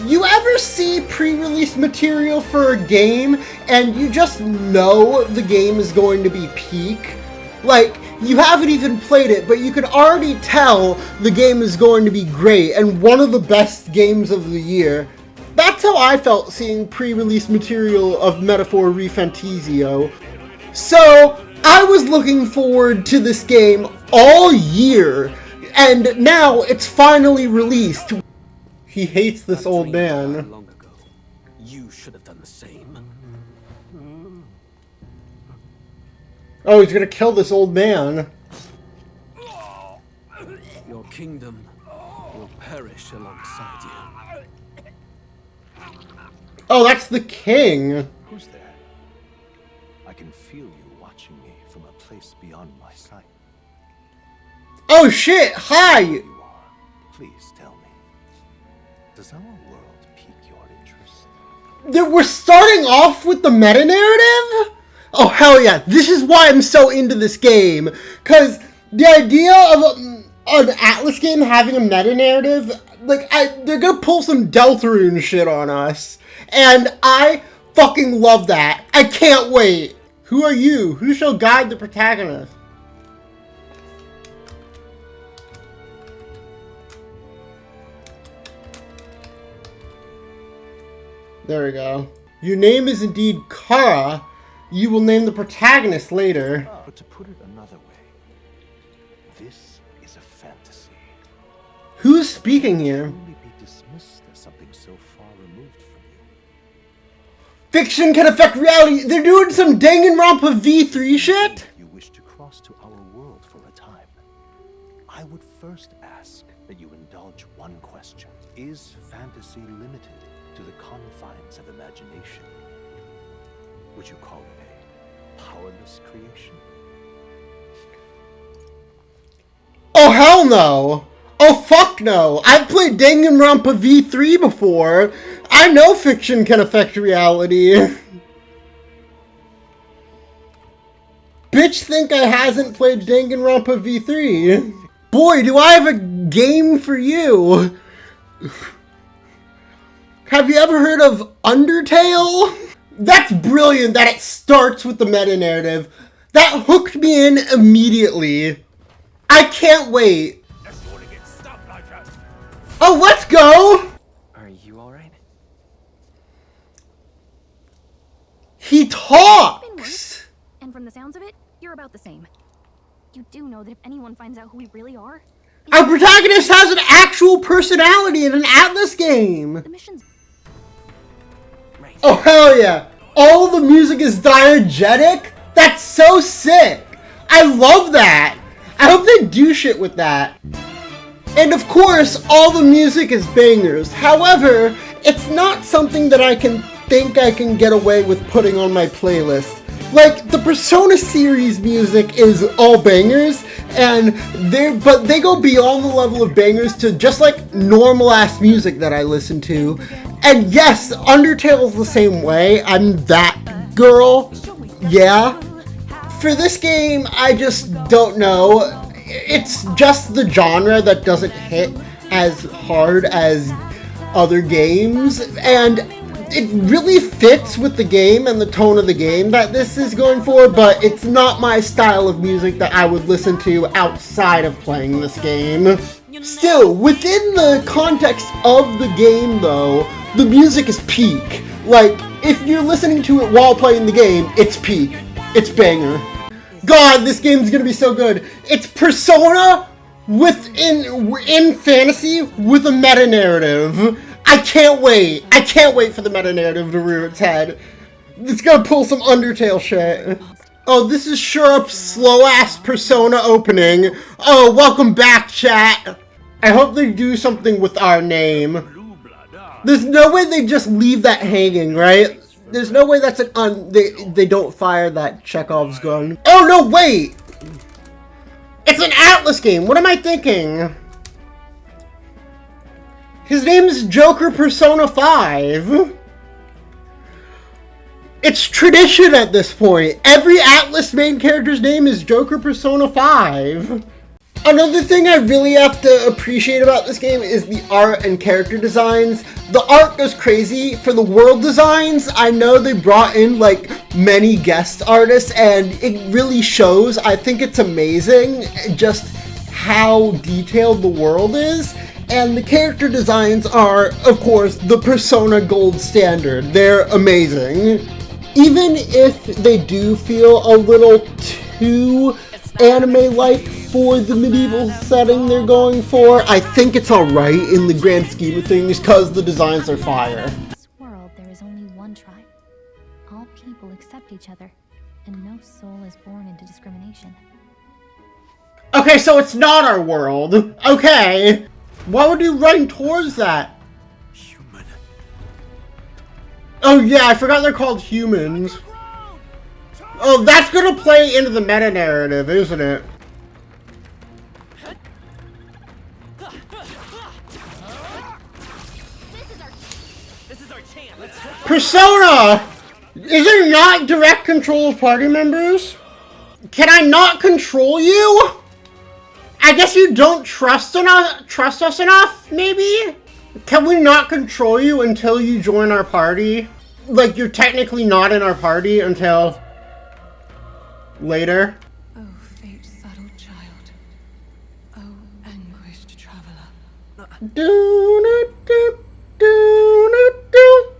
You ever see pre-release material for a game and you just know the game is going to be peak? Like, you haven't even played it, but you can already tell the game is going to be great and one of the best games of the year. That's how I felt seeing pre-release material of Metaphor ReFantazio. So, I was looking forward to this game all year, and now it's finally released. He hates this old man. Long ago. You should have done the same. Oh, he's gonna kill this old man. Your kingdom will perish alongside you. Oh, that's the king. Who's there? I can feel you watching me from a place beyond my sight. Oh shit, hi! You are. Please tell me. Does our world pique your interest? We're starting off with the meta-narrative? Oh hell yeah, this is why I'm so into this game. Cause the idea of an Atlas game having a meta-narrative, like, they're gonna pull some Deltarune shit on us. And I fucking love that. I can't wait. Who are you? Who shall guide the protagonist? There we go. Your name is indeed Chara. You will name the protagonist later. But to put it another way, this is a fantasy. Who's speaking here? Only be dismissed as something so far removed from you. Fiction can affect reality. They're doing some Danganronpa V3 shit? You wish to cross to our world for a time. I would first ask that you indulge one question. Is fantasy limited to the confines of imagination? Would you call it a powerless creation? Oh hell no! Oh fuck no! I've played Danganronpa V3 before. I know fiction can affect reality. Bitch think I hasn't played Danganronpa V3. Boy, do I have a game for you. Have you ever heard of Undertale? That's brilliant that it starts with the meta-narrative. That hooked me in immediately. I can't wait. Oh, let's go! Are you alright? He talks! And from the sounds of it, you're about the same. You do know that if anyone finds out who we really are... Our protagonist has an actual personality in an Atlas game! The mission's... Right. Oh hell yeah! All the music is diegetic? That's so sick! I love that! I hope they do shit with that. And of course, all the music is bangers. However, it's not something that I can get away with putting on my playlist. Like, the Persona series music is all bangers, and they go beyond the level of bangers to just like normal ass music that I listen to. And yes, Undertale's the same way. I'm that girl. Yeah. For this game, I just don't know. It's just the genre that doesn't hit as hard as other games, and it really fits with the game and the tone of the game that this is going for, but it's not my style of music that I would listen to outside of playing this game. Still, within the context of the game though, the music is peak. Like, if you're listening to it while playing the game, it's peak. It's banger. God, this game's gonna be so good. It's Persona in fantasy with a meta-narrative. I can't wait. I can't wait for the meta-narrative to rear its head. It's gonna pull some Undertale shit. Oh, this is sure up slow-ass Persona opening. Oh, welcome back, chat. I hope they do something with our name. There's no way they just leave that hanging, right? There's no way that's they don't fire that Chekhov's gun. Oh no, wait! It's an Atlas game. What am I thinking? His name is Joker Persona 5. It's tradition at this point. Every Atlas main character's name is Joker Persona 5. Another thing I really have to appreciate about this game is the art and character designs. The art goes crazy. For the world designs, I know they brought in like many guest artists and it really shows. I think it's amazing just how detailed the world is. And the character designs are, of course, the Persona gold standard. They're amazing. Even if they do feel a little too anime-like for the medieval setting they're going for, I think it's alright in the grand scheme of things because the designs are fire. In this world, there is only one tribe. All people accept each other, and no soul is born into discrimination. Okay, so it's not our world. Okay. Why would you run towards that? Human. Oh yeah, I forgot they're called humans. Oh, that's gonna play into the meta-narrative, isn't it? This is our chance. Persona! Is there not direct control of party members? Can I not control you? I guess you don't trust us enough, maybe? Can we not control you until you join our party? Like, you're technically not in our party until later. Oh, fate subtle child. Oh, anguished traveler.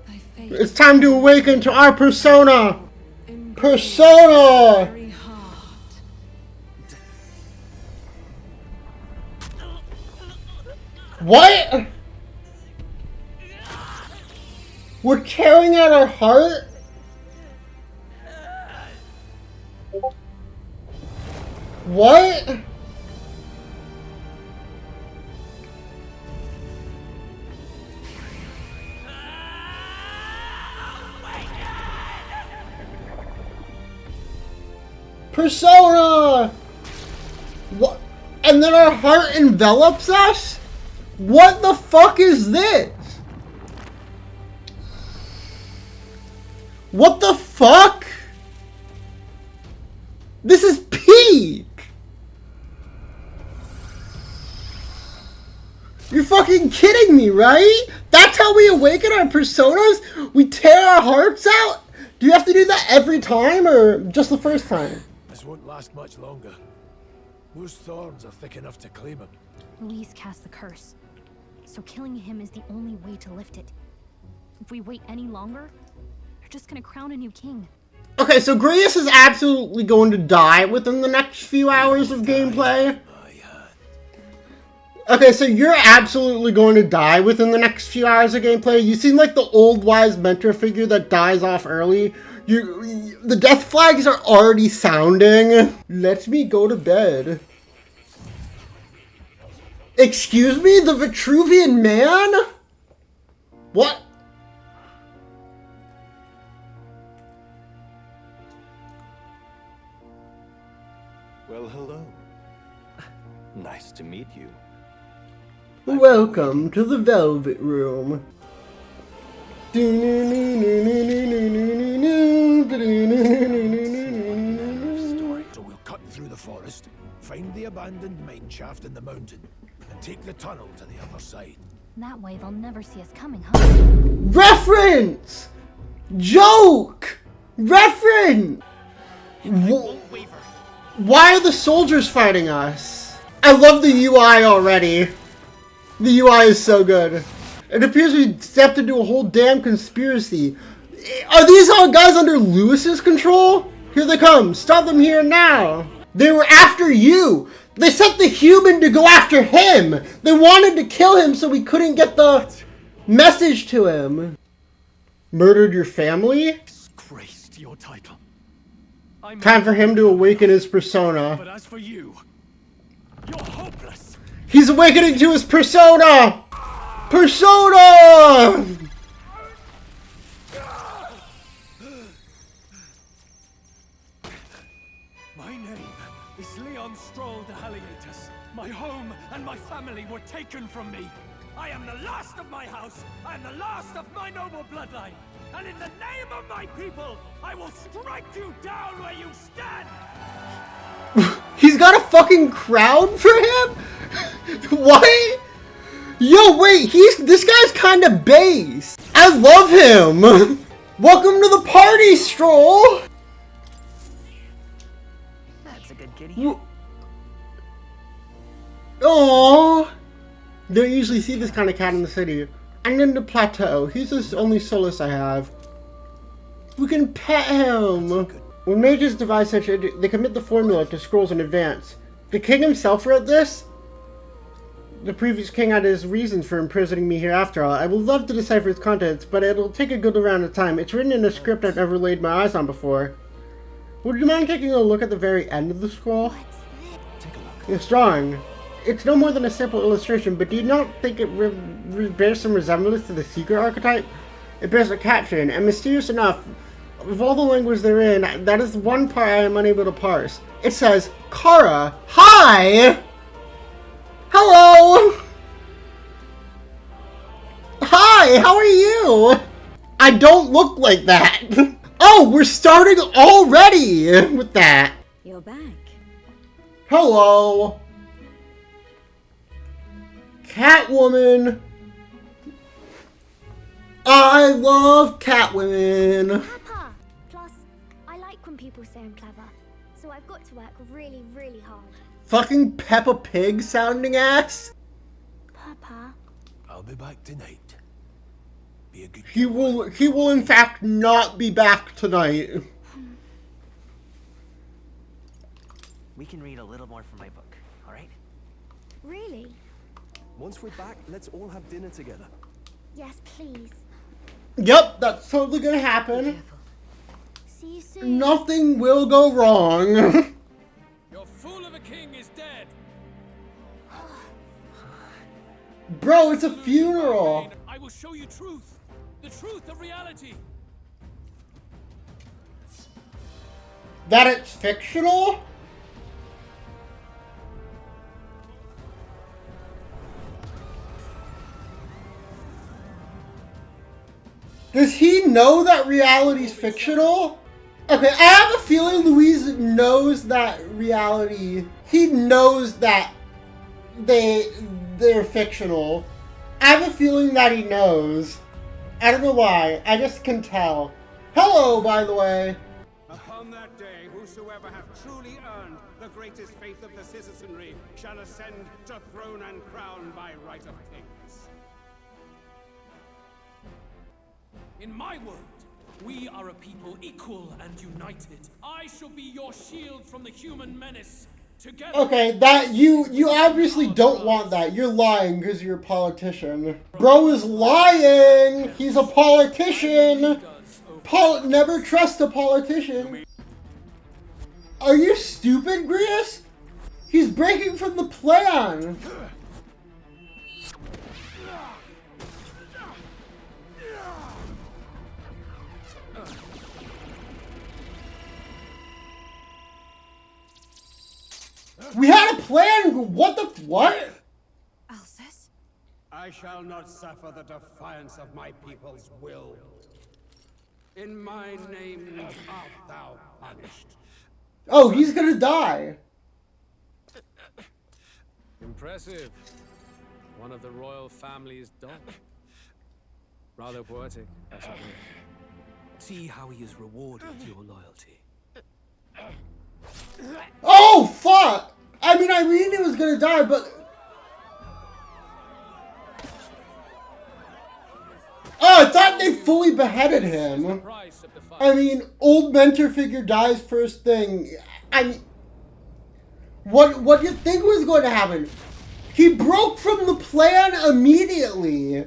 Thy fate It's time to awaken to our persona! embrace Persona! very heart. What? We're tearing at our heart? What? Persona! What? And then our heart envelops us? What the fuck is this? What the fuck? This is peak! You're fucking kidding me, right? That's how we awaken our personas? We tear our hearts out? Do you have to do that every time or just the first time? This won't last much longer. Those thorns are thick enough to claim him. Luis cast the curse, so killing him is the only way to lift it. If we wait any longer, they're just gonna crown a new king. Okay, so Grius is absolutely going to die within the next few hours of gameplay. Okay, so you're absolutely going to die within the next few hours of gameplay. You seem like the old wise mentor figure that dies off early. The death flags are already sounding. Let me go to bed. Excuse me? The Vitruvian Man? What? Well, hello. Nice to meet you. Welcome to the Velvet Room. So we'll cut through the forest, find the abandoned mine shaft in the mountain, and take the tunnel to the other side. That way they'll never see us coming, huh? Reference! Joke! Reference! Why are the soldiers fighting us? I love the UI already. The UI is so good. It appears we stepped into a whole damn conspiracy. Are these all guys under Lewis's control? Here they come. Stop them here now. They were after you. They sent the human to go after him. They wanted to kill him so we couldn't get the message to him. Murdered your family? Disgraced your title. Time for him to awaken his persona. But as for you, you're hopeless. He's awakening to his persona! Persona! My name is Leon Stroll de Halliatus. My home and my family were taken from me. I am the last of my house. I am the last of my noble bloodline. And in the name of my people, I will strike you down where you stand. He's got a fucking crown for him? What? Yo, wait, this guy's kind of base. I love him. Welcome to the party, Stroll. That's a good kitty. Aww. Don't usually see this kind of cat in the city. And in the plateau, he's the only solace I have. We can pet him. When mages devise such a, they commit the formula to scrolls in advance. The king himself wrote this. The previous king had his reasons for imprisoning me here after all. I would love to decipher its contents, but it'll take a good amount of time. It's written in a script I've never laid my eyes on before. Would you mind taking a look at the very end of the scroll? Take a look. It's drawing. It's no more than a simple illustration, but do you not think it bears some resemblance to the secret archetype? It bears a caption, and mysterious enough, of all the language therein, that is one part I am unable to parse. It says, Chara, hi! Hello! Hi, how are you? I don't look like that. Oh, we're starting already with that. You're back. Hello. Catwoman. I love Catwoman. Papa! Plus, I like when people say I'm clever, so I've got to work really, really hard. Fucking Peppa Pig sounding ass. Papa? I'll be back tonight. Be a good He will in fact not be back tonight. We can read a little more from my book, alright? Really? Once we're back, let's all have dinner together. Yes, please. Yep, that's totally gonna happen. See you soon. Nothing will go wrong. Your fool of a king is dead. Bro, it's a funeral. I will show you truth. The truth of reality. That it's fictional? Does he know that reality's fictional? Okay, I have a feeling Louise knows that reality. He knows that they're fictional. I have a feeling that he knows. I don't know why. I just can tell. Hello, by the way. Upon that day, whosoever hath truly earned the greatest faith of the citizenry shall ascend to throne and crown by right of kings. In my world, we are a people equal and united. I shall be your shield from the human menace. Together. Okay, that you obviously don't want that. You're lying because you're a politician. Bro is lying. He's a politician. Never trust a politician. Are you stupid, Grius? He's breaking from the plan. We had a plan. What the what? Alcest? I shall not suffer the defiance of my people's will. In my name art thou punished. Oh, he's gonna die. Impressive. One of the royal family's dog. Rather poetic, I suppose. See how he has rewarded your loyalty. Oh, fuck! I mean, Irene was gonna die, but... Oh, I thought they fully beheaded him. I mean, old mentor figure dies first thing. I mean... What do you think was going to happen? He broke from the plan immediately.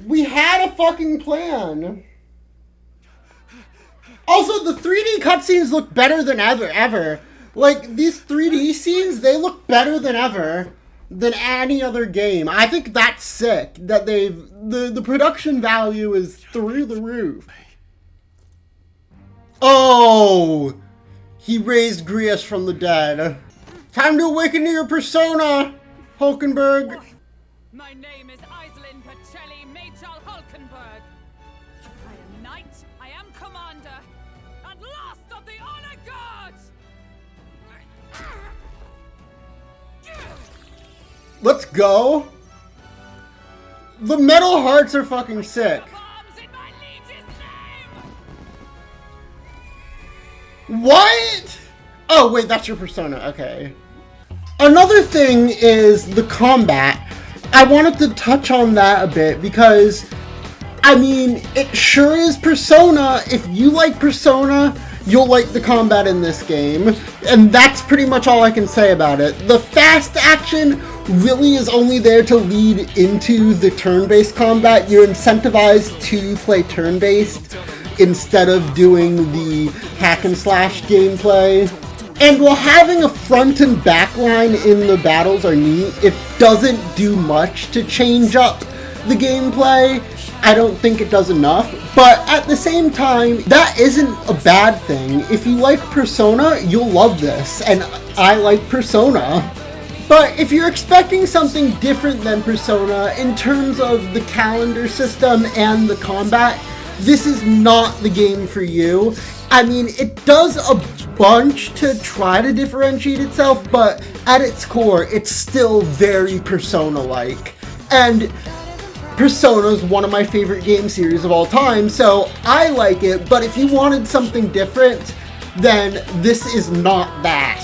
We had a fucking plan. Also, the 3D cutscenes look better than ever. Like, these 3D scenes, they look better than ever than any other game. I think that's sick, that the production value is through the roof. Oh! He raised Grius from the dead. Time to awaken to your persona, Hulkenberg. My name is Iselin Pacelli Majal Hulkenberg. I am knight, I am commander, and last of the honor guards! Let's go. The metal hearts are fucking sick. What? Oh, wait, that's your persona. Okay. Another thing is the combat. I wanted to touch on that a bit because, I mean, it sure is Persona. If you like Persona, you'll like the combat in this game. And that's pretty much all I can say about it. The fast action really is only there to lead into the turn-based combat. You're incentivized to play turn-based instead of doing the hack and slash gameplay. And while having a front and back line in the battles are neat, it doesn't do much to change up the gameplay. I don't think it does enough, but at the same time, that isn't a bad thing. If you like Persona, you'll love this, and I like Persona. But if you're expecting something different than Persona in terms of the calendar system and the combat, this is not the game for you. I mean, it does a bunch to try to differentiate itself, but at its core, it's still very Persona-like. And Persona's one of my favorite game series of all time, so I like it, but if you wanted something different, then this is not that.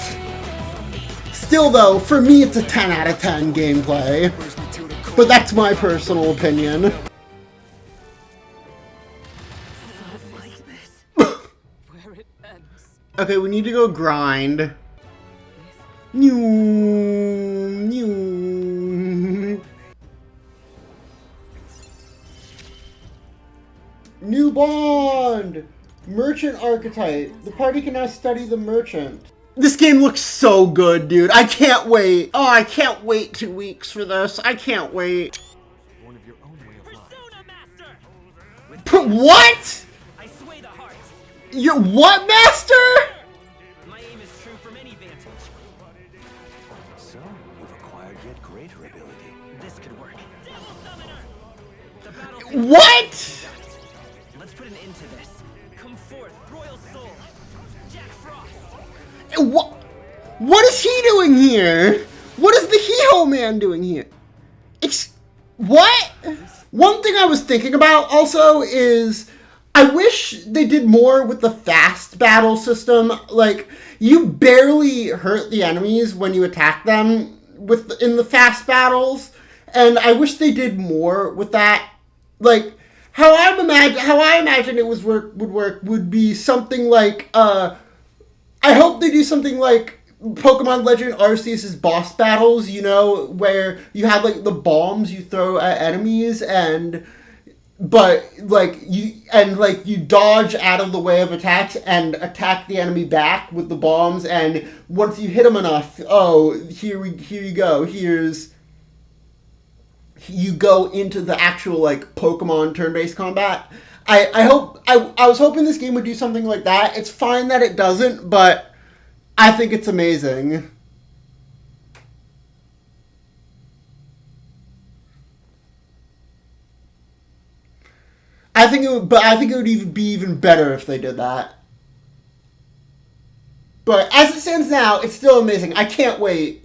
Still though, for me it's a 10 out of 10 gameplay, but that's my personal opinion. Okay, we need to go grind. New bond! Merchant archetype. The party can now study the merchant. This game looks so good, dude. I can't wait. Oh, I can't wait 2 weeks for this. I can't wait. One of your own way of life. What? I sway the heart. You're what, master? My aim is true from any vantage. So, you've acquired yet greater ability. This could work. Devil Summoner! The battle. What? Let's put an end to this. Come forth, Royal Soul. Jack Frost. What is he doing here? What is the Hee-Ho Man doing here? What? One thing I was thinking about also is I wish they did more with the fast battle system. Like, you barely hurt the enemies when you attack them in the fast battles, and I wish they did more with that. Like, how I imagine it would work would be something like I hope they do something like Pokemon Legend Arceus' boss battles, you know, where you have like the bombs you throw at enemies but you dodge out of the way of attacks and attack the enemy back with the bombs, and once you hit them enough, here you go. You go into the actual like Pokemon turn-based combat. I was hoping this game would do something like that. It's fine that it doesn't, but I think it's amazing. I think it would even be even better if they did that. But as it stands now, it's still amazing. I can't wait.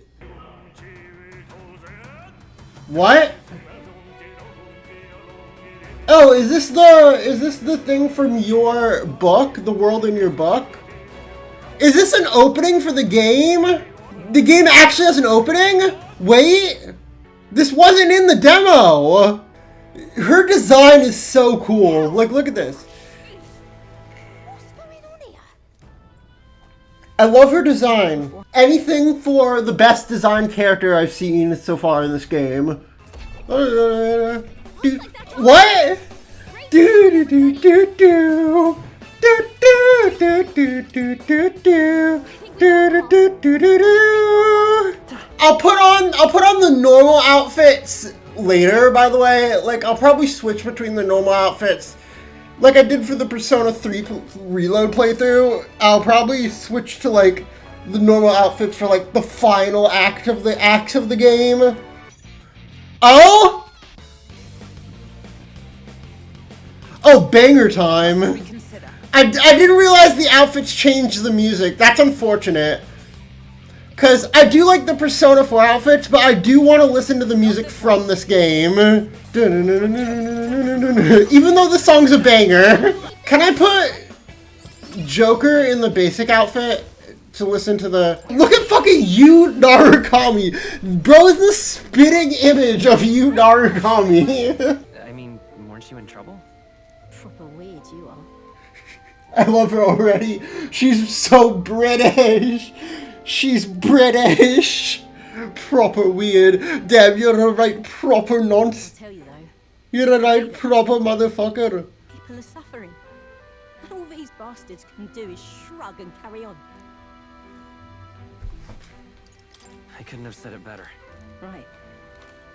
What? Oh, is this the thing from your book? The world in your book? Is this an opening for the game? The game actually has an opening? Wait, this wasn't in the demo. Her design is so cool. Like, look at this. What's going on here? I love her design. Anything for the best designed character I've seen so far in this game. What? Do do do do do. Do do do do do do do. Do do do do do. I'll put on the normal outfits later, by the way. Like, I'll probably switch between the normal outfits like I did for the Persona 3 Reload playthrough. I'll probably switch to like the normal outfits for like the final acts of the game. Oh, banger time. I didn't realize the outfits changed the music. That's unfortunate. Because I do like the Persona 4 outfits, but I do want to listen to the music from this game. Even though the song's a banger. Can I put Joker in the basic outfit to listen to the... Look at fucking Yu Narukami. Bro is the spitting image of Yu Narukami. I mean, weren't you in trouble? Proper weird you are. I love her already. She's so British. She's British. Proper weird. Damn, you're a right proper nonce. I'll tell you though. You're a right proper motherfucker. People are suffering. And all these bastards can do is shrug and carry on. I couldn't have said it better. Right.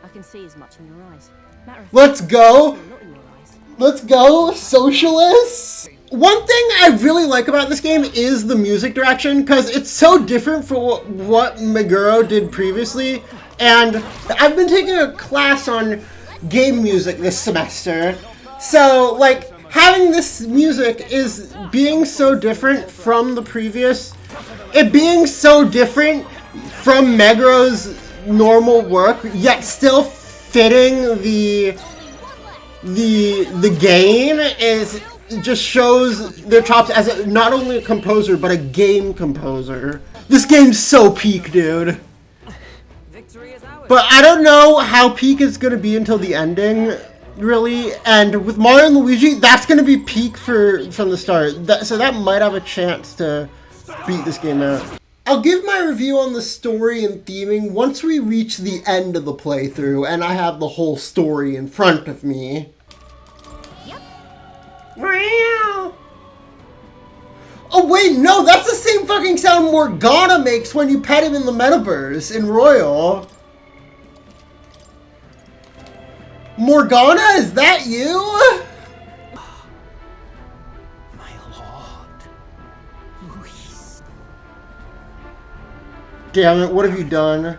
I can see as much in your eyes. Matter of Let's fact, go. not in your eyes. Let's go, socialists! One thing I really like about this game is the music direction, because it's so different from what Meguro did previously. And I've been taking a class on game music this semester. So, like, having this music is being so different from the previous. It being so different from Meguro's normal work, yet still fitting the game is just shows their chops as not only a composer but a game composer. This game's so peak, dude. But I don't know how peak it's gonna be until the ending, really. And with Mario and Luigi, that's gonna be peak from the start. So that might have a chance to beat this game out. I'll give my review on the story and theming once we reach the end of the playthrough and I have the whole story in front of me. Meow. Oh wait, no, that's the same fucking sound Morgana makes when you pet him in the metaverse in Royal. Morgana, is that you? My lord. Luis. Damn it, what have you done?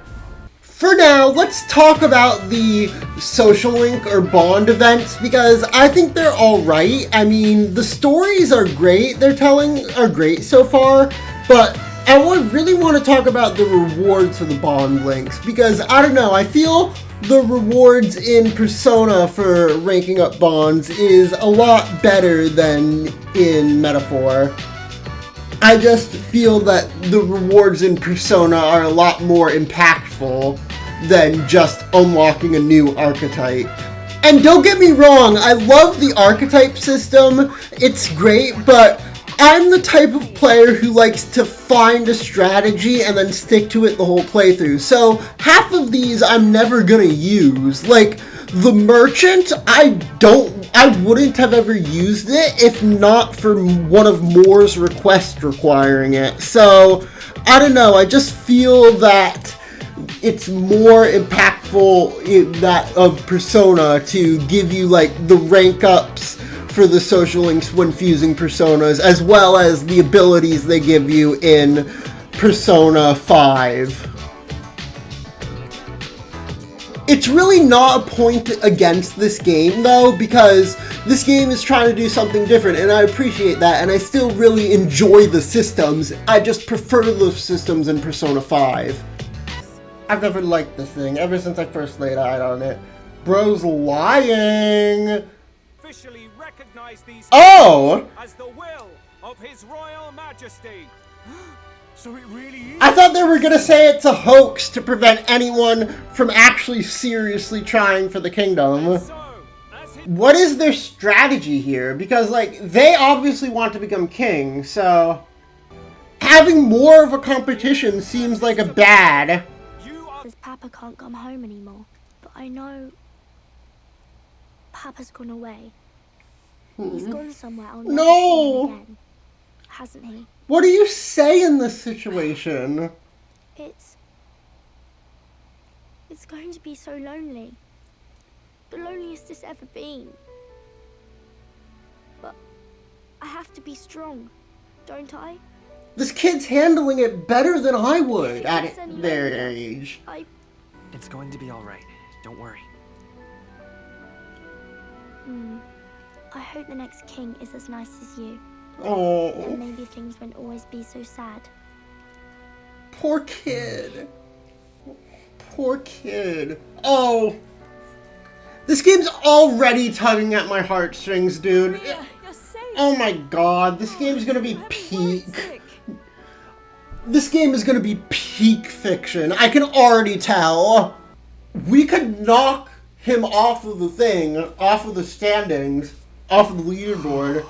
For now, let's talk about the social link or bond events because I think they're alright. I mean, the stories are great, they're telling are great so far, but I really want to talk about the rewards for the bond links because I don't know, I feel the rewards in Persona for ranking up bonds is a lot better than in Metaphor. I just feel that the rewards in Persona are a lot more impactful than just unlocking a new archetype. And don't get me wrong, I love the archetype system, it's great, but I'm the type of player who likes to find a strategy and then stick to it the whole playthrough. So half of these I'm never gonna use. Like the merchant, I wouldn't have ever used it if not for one of Moore's requests requiring it. So I don't know, I just feel that it's more impactful in that of Persona to give you like the rank ups for the social links when fusing personas, as well as the abilities they give you in Persona 5. It's really not a point against this game though, because this game is trying to do something different, and I appreciate that, and I still really enjoy the systems. I just prefer the systems in Persona 5. I've never liked this thing, ever since I first laid eyes on it. Bro's lying! Officially recognize these as the will of His Royal Majesty. So it really is. I thought they were gonna say it's a hoax to prevent anyone from actually seriously trying for the kingdom. What is their strategy here? Because, like, they obviously want to become king, so having more of a competition seems like a bad. Because Papa can't come home anymore, but I know Papa's gone away. He's gone somewhere I'll never see him again, hasn't he? What do you say in this situation? It's going to be so lonely. The loneliest it's ever been. But I have to be strong, don't I? This kid's handling it better than I would at their age. It's going to be alright. Don't worry. I hope the next king is as nice as you. Oh. Then maybe things won't always be so sad. Poor kid. Poor kid. Oh. This game's already tugging at my heartstrings, dude. Oh my god, this game's gonna be peak. This game is gonna be peak fiction. I can already tell. We could knock him off of the thing, off of the standings, off of the leaderboard,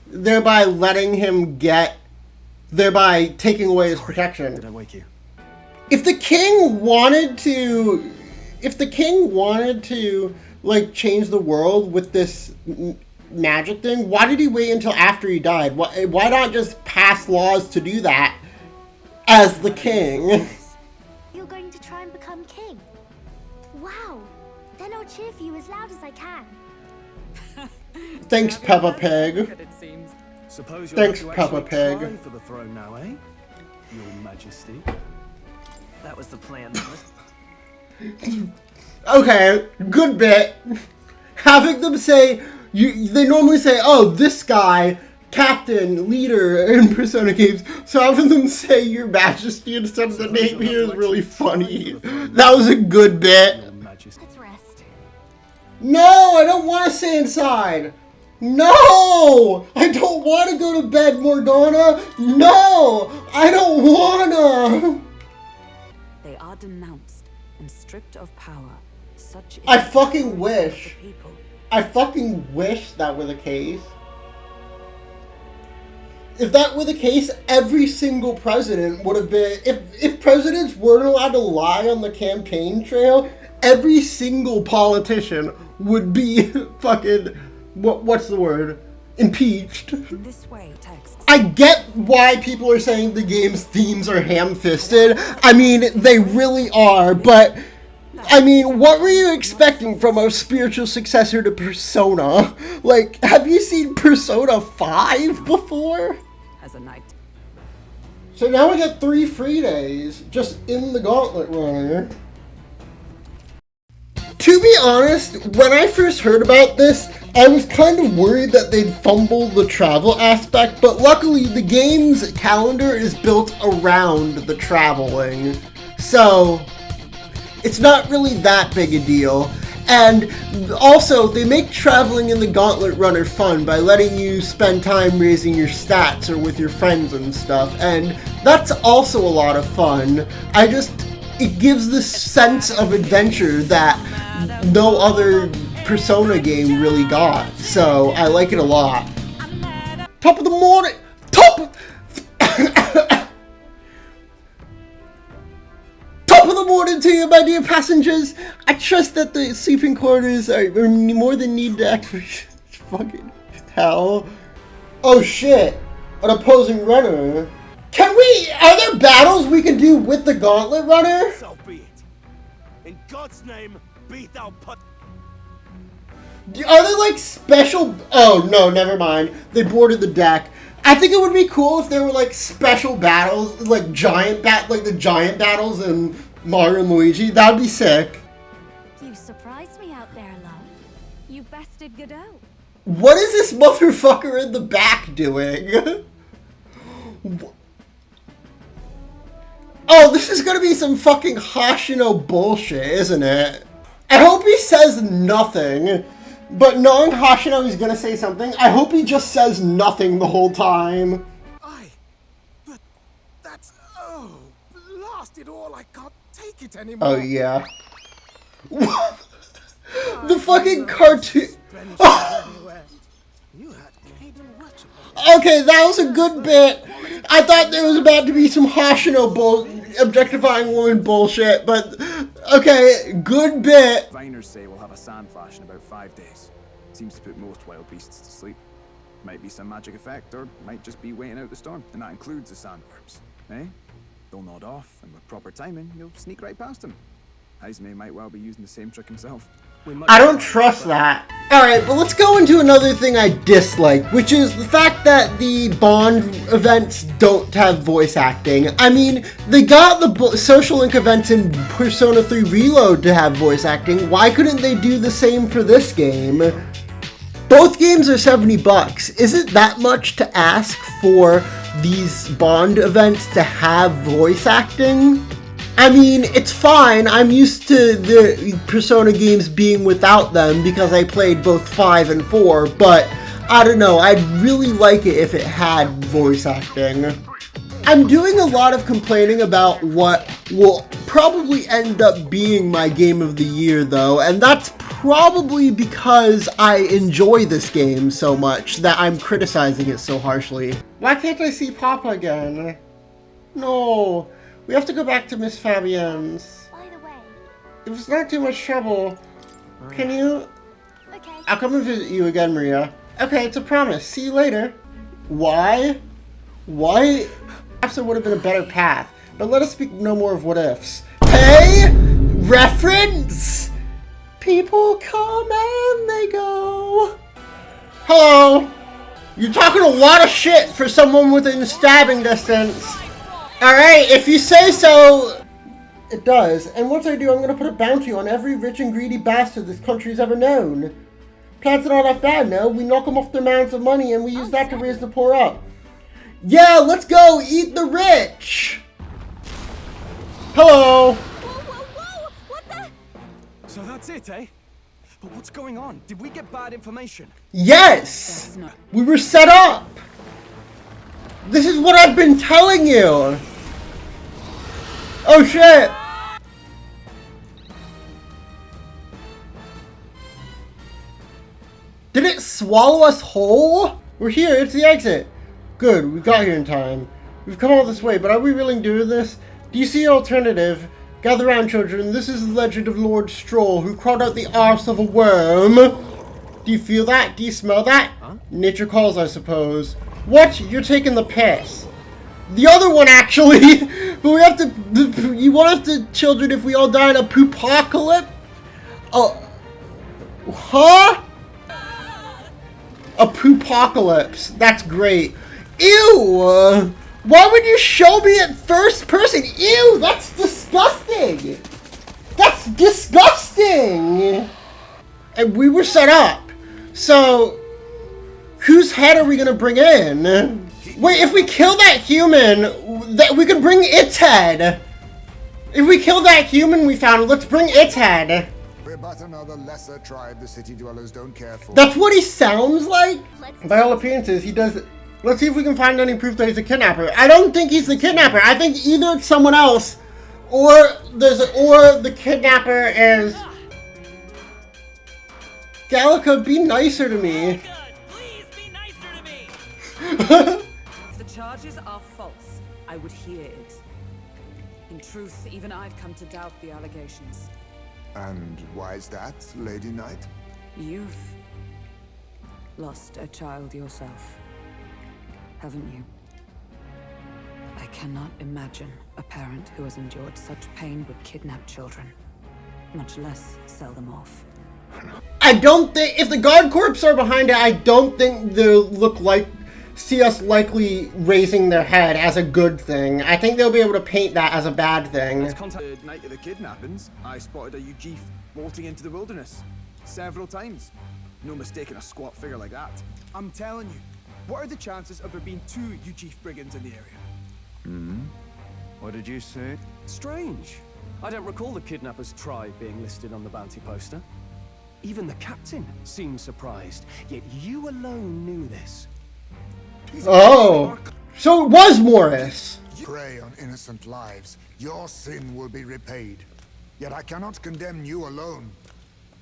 thereby letting him thereby taking away his protection. Did I wake you? If the king wanted to, like, change the world with this magic thing, why did he wait until after he died? Why not just pass laws to do that as the king? You're going to try and become king? Wow. Then I'll cheer for you as loud as I can. Thanks, Peppa Pig. Suppose you're Thanks, going to Peppa actually Pig. try for the throne now, eh? Your Majesty. That was the plan. Okay, good bit. Having them say, they normally say, oh, this guy, captain, leader in Persona games. So having them say your majesty instead of the name here is really funny. That was a good bit. Let's rest. No, I don't want to stay inside. No! I don't want to go to bed, Morgana. No! I don't wanna. They are denounced and stripped of power. Such I fucking wish. I fucking wish that were the case. If that were the case, every single president would have been... If presidents weren't allowed to lie on the campaign trail, every single politician would be fucking... What's the word? Impeached. This way, text. I get why people are saying the game's themes are ham-fisted. I mean, they really are, but... I mean, what were you expecting from a spiritual successor to Persona? Like, have you seen Persona 5 before? As a knight. So now we got 3 free days, just in the Gauntlet Runner. To be honest, when I first heard about this, I was kind of worried that they'd fumble the travel aspect, but luckily the game's calendar is built around the traveling. So... it's not really that big a deal. And also, they make traveling in the Gauntlet Runner fun by letting you spend time raising your stats or with your friends and stuff. And that's also a lot of fun. It gives this sense of adventure that no other Persona game really got. So, I like it a lot. Top of the morning! Top of the morning to you, my dear passengers. I trust that the sleeping quarters are more than need to fucking hell. Oh shit! An opposing runner. Are there battles we can do with the Gauntlet Runner? So be it. In God's name, be thou put. Are there like special? Oh no, never mind. They boarded the deck. I think it would be cool if there were like special battles, like the giant battles in Mario and Luigi. That would be sick. You surprised me out there, love. You bested Godot. What is this motherfucker in the back doing? Oh, this is gonna be some fucking Hoshino bullshit, isn't it? I hope he says nothing. But knowing Hoshino is gonna say something, I hope he just says nothing the whole time. But that's... oh, blast it all, I can't take it anymore. Oh, yeah. The fucking cartoon... Okay, that was a good bit. I thought there was about to be some Hoshino objectifying woman bullshit, but... okay, good bit. Diviners say we'll have a sand flash in about 5 days. Seems to put most wild beasts to sleep. Might be some magic effect, or might just be waiting out the storm, and that includes the sandworms. Eh? They'll nod off, and with proper timing, you'll sneak right past them. Heismay might well be using the same trick himself. I don't trust that. Alright, but let's go into another thing I dislike, which is the fact that the Bond events don't have voice acting. I mean, they got the Social Link events in Persona 3 Reload to have voice acting. Why couldn't they do the same for this game? Both games are $70. Is it that much to ask for these Bond events to have voice acting. I mean, it's fine. I'm used to the Persona games being without them because I played both 5 and 4, but I don't know, I'd really like it if it had voice acting. I'm doing a lot of complaining about what will probably end up being my game of the year, though, and that's probably because I enjoy this game so much that I'm criticizing it so harshly. Why can't I see Papa again? No, we have to go back to Miss Fabienne's. By the way. If it's not too much trouble, can you... Okay. I'll come and visit you again, Maria. Okay, it's a promise. See you later. Why? Why? Perhaps there would have been a better path, but let us speak no more of what ifs. Hey! Reference! People come and they go. Hello! You're talking a lot of shit for someone within stabbing distance. Alright, if you say so, it does. And once I do, I'm gonna put a bounty on every rich and greedy bastard this country's ever known. Plans are not that bad, no? We knock them off their mounds of money and we use that to raise the poor up. Yeah, let's go eat the rich! Hello! Whoa! What the? So that's it, eh? But what's going on? Did we get bad information? Yes! We were set up! This is what I've been telling you! Oh shit! Did it swallow us whole? We're here, it's the exit. Good, we got here in time. We've come all this way, but are we really doing this? Do you see an alternative? Gather round, children. This is the legend of Lord Stroll, who crawled out the arse of a worm. Do you feel that? Do you smell that? Huh? Nature calls, I suppose. What? You're taking the piss. The other one, actually. But we have to... You want us to, children, if we all die in a poopocalypse? Oh. Huh? A poopocalypse. That's great. Ew! Why would you show me at first person? Ew! That's disgusting! That's disgusting! And we were set up. So, whose head are we gonna bring in? Wait, if we kill that human, we can bring its head. If we kill that human we found, let's bring its head. We're but another lesser tribe the city dwellers don't care for. That's what he sounds like? By all appearances, he does... Let's see if we can find any proof that he's a kidnapper. I don't think he's the kidnapper. I think either it's someone else, or the kidnapper is... Gallica, be nicer to me. Please be nicer to me. If the charges are false, I would hear it. In truth, even I've come to doubt the allegations. And why is that, Lady Knight? You've lost a child yourself, haven't you? I cannot imagine a parent who has endured such pain would kidnap children, much less sell them off. I don't think, if the guard corps are behind it, I don't think they'll see us likely raising their head as a good thing. I think they'll be able to paint that as a bad thing. The night of the kidnappings, I spotted a Ujif bolting into the wilderness several times. No mistaking a squat figure like that. I'm telling you, what are the chances of there being 2 Ujif brigands in the area? What did you say? Strange. I don't recall the kidnappers' tribe being listed on the bounty poster. Even the captain seemed surprised, yet you alone knew this. Oh, so it was Morris. You prey on innocent lives. Your sin will be repaid. Yet I cannot condemn you alone.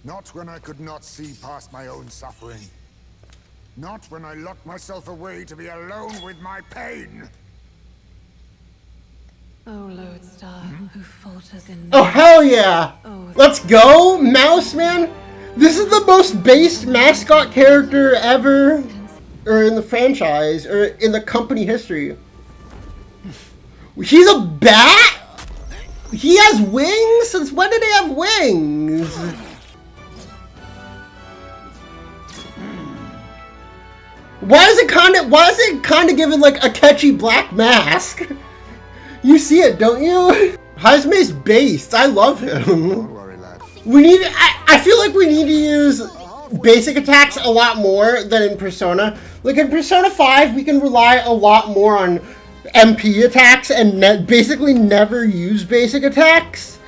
Not when I could not see past my own suffering. Not when I locked myself away to be alone with my pain. Oh, Lodestar, who falters in... Oh, hell yeah! Let's go, Mouse Man! This is the most based mascot character ever, or in the franchise, or in the company history. He's a bat? He has wings? Since when did he have wings? Why is it kind of given like a catchy black mask? You see it, don't you? Hajme's based. I love him. Don't worry, lad. I feel like we need to use basic attacks a lot more than in Persona. Like in Persona 5, we can rely a lot more on MP attacks and basically never use basic attacks.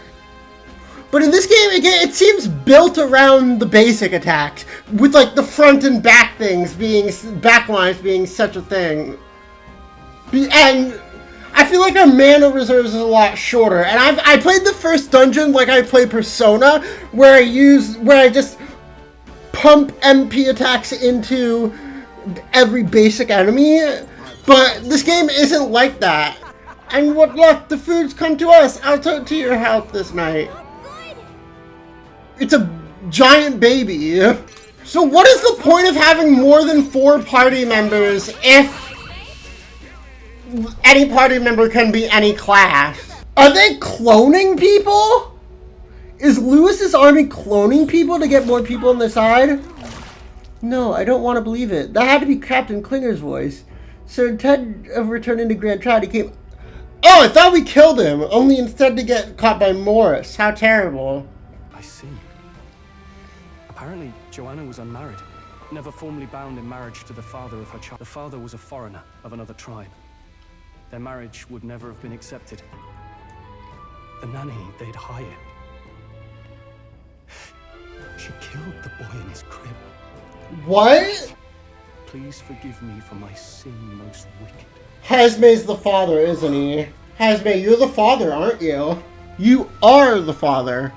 But in this game, again, it seems built around the basic attacks, with like the front and back things being, backlines being such a thing. And I feel like our mana reserves is a lot shorter. And I played the first dungeon like I play Persona, where I just pump MP attacks into every basic enemy. But this game isn't like that. And what luck, the food's come to us. I'll tote to your house this night. It's a giant baby. So what is the point of having more than 4 party members if any party member can be any class? Are they cloning people? Is Lewis's army cloning people to get more people on their side? No, I don't want to believe it. That had to be Captain Klinger's voice. So instead of returning to Grand Triad, he came... Oh, I thought we killed him, only instead to get caught by Morris. How terrible. I see. Apparently, Joanna was unmarried, never formally bound in marriage to the father of her child. The father was a foreigner of another tribe. Their marriage would never have been accepted. The nanny they'd hired, she killed the boy in his crib. What? Please forgive me for my sin most wicked. Hazme's the father, isn't he? Hazme, you're the father, aren't you? You are the father.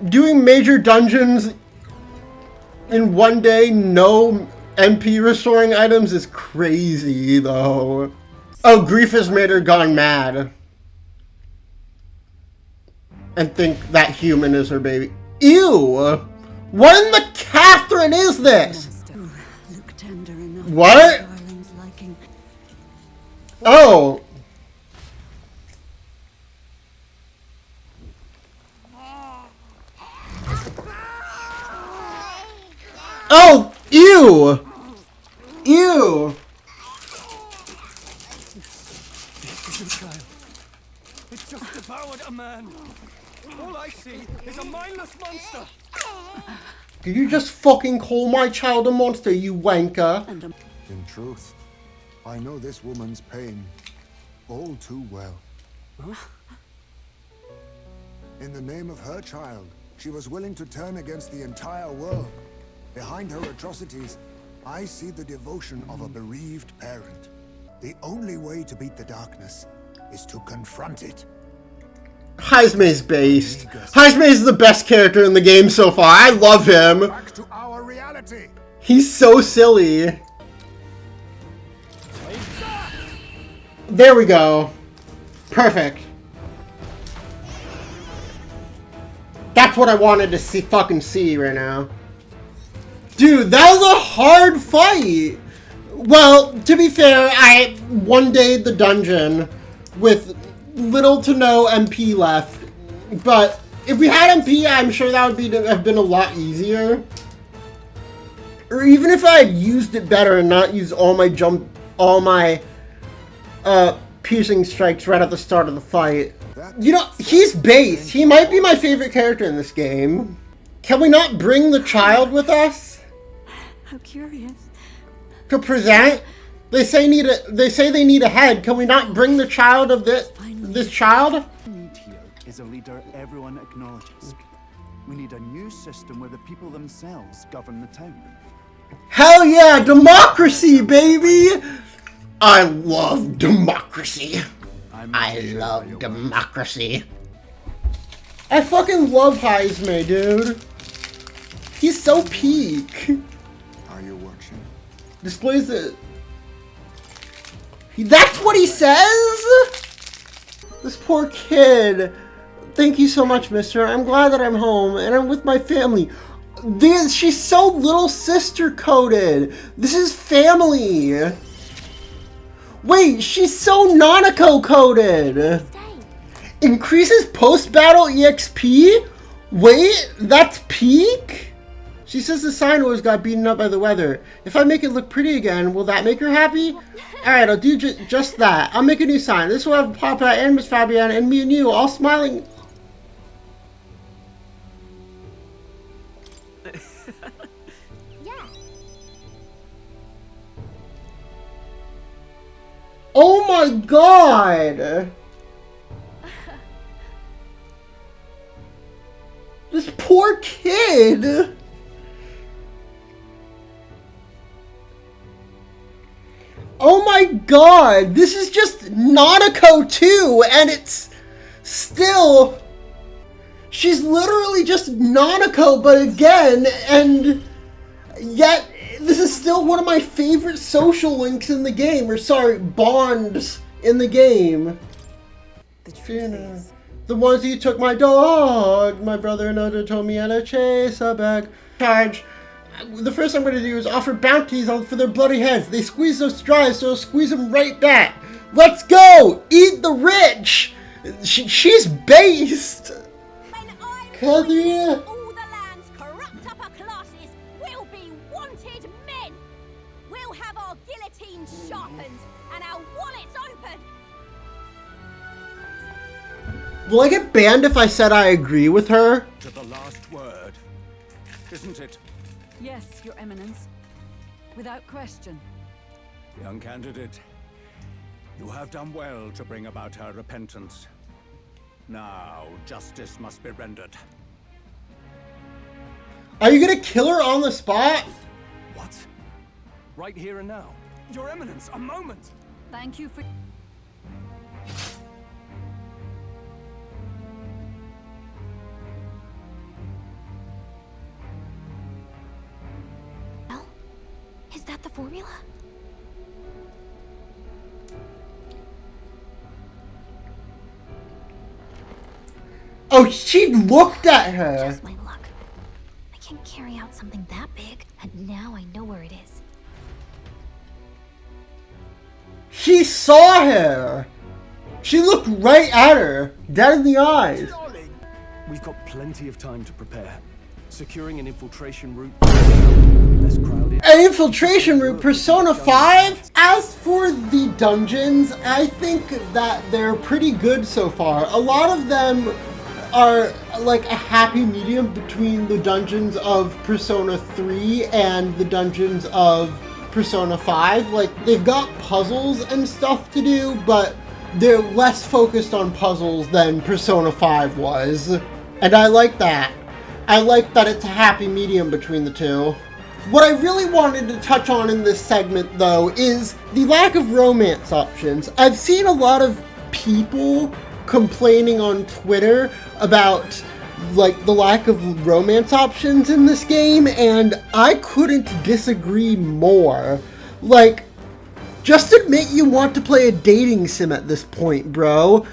Doing major dungeons in one day, no MP restoring items is crazy, though. Oh, grief has made her gone mad. And think that human is her baby. Ew! What in the Catherine is this? What? Oh. Oh, ew! Ew! This is a child. It just devoured a man. All I see is a mindless monster. Did you just fucking call my child a monster, you wanker? In truth, I know this woman's pain all too well. Huh? In the name of her child, she was willing to turn against the entire world. Behind her atrocities, I see the devotion of a bereaved parent. The only way to beat the darkness is to confront it. Hazme's based. Hazme is the best character in the game so far. I love him. Back to our reality. He's so silly. There we go. Perfect. That's what I wanted to see right now. Dude, that was a hard fight. Well, to be fair, I one-dayed the dungeon with little to no MP left. But if we had MP, I'm sure that would have been a lot easier. Or even if I had used it better and not used all my piercing strikes right at the start of the fight. You know, he's based. He might be my favorite character in this game. Can we not bring the child with us? How curious. To present? They say they need a head. Can we not bring the child of this child? Need here is a leader everyone acknowledges. We need a new system where the people themselves govern the town. Hell yeah, democracy, baby! I love democracy. I love democracy. I fucking love Hazme, dude. He's so peak. Are you watching? Displays it. That's what he says? This poor kid. Thank you so much, mister. I'm glad that I'm home and I'm with my family. Dude, she's so little sister coded. This is family. Wait, she's so Nanako coded. Increases post-battle EXP? Wait, that's peak? She says the sign always got beaten up by the weather. If I make it look pretty again, will that make her happy? Alright, I'll do just that. I'll make a new sign. This will have Papa and Miss Fabienne and me and you all smiling. my god! This poor kid! Oh my god! This is just Nanako 2, and it's still... She's literally just Nanako, but again, and yet this is still one of my favorite social links in the game, or sorry, bonds in the game. The ones you took my dog, my brother and other told me how to chase a bag. Charge. The first I'm going to do is offer bounties for their bloody heads. They squeeze those dry, so I'll squeeze them right back. Let's go! Eat the rich! She's based! Khepri. All the land's corrupt upper classes will be wanted men. We'll have our guillotines sharpened and our wallets open. Will I get banned if I said I agree with her? To the last word, isn't it? Yes, Your Eminence. Without question. Young candidate, you have done well to bring about her repentance. Now, justice must be rendered. Are you gonna kill her on the spot? What? Right here and now? Your Eminence, a moment! Thank you for... Well, is that the formula? Oh, she looked at her. Just my luck. I can carry out something that big, and now I know where it is. She saw her. She looked right at her, dead in the eyes. We've got plenty of time to prepare. Securing an infiltration route, less crowded. An infiltration route, Persona 5? As for the dungeons, I think that they're pretty good so far. A lot of them are like a happy medium between the dungeons of Persona 3 and the dungeons of Persona 5. Like, they've got puzzles and stuff to do, but they're less focused on puzzles than Persona 5 was. And I like that. I like that it's a happy medium between the two. What I really wanted to touch on in this segment, though, is the lack of romance options. I've seen a lot of people complaining on Twitter about like the lack of romance options in this game, and I couldn't disagree more. Like, just admit you want to play a dating sim at this point, bro.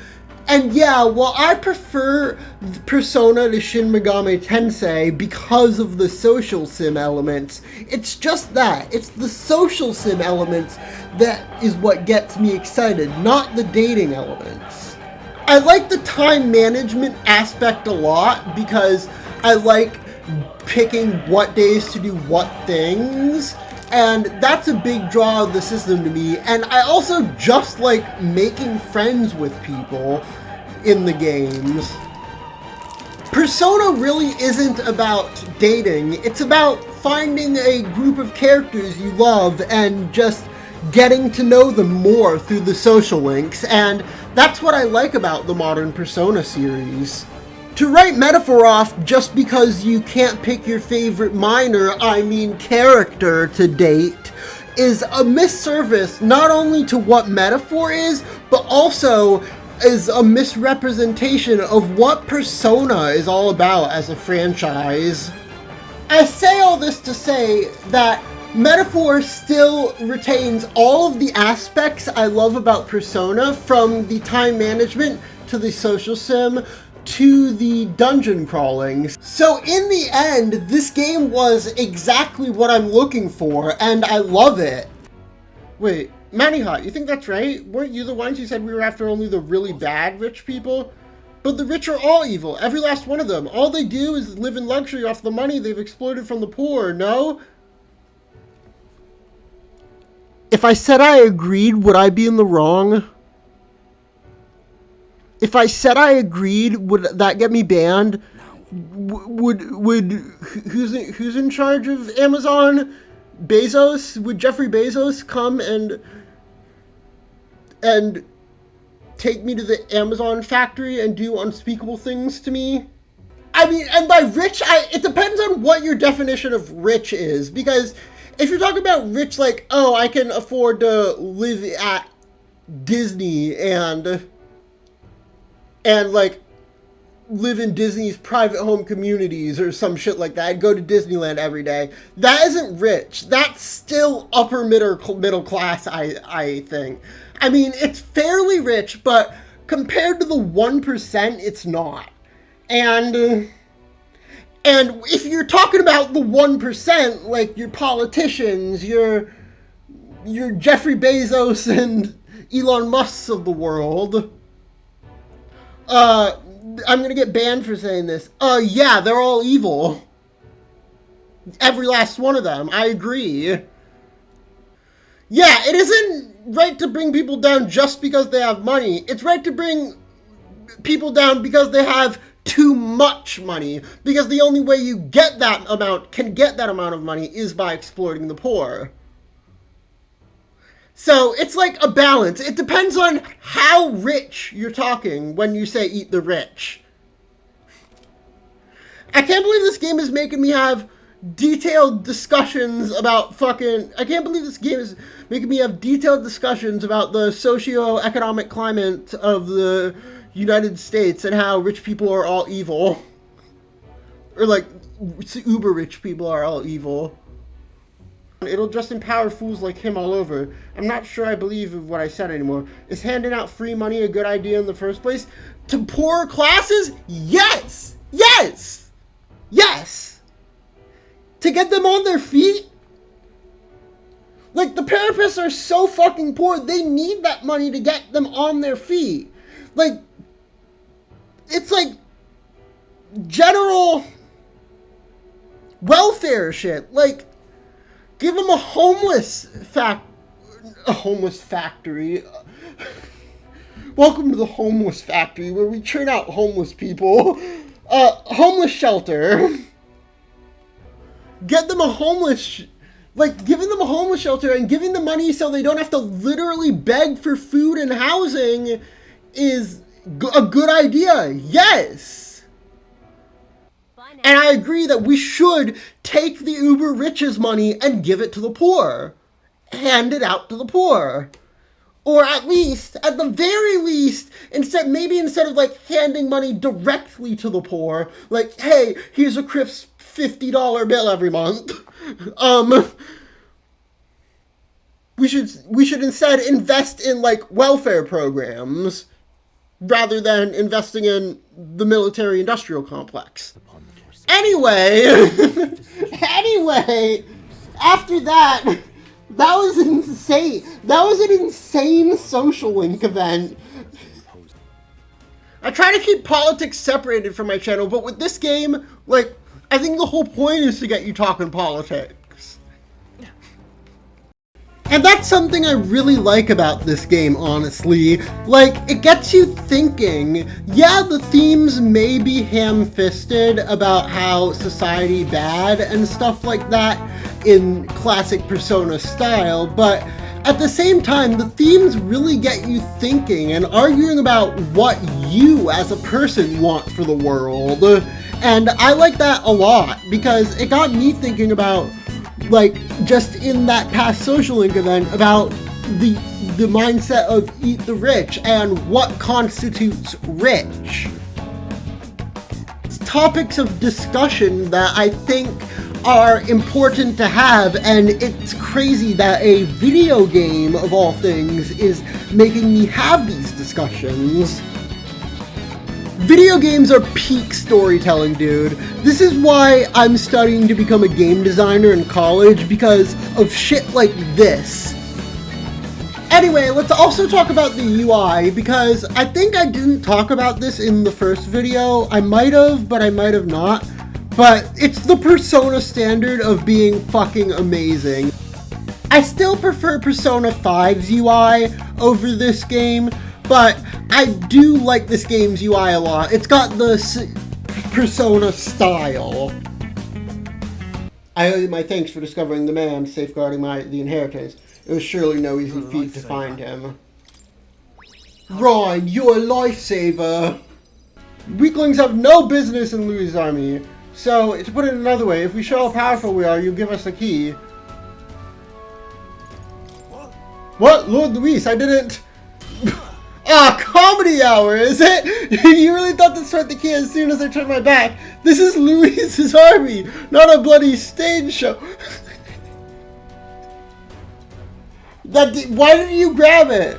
And yeah, while I prefer Persona to Shin Megami Tensei because of the social sim elements, it's just that. It's the social sim elements that is what gets me excited, not the dating elements. I like the time management aspect a lot because I like picking what days to do what things, and that's a big draw of the system to me. And I also just like making friends with people in the games. Persona really isn't about dating, it's about finding a group of characters you love and just getting to know them more through the social links, and that's what I like about the modern Persona series. To write metaphor off just because you can't pick your favorite minor, I mean character, to date, is a misservice not only to what metaphor is, but also is a misrepresentation of what Persona is all about as a franchise. I say all this to say that Metaphor still retains all of the aspects I love about Persona, from the time management to the social sim to the dungeon crawling. So in the end, this game was exactly what I'm looking for, and I love it. Wait, Manihot, you think that's right? Weren't you the ones who said we were after only the really bad rich people? But the rich are all evil, every last one of them. All they do is live in luxury off the money they've exploited from the poor, no? If I said I agreed, would I be in the wrong? If I said I agreed, would that get me banned? Would who's in charge of Amazon? Bezos? Would Jeffrey Bezos come and and take me to the Amazon factory and do unspeakable things to me. I mean, and by rich, it depends on what your definition of rich is, because if you're talking about rich, like, oh, I can afford to live at Disney and like live in Disney's private home communities or some shit like that, I'd go to Disneyland every day. That isn't rich. That's still upper middle class, I think. I mean, it's fairly rich, but compared to the 1%, it's not. And if you're talking about the 1%, like your politicians, your Jeffrey Bezos and Elon Musk's of the world, I'm gonna get banned for saying this. Yeah, they're all evil. Every last one of them. I agree. Yeah, it isn't right to bring people down just because they have money. It's right to bring people down because they have too much money, because the only way you can get that amount of money is by exploiting the poor. So it's like a balance. It depends on how rich you're talking when you say eat the rich. I can't believe this game is making me have detailed discussions about I can't believe this game is making me have detailed discussions about the socio-economic climate of the United States and how rich people are all evil. Or like, uber rich people are all evil. It'll just empower fools like him all over. I'm not sure I believe what I said anymore. Is handing out free money a good idea in the first place? To poorer classes? Yes! Yes! Yes! To get them on their feet? Like, the parapets are so fucking poor, they need that money to get them on their feet. Like, it's like general welfare shit. Like, give them a homeless factory. Welcome to the homeless factory, where we churn out homeless people. Homeless shelter. Get them a giving them a homeless shelter and giving them money so they don't have to literally beg for food and housing is a good idea. Yes. And I agree that we should take the uber rich's money and give it to the poor. Hand it out to the poor. Or at the very least, instead of like handing money directly to the poor, like, hey, here's a crisp $50 bill every month. We should instead invest in like welfare programs rather than investing in the military-industrial complex. Anyway, after that was insane. That was an insane social link event. I try to keep politics separated from my channel, but with this game, like, I think the whole point is to get you talking politics. And that's something I really like about this game, honestly. Like, it gets you thinking. Yeah, the themes may be ham-fisted about how society bad and stuff like that in classic Persona style, but at the same time, the themes really get you thinking and arguing about what you as a person want for the world. And I like that a lot, because it got me thinking about, like, just in that past social link event, about the mindset of eat the rich and what constitutes rich. It's topics of discussion that I think are important to have, and it's crazy that a video game, of all things, is making me have these discussions. Video games are peak storytelling, dude. This is why I'm studying to become a game designer in college, because of shit like this. Anyway, let's also talk about the UI, because I think I didn't talk about this in the first video. I might have, but I might have not. But it's the Persona standard of being fucking amazing. I still prefer Persona 5's UI over this game, but I do like this game's UI a lot. It's got the Persona style. I owe you my thanks for discovering the man, safeguarding the inheritance. It was surely no easy feat to find him. Ron, you're a lifesaver. Weaklings have no business in Louis' army. So, to put it another way, if we show how powerful we are, you'll give us a key. What? Lord Luis, I didn't... Ah, comedy hour, is it? You really thought to start the key as soon as I turned my back? This is Luis's army, not a bloody stage show. Why didn't you grab it?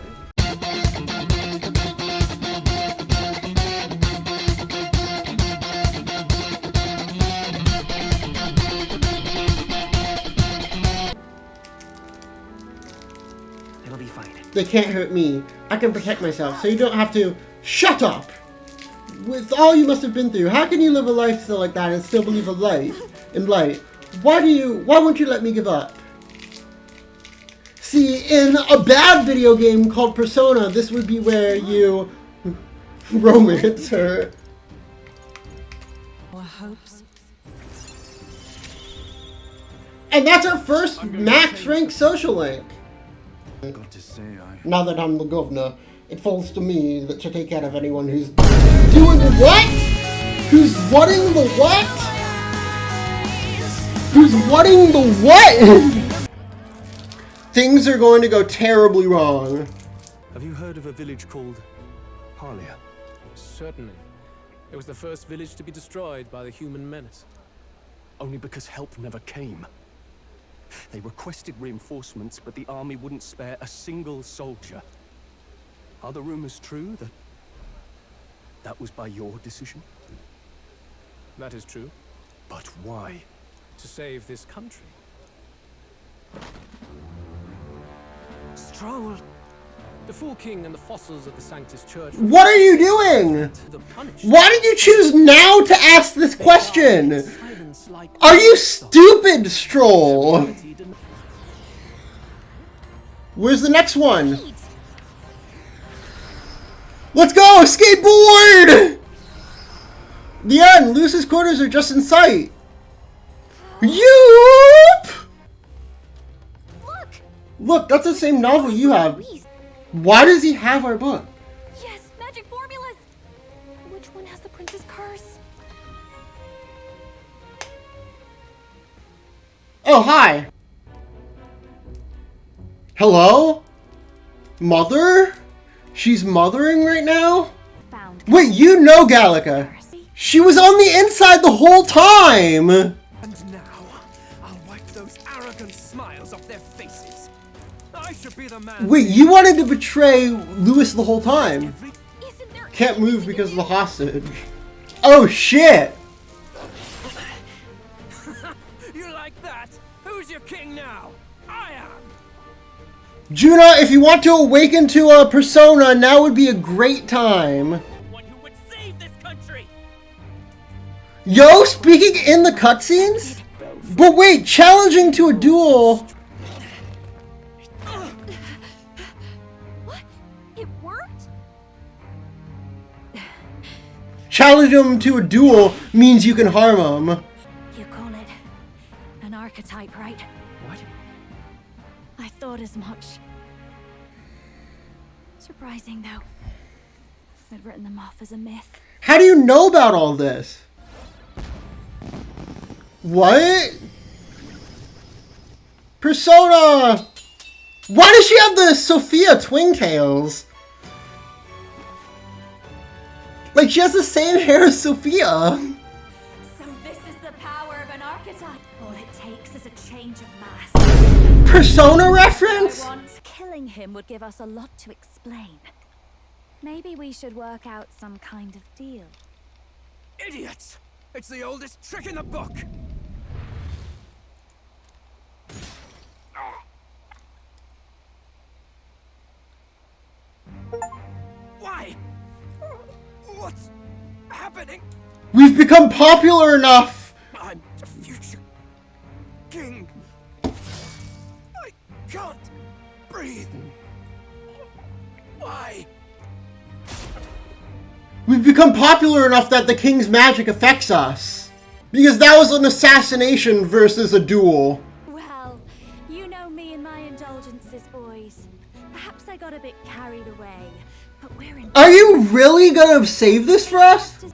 It'll be fine. They can't hurt me. I can protect myself, so you don't have to. Shut up! With all you must have been through, how can you live a lifestyle like that and still believe in light? Why won't you let me give up? See, in a bad video game called Persona, this would be where you romance her. Our hopes. And that's our first max rank social link. Got to say, Now that I'm the governor, it falls to me to take care of anyone who's doing what? Who's whatting the what? Who's whatting the what? Things are going to go terribly wrong. Have you heard of a village called Harlia? Certainly. It was the first village to be destroyed by the human menace. Only because help never came. They requested reinforcements, but the army wouldn't spare a single soldier. Are the rumors true that was by your decision? That is true. But why? To save this country. Stroll! The Fool King and the fossils of the Sanctus Church... What are you doing? Why did you choose now to ask this question? Are you stupid, Stroll? Where's the next one? Let's go! Skateboard! The end! Lucy's quarters are just in sight. Yoop! Look, that's the same novel you have. Why does he have our book? Yes, magic formulas! Which one has the prince's curse? Oh, hi. Hello? Mother? She's mothering right now? Wait, you know Gallica. She was on the inside the whole time! And now, I'll wipe those arrogant smiles off their faces. I should be the man. Wait, you wanted to betray Louis the whole time. Can't move because of the hostage. Oh, shit! You like that? Who's your king now? I am! Juna, if you want to awaken to a persona, now would be a great time. Yo, speaking in the cutscenes? But wait, challenging to a duel. What? It worked? Challenge him to a duel means you can harm him. You call it an archetype, right? What? I thought as much. Surprising, though. I'd written them off as a myth. How do you know about all this? What? Persona! Why does she have the Sophia Twingtails? Like, she has the same hair as Sophia. So this is the power of an archetype. All it takes is a change of mass. Persona reference? Killing him would give us a lot to explain. Maybe we should work out some kind of deal. Idiots! It's the oldest trick in the book! Why? What's happening? We've become popular enough. I'm the future king. I can't breathe. Why? We've become popular enough that the king's magic affects us. Because that was an assassination versus a duel. Well, you know me and my indulgences, boys. Perhaps I got a bit carried away, But we're in... Are you really gonna save this for us?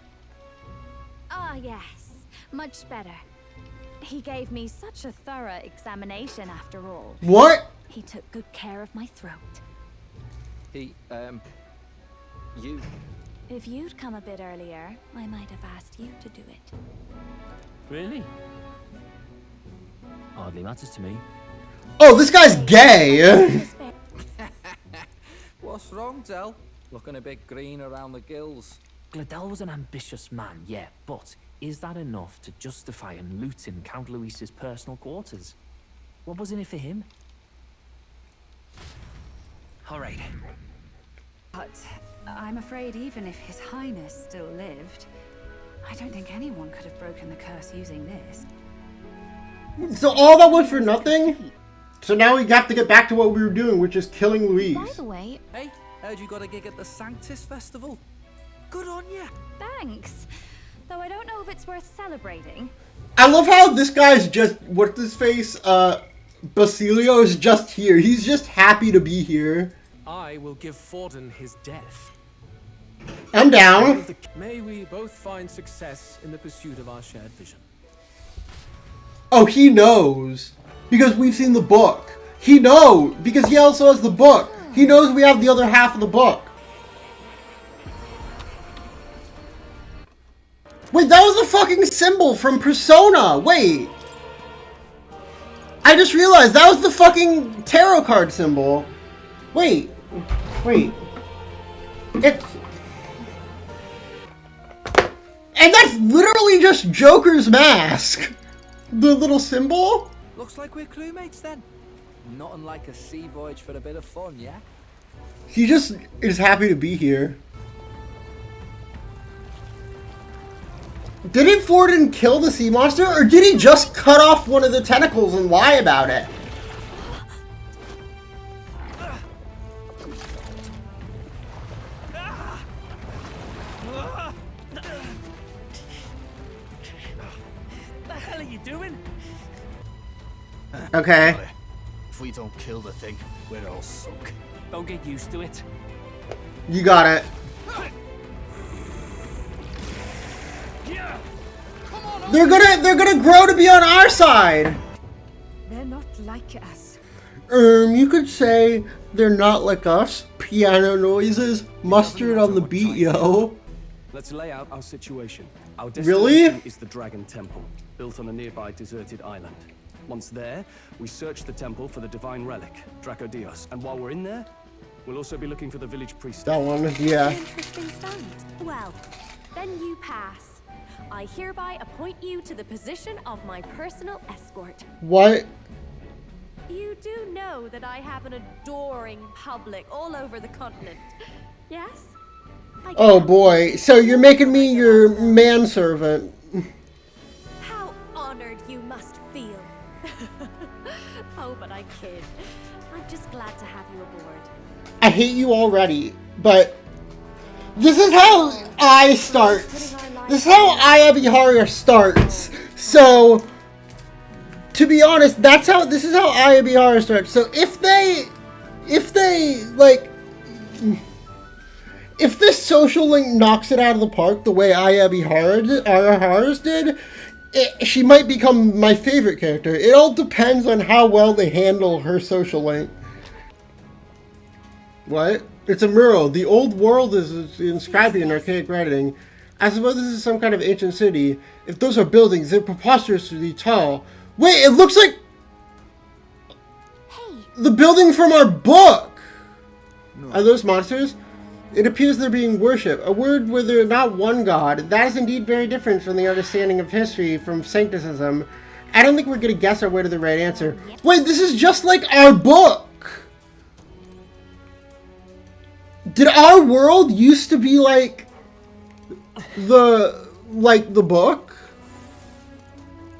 Ah, yes. Much better. He gave me such a thorough examination after all. What? He took good care of my throat. You... If you'd come a bit earlier, I might have asked you to do it. Really? Hardly matters to me. Oh, this guy's gay! What's wrong, Del? Looking a bit green around the gills. Gladel was an ambitious man, yeah, but is that enough to justify him looting Count Luis's personal quarters? What was in it for him? All right. But I'm afraid even if His Highness still lived, I don't think anyone could have broken the curse using this. So all that was for nothing? So now we have to get back to what we were doing, which is killing Luis. By the way... Hey, heard you got a gig at the Sanctus Festival? Good on ya! Thanks. Though I don't know if it's worth celebrating. I love how this guy's just, what's his face? Basilio is just here. He's just happy to be here. I will give Forden his death. I'm down. May we both find success in the pursuit of our shared vision. Oh, he knows. Because we've seen the book. He knows. Because he also has the book. He knows we have the other half of the book. Wait, that was the fucking symbol from Persona. Wait. I just realized that was the fucking tarot card symbol. Wait. It's... And that's literally just Joker's mask. The little symbol? Looks like we're crewmates then. Not unlike a sea voyage for a bit of fun, yeah? He just is happy to be here. Didn't Forden kill the sea monster, or did he just cut off one of the tentacles and lie about it? The hell are you doing? Okay. If we don't kill the thing, we're all sunk. Don't get used to it. You got it. They're gonna grow to be on our side. They're not like us. You could say they're not like us. Piano noises, mustard on the beat, yo. Let's lay out our situation. Our Really? destination is the Dragon Temple, built on a nearby deserted island. Once there, we search the temple for the divine relic, Draco Dios. And while we're in there, we'll also be looking for the village priest. That one, yeah. Interesting stunt. Well, then you pass. I hereby appoint you to the position of my personal escort. What? You do know that I have an adoring public all over the continent. Yes? Oh boy, so you're making me your manservant. How honored you must feel. Oh, but I kid. I'm just glad to have you aboard. I hate you already, but this is how I start. This is how Ayabihara starts. So, to be honest, this is how Ayabihara starts. So if this social link knocks it out of the park the way Ayabihara's did, she might become my favorite character. It all depends on how well they handle her social link. What? It's a mural. The old world is inscribed in archaic writing. I suppose this is some kind of ancient city. If those are buildings, they're preposterously tall. Wait, it looks like the building from our book. No. Are those monsters? It appears they're being worshipped. A word where they're not one god. That is indeed very different from the understanding of history from Sancticism. I don't think we're going to guess our way to the right answer. Wait, this is just like our book. Did our world used to be like the book?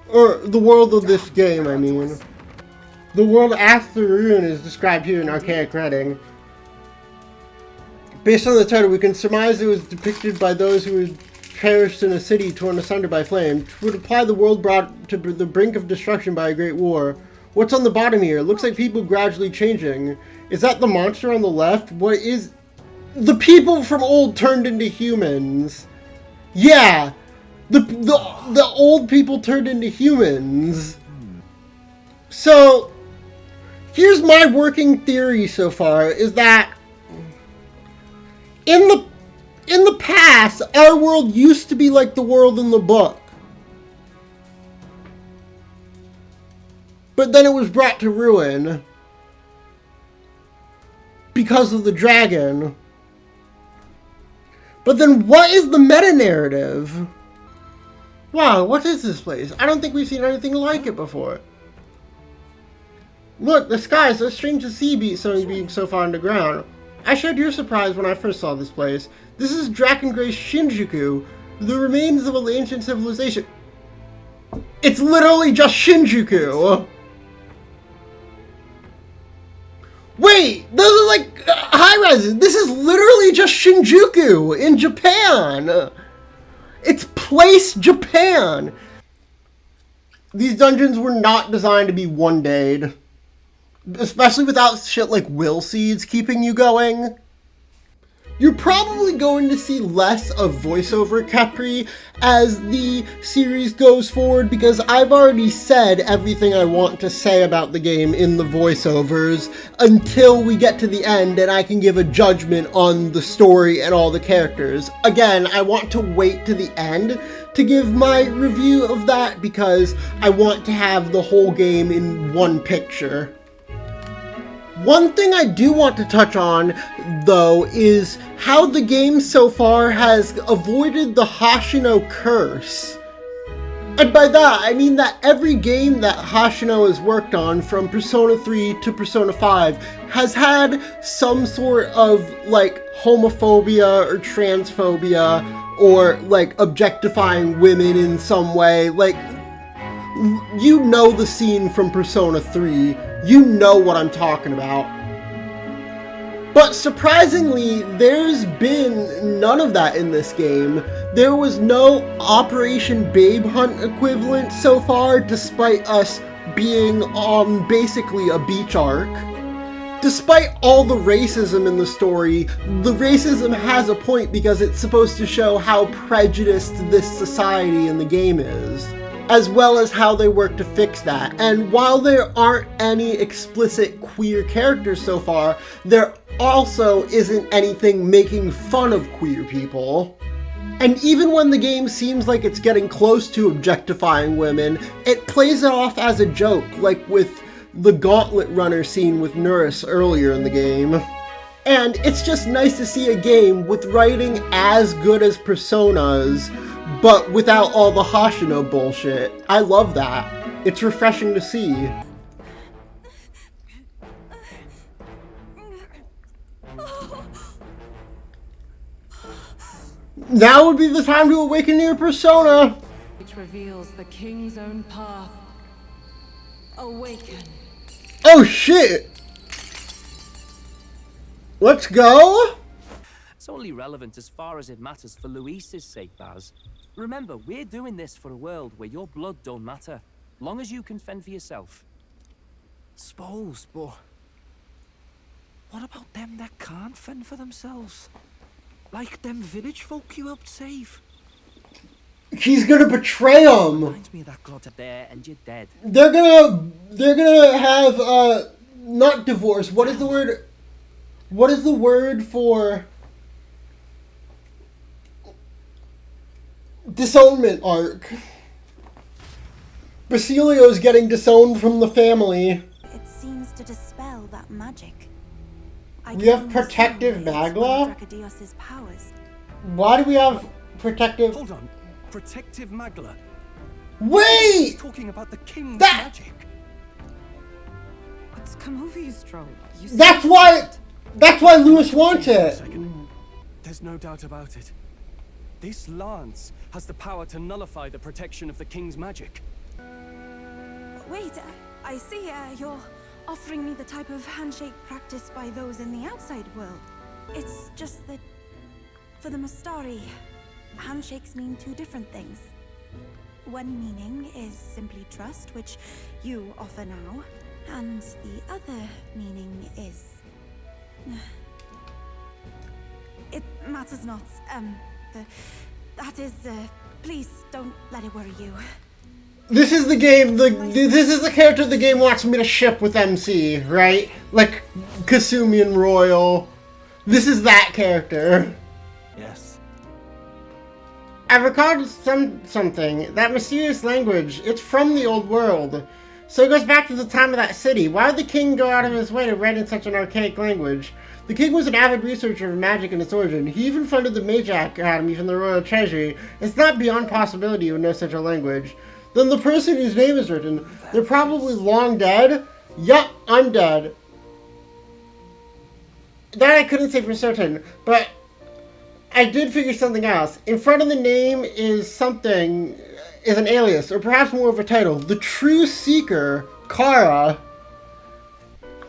Or the world of this game, I mean. The world after Ruin is described here in archaic writing. Based on the title, we can surmise it was depicted by those who had perished in a city torn asunder by flame. It would imply the world brought to the brink of destruction by a great war. What's on the bottom here? It looks like people gradually changing. Is that the monster on the left? What is... the people from old turned into humans. Yeah, the old people turned into humans. So, here's my working theory so far, is that in the past, our world used to be like the world in the book. But then it was brought to ruin because of the dragon. But then what is the meta-narrative? Wow, what is this place? I don't think we've seen anything like it before. Look, the sky is so strange to see something being so far underground. I shared your surprise when I first saw this place. This is Drakengray Shinjuku, the remains of an ancient civilization. It's literally just Shinjuku! Wait, those are like high-rises. This is literally just Shinjuku in Japan. It's Place Japan. These dungeons were not designed to be one-dayed. Especially without shit like will seeds keeping you going. You're probably going to see less of voiceover Khepri as the series goes forward, because I've already said everything I want to say about the game in the voiceovers until we get to the end and I can give a judgment on the story and all the characters. Again, I want to wait to the end to give my review of that because I want to have the whole game in one picture. One thing I do want to touch on, though, is how the game so far has avoided the Hoshino curse. And by that, I mean that every game that Hoshino has worked on, from Persona 3 to Persona 5, has had some sort of, like, homophobia or transphobia, or, like, objectifying women in some way. Like, you know the scene from Persona 3. You know what I'm talking about. But surprisingly, there's been none of that in this game. There was no Operation Babe Hunt equivalent so far, despite us being on basically a beach arc. Despite all the racism in the story, the racism has a point because it's supposed to show how prejudiced this society in the game is, as well as how they work to fix that. And while there aren't any explicit queer characters so far, there also isn't anything making fun of queer people. And even when the game seems like it's getting close to objectifying women, it plays it off as a joke, like with the Gauntlet Runner scene with Nurse earlier in the game. And it's just nice to see a game with writing as good as Persona's, but without all the Hoshino bullshit. I love that. It's refreshing to see. Now would be the time to awaken your Persona. It reveals the king's own path. Awaken. Oh shit! Let's go! It's only relevant as far as it matters for Luis's sake, Baz. Remember, we're doing this for a world where your blood don't matter, long as you can fend for yourself. Suppose, but what about them that can't fend for themselves? Like them village folk you helped save? He's gonna betray them. Reminds me of that god up there, and you're dead. They're gonna have not divorce. What is the word? What is the word for disownment arc? Basilio's getting disowned from the family. It seems to dispel that magic. We have protective Magla? Powers. Why do we have protective? Hold on. Protective Magla. Wait! He's talking about the king's magic. What's come over you, Stroll? That's why Lewis wants it. There's no doubt about it. This lance has the power to nullify the protection of the king's magic. Wait, I see you're offering me the type of handshake practiced by those in the outside world. It's just that for the Mastari, handshakes mean two different things. One meaning is simply trust, which you offer now, and the other meaning is matters not. That is, please don't let it worry you. This is the game, this is the character the game wants me to ship with MC, right? Like, Kasumian Royal. This is that character. Yes. I recalled something. That mysterious language, it's from the old world. So it goes back to the time of that city. Why would the king go out of his way to write in such an archaic language? The king was an avid researcher of magic and its origin. He even funded the Mage Academy from the royal treasury. It's not beyond possibility he would know such a language. Then the person whose name is written, they're probably long dead? Yup, I'm dead. That I couldn't say for certain, but I did figure something else. In front of the name is something, is an alias, or perhaps more of a title. The True Seeker, Chara.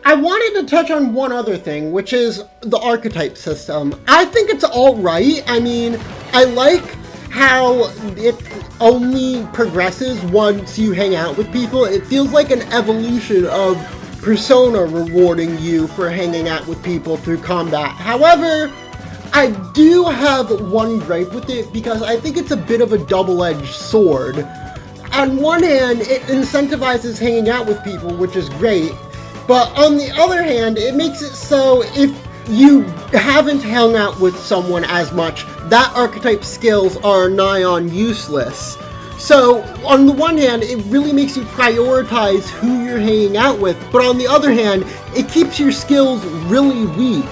I wanted to touch on one other thing, which is the archetype system. I think it's alright. I mean, I like how it only progresses once you hang out with people. It feels like an evolution of Persona rewarding you for hanging out with people through combat. However, I do have one gripe with it because I think it's a bit of a double-edged sword. On one hand, it incentivizes hanging out with people, which is great, but on the other hand, it makes it so if you haven't hung out with someone as much, that archetype skills are nigh on useless. So, on the one hand, it really makes you prioritize who you're hanging out with, but on the other hand, it keeps your skills really weak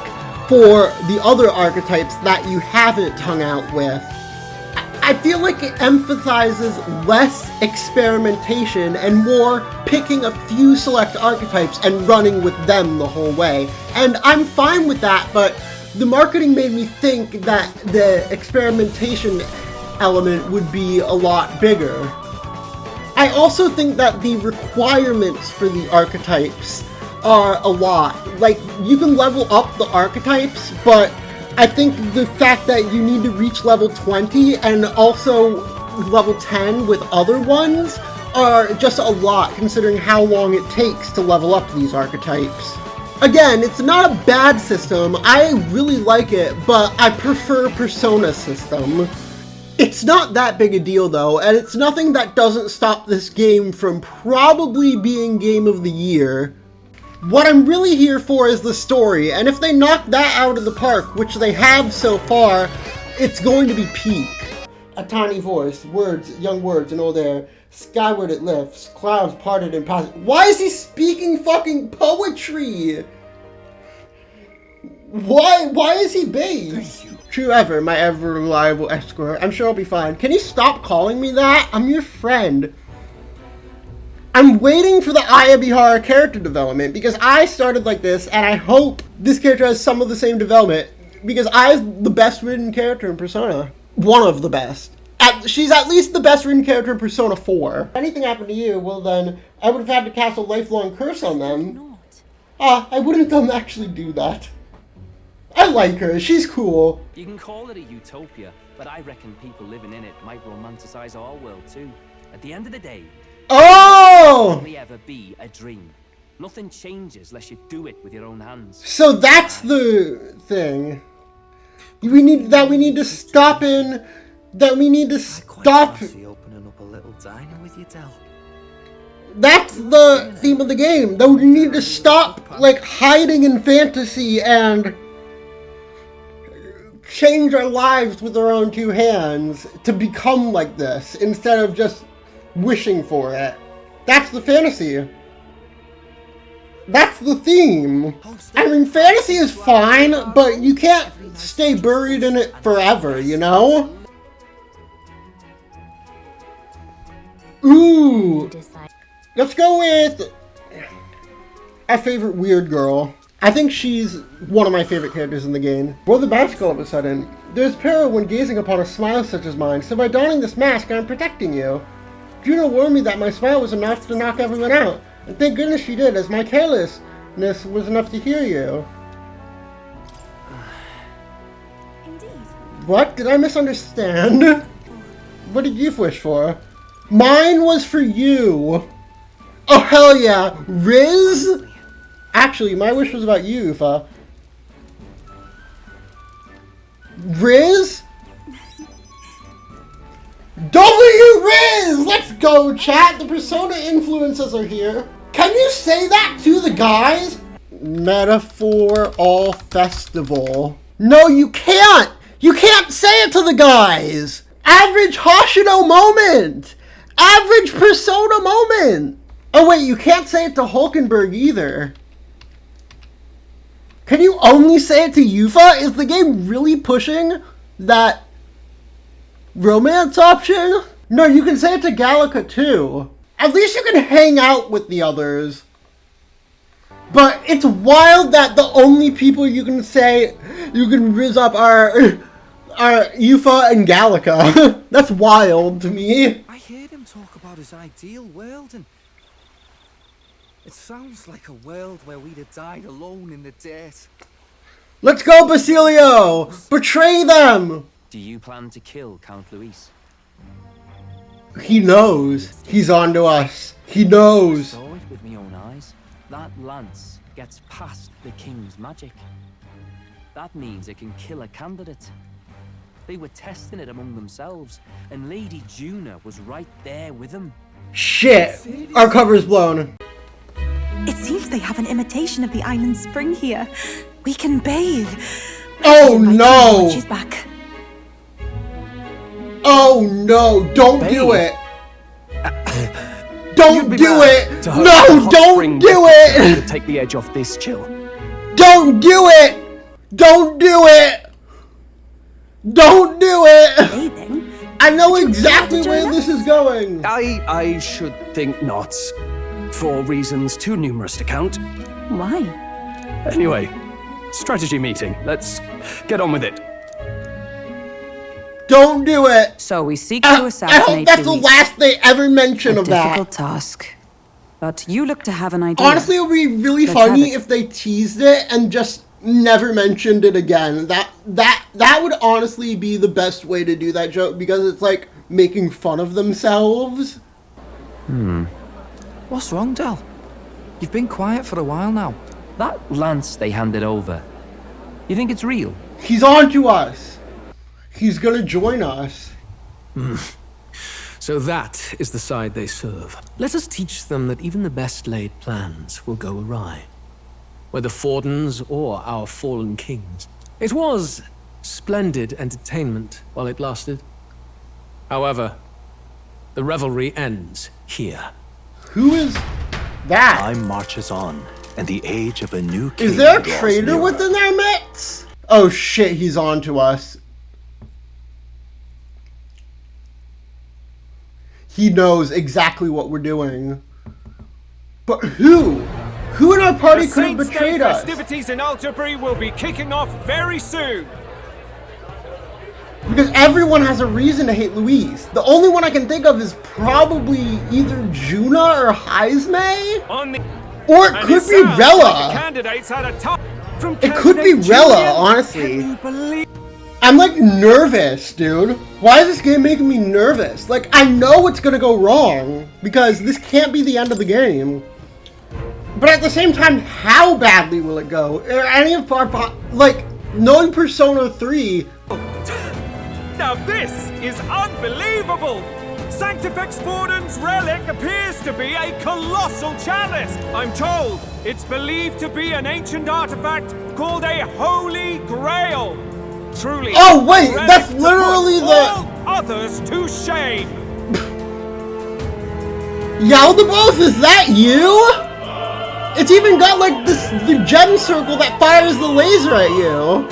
for the other archetypes that you haven't hung out with. I feel like it emphasizes less experimentation and more picking a few select archetypes and running with them the whole way. And I'm fine with that, but the marketing made me think that the experimentation element would be a lot bigger. I also think that the requirements for the archetypes are a lot. Like, you can level up the archetypes, but I think the fact that you need to reach level 20 and also level 10 with other ones are just a lot considering how long it takes to level up these archetypes. Again, it's not a bad system, I really like it, but I prefer Persona system. It's not that big a deal though, and it's nothing that doesn't stop this game from probably being Game of the Year. What I'm really here for is the story, and if they knock that out of the park, which they have so far, it's going to be peak. A tiny voice, words, young words in old air, skyward it lifts, clouds parted and passed. Why is he speaking fucking poetry? Why is he based? True ever, my ever reliable escort. I'm sure I'll be fine. Can you stop calling me that? I'm your friend. I'm waiting for the Aya Bihara character development because I started like this and I hope this character has some of the same development because Aya's the best written character in Persona. One of the best. She's at least the best written character in Persona 4. If anything happened to you, well then, I would have had to cast a lifelong curse on them. I wouldn't actually do that. I like her, she's cool. You can call it a utopia, but I reckon people living in it might romanticize our world too. At the end of the day, oh! it will only ever be a dream. Nothing changes unless you do it with your own hands. So that's the thing. We need to stop in. That we need to stop. Opening up a little diner with you, Del. That's the theme of the game. That we need to stop like hiding in fantasy and change our lives with our own two hands to become like this instead of just wishing for it. That's the fantasy. That's the theme. I mean, fantasy is fine, but you can't stay buried in it forever, you know? Ooh. Let's go with our favorite weird girl. I think she's one of my favorite characters in the game. We're the magical all of a sudden. There's peril when gazing upon a smile such as mine, so by donning this mask, I'm protecting you. Juno warned me that my smile was enough to knock everyone out, and thank goodness she did, as my carelessness was enough to hear you. Indeed. What? Did I misunderstand? What did you wish for? Mine was for you. Oh, hell yeah. Riz? Actually, my wish was about you, Ufa. Riz? W Riz! Let's go, chat! The Persona influencers are here. Can you say that to the guys? Metaphor all festival. No, you can't! You can't say it to the guys! Average Hoshino moment! Average Persona moment! Oh wait, you can't say it to Hulkenberg either. Can you only say it to Yufa? Is the game really pushing that romance option? No, you can say it to Gallica too. At least you can hang out with the others. But it's wild that the only people you can say you can riz up are Yufa and Gallica. That's wild to me. I heard him talk about his ideal world, and it sounds like a world where we'd have died alone in the dirt. Let's go, Basilio! Betray them! Do you plan to kill Count Luis? He knows. He's on to us. He knows. I saw it with my own eyes. That lance gets past the king's magic. That means it can kill a candidate. They were testing it among themselves, and Lady Juna was right there with them. Shit! Our cover's blown. It seems they have an imitation of the island spring here. We can bathe. Oh no! She's back. Oh no! Don't do it! Don't do it! No! Don't do it! To take the edge off this chill. Don't do it! Don't do it! Don't do it! I know exactly where this is going. I should think not. For reasons too numerous to count. Why? Anyway, strategy meeting. Let's get on with it. Don't do it. So we seek to assassinate I hope that's Luis. the last they ever mention of that. Difficult task. But you look to have an idea. Honestly, it would be really Let's funny have it. if they teased it and just never mentioned it again. That would honestly be the best way to do that joke, because it's like making fun of themselves. What's wrong, Del? You've been quiet for a while now. That lance they handed over, you think it's real? He's on to us. He's gonna join us. So that is the side they serve. Let us teach them that even the best laid plans will go awry. Whether Fordens or our fallen kings. It was splendid entertainment while it lasted. However, the revelry ends here. Who is that? Time marches on, and the age of a new king Is there a draws traitor nearer. within their midst? Oh shit, he's on to us. He knows exactly what we're doing. But who? Who in our party could have betrayed us? Festivities in Alderbury will be kicking off very soon. Because everyone has a reason to hate Luis. The only one I can think of is probably either Juna or Heisme? Or it could be Rella. It could be Rella, honestly. I'm like nervous, dude. Why is this game making me nervous? Like, I know it's gonna go wrong, because this can't be the end of the game. But at the same time, how badly will it go? Are any of our, like, knowing Persona 3... Now this is unbelievable! Sanctifex Forden's relic appears to be a colossal chalice. I'm told it's believed to be an ancient artifact called a Holy Grail. Truly. Oh wait, a relic that's to literally put the... all others to shame. Yaldabaoth, is that you? It's even got like the gem circle that fires the laser at you.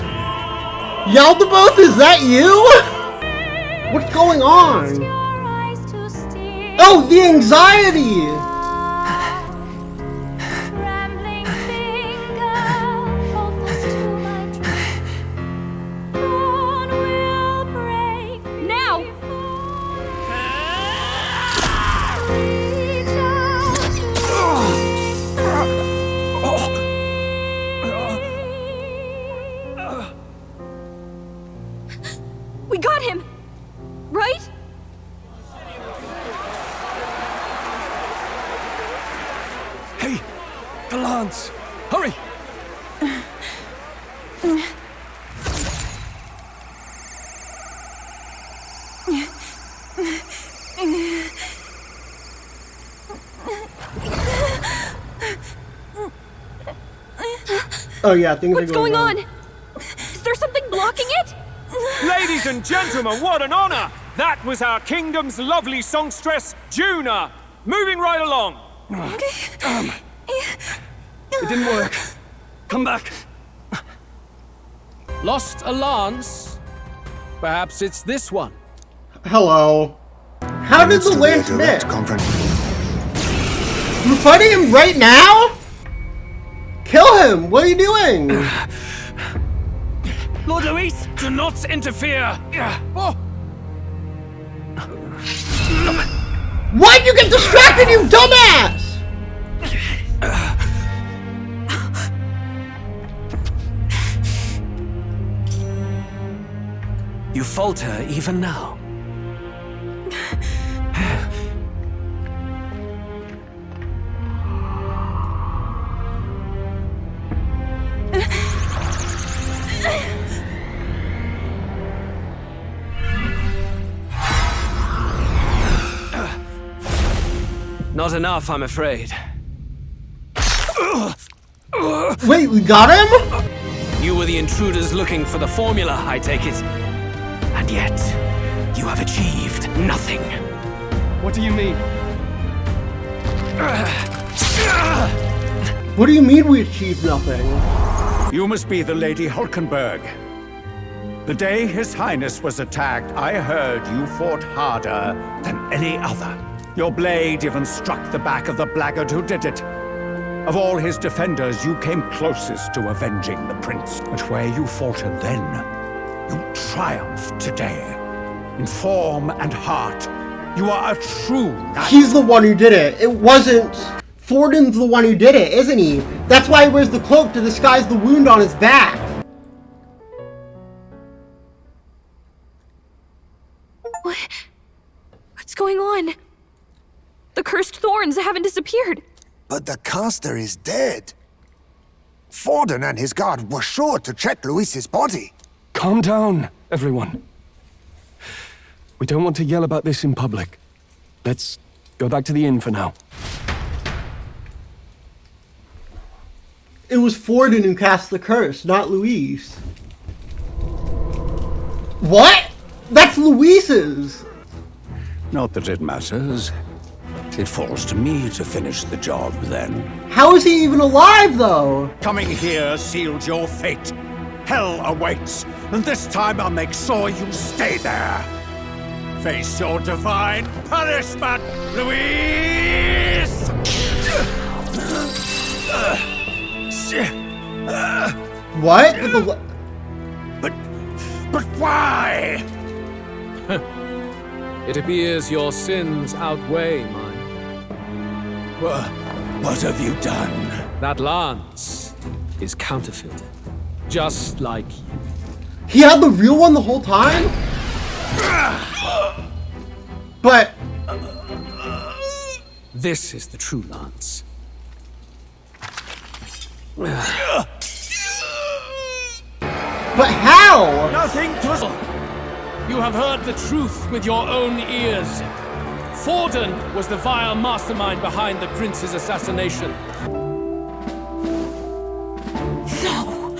Yaldabaoth, is that you? What's going on? Oh, the anxiety! Now! We got him! Right? Hey! The lance! Hurry! Oh yeah, things What's are going on? Is there something blocking it? Ladies and gentlemen, what an honor! That was our kingdom's lovely songstress, Juna. Moving right along. It didn't work. Come back. Lost a lance? Perhaps it's this one. Hello. How did the lance miss? We're fighting him right now? Kill him! What are you doing? Lord Luis, do not interfere. Why'd you get distracted, you dumbass? You falter even now. Not enough, I'm afraid. Wait, we got him? You were the intruders looking for the formula, I take it. And yet, you have achieved nothing. What do you mean? What do you mean we achieved nothing? You must be the Lady Hulkenberg. The day His Highness was attacked, I heard you fought harder than any other. Your blade even struck the back of the blackguard who did it. Of all his defenders, you came closest to avenging the prince. But where you faltered then, you triumph today. In form and heart, you are a true knight. He's the one who did it. It wasn't... Forden's the one who did it, isn't he? That's why he wears the cloak to disguise the wound on his back. What's going on? The cursed thorns haven't disappeared. But the caster is dead. Forden and his guard were sure to check Luis's body. Calm down, everyone. We don't want to yell about this in public. Let's go back to the inn for now. It was Forden who cast the curse, not Luis. What? That's Luis's! Not that it matters. It falls to me to finish the job then. How is he even alive, though? Coming here sealed your fate. Hell awaits, and this time I'll make sure you stay there. Face your divine punishment, Luis! What? But why? It appears your sins outweigh mine. What have you done? That lance is counterfeit, just like you. He had the real one the whole time? But... This is the true lance. But how? Nothing to... You have heard the truth with your own ears. Forden was the vile mastermind behind the prince's assassination. No!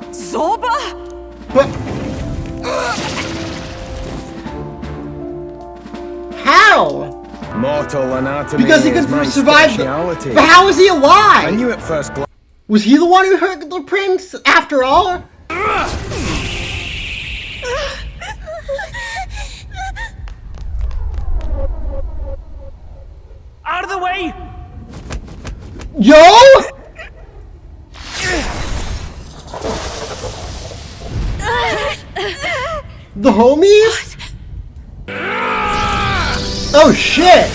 Zorba? But... How? Mortal anatomy Because he is could my survive speciality. But how is he alive? I knew at first glance. Was he the one who hurt the prince, after all? Out of the way! Yo! The homies? Oh shit!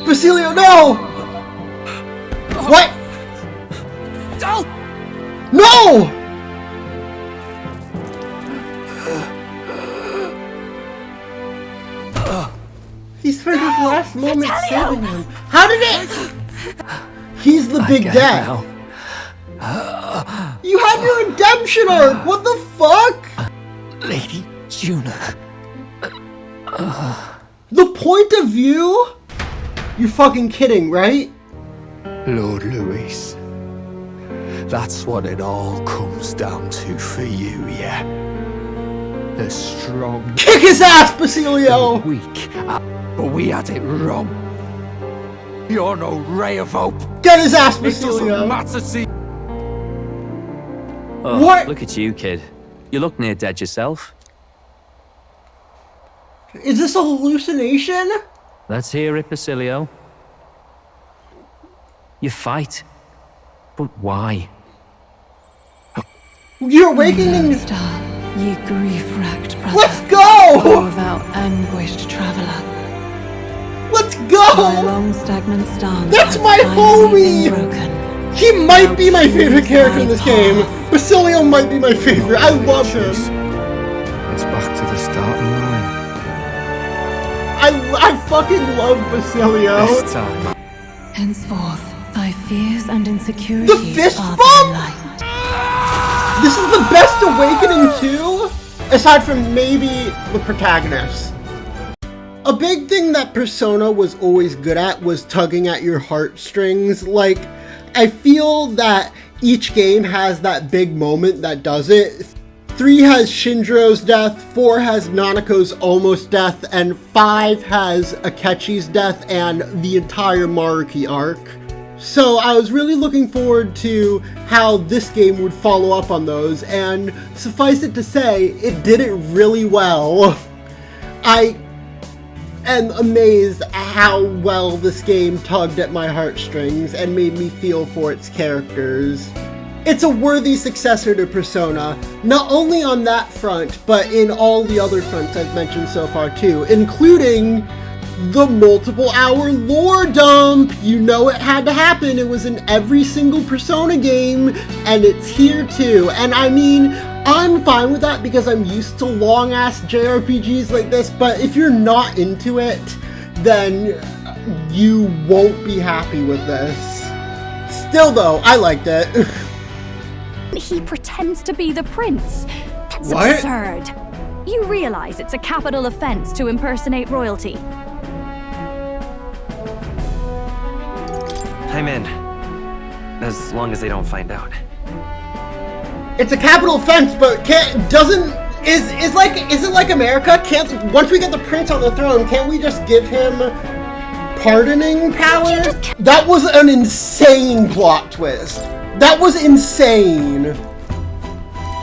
Basilio, no! What? No! He spent his last moment saving him. How did it? He's the big death. You had on your redemption arc! What the fuck? Lady Juna. The point of view? You're fucking kidding, right? Lord Louis. That's what it all comes down to for you, yeah? The strong... Kick his ass, Basilio! The weak. But we had it wrong. You're no ray of hope. Get his ass, It Basilio! doesn't matter to... Oh, What? Look at you, kid. You look near dead yourself. Is this a hallucination? Let's hear it, Basilio. You fight. But why? You're awakening... Ye grief-racked brother. Let's go! Oh, thou anguished traveler. Let's go! Thy long stagnant stance That's hath my finally been homie! broken. He might be my favorite character in this game. Basilio might be my favorite. I love him. It's back to the starting line. I fucking love Basilio. This time. Henceforth, thy fears and insecurities The fist are bump? thy light. This is the best awakening too, aside from maybe the protagonist. A big thing that Persona was always good at was tugging at your heartstrings. Like, I feel that each game has that big moment that does it. 3 has Shinjiro's death, 4 has Nanako's almost death, and 5 has Akechi's death and the entire Maruki arc. So I was really looking forward to how this game would follow up on those, and suffice it to say, it did it really well. I am amazed at how well this game tugged at my heartstrings and made me feel for its characters. It's a worthy successor to Persona, not only on that front, but in all the other fronts I've mentioned so far too, including the multiple-hour lore dump! You know it had to happen, it was in every single Persona game, and it's here too. And I mean, I'm fine with that because I'm used to long-ass JRPGs like this, but if you're not into it, then you won't be happy with this. Still though, I liked it. He pretends to be the prince. That's What? absurd. You realize it's a capital offense to impersonate royalty. I'm in. As long as they don't find out. It's a capital offense, but is it like America? Can't, once we get the prince on the throne, can't we just give him pardoning power? That was an insane plot twist. That was insane.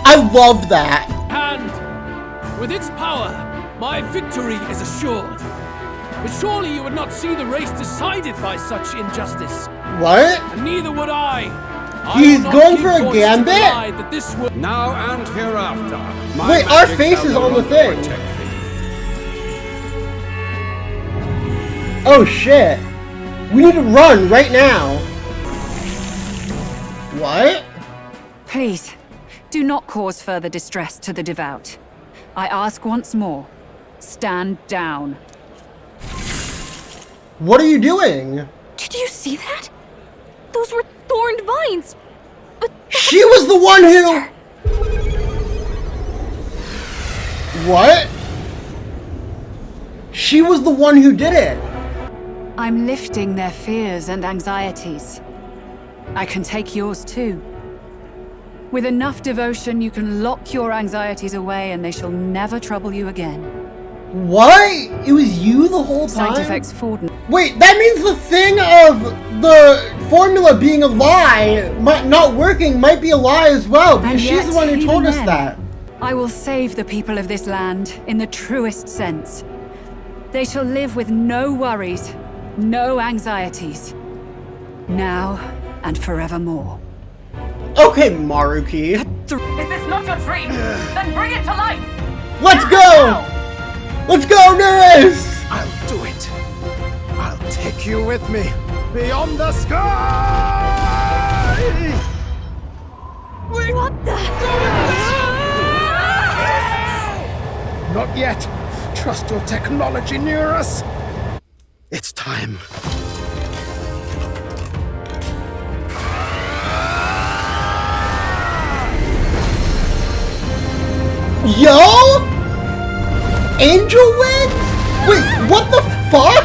I love that. And with its power, my victory is assured. But surely you would not see the race decided by such injustice. What? And neither would I. He's going for a gambit? Now and hereafter. my Wait, our magic face shall is no on the longer thing. protect thee. Oh shit. We need to run right now. What? Please, do not cause further distress to the devout. I ask once more, stand down. What are you doing? Did you see that? Those were thorned vines. But She was the one who... What? She was the one who did it. I'm lifting their fears and anxieties. I can take yours too. With enough devotion, you can lock your anxieties away and they shall never trouble you again. What? It was you the whole time? Side effects Forden. Wait, that means the thing of the formula being a lie, not working, might be a lie as well, because And she's yet, the one who even told us then, that. I will save the people of this land in the truest sense. They shall live with no worries, no anxieties. Now and forevermore. Okay, Maruki. Is this not your dream? Then bring it to life! Let's go! Let's go, Nerys! I'll do it. I'll take you with me beyond the sky! What the? Not yet. Trust your technology near us. It's time. Yo! Angel wings? Wait, what the fuck?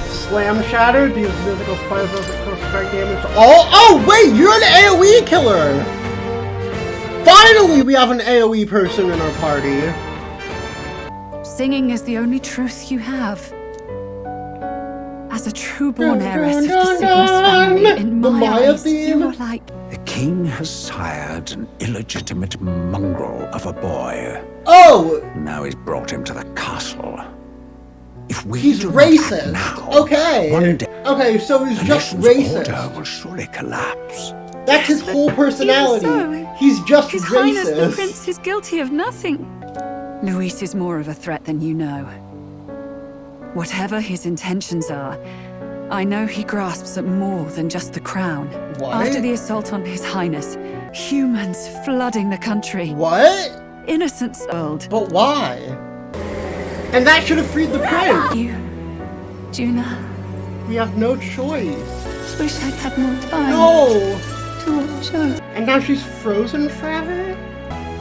Slam Shatter, deals physical fire critical strike damage to all. Oh, wait, you're an AoE killer! Finally, we have an AoE person in our party. Singing is the only truth you have. As a true-born heiress of the Cygnus family, in my eyes, you are like... The king has sired an illegitimate mongrel of a boy. Oh! Now he's brought him to the castle. If we he's do racist. Not act now, okay. One day, okay, so he's just racist. Order will surely collapse. That's his whole personality. He's just His racist. Highness the Prince is guilty of nothing. Luis is more of a threat than you know. Whatever his intentions are, I know he grasps at more than just the crown. What? After the assault on His Highness, humans flooding the country. What? Innocence world. But why? And that should have freed the prince. You, Juna. We have no choice. Wish I'd had more time. No. To watch over. And now she's frozen forever?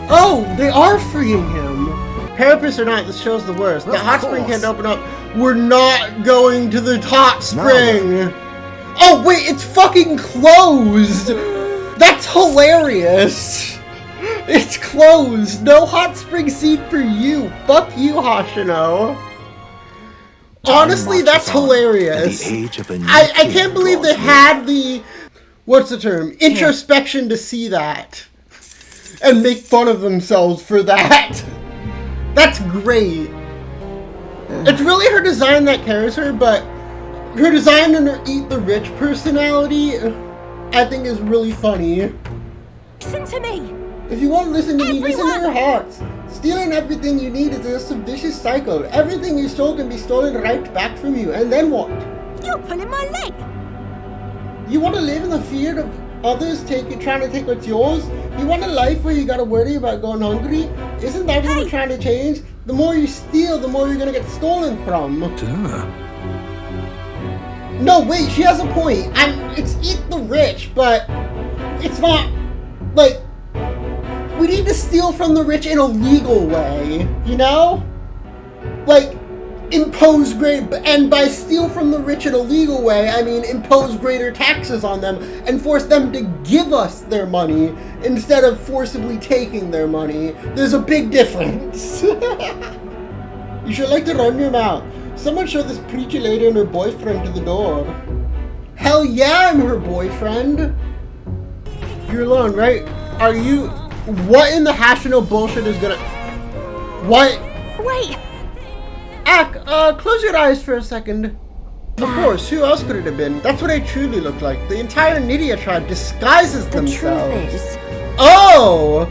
Oh, they are freeing him. Parapets or not, this show's the worst. The hot spring can't open up. We're not going to the hot spring. Oh, wait, it's fucking closed. That's hilarious. It's closed. No hot spring seat for you. Fuck you, Hoshino. Honestly, that's hilarious. I can't believe they had the... What's the term? Introspection to see that. And make fun of themselves for that. That's great. It's really her design that carries her, but her design and her Eat the Rich personality, I think is really funny. Listen to me! If you won't listen to me, listen to your hearts. Stealing everything you need is just a vicious cycle. Everything you stole can be stolen right back from you, and then what? You're pulling my leg! You want to live in the fear of others trying to take what's yours? You want a life where you gotta worry about going hungry? Isn't that what we're trying to change? The more you steal, the more you're gonna get stolen from. Duh. No, wait, she has a point. It's Eat the Rich, but it's not, like, we need to steal from the rich in a legal way, you know? Like, impose and by steal from the rich in a legal way, I mean impose greater taxes on them and force them to give us their money instead of forcibly taking their money. There's a big difference. You should like to run your mouth. Someone show this preachy lady and her boyfriend to the door. Hell yeah, I'm her boyfriend. You're alone, right? Are you... What in the Hashino bullshit is gonna... What? Wait! Ak, close your eyes for a second. Of course, who else could it have been? That's what I truly look like. The entire Nydia tribe disguises themselves. The truth is... Oh!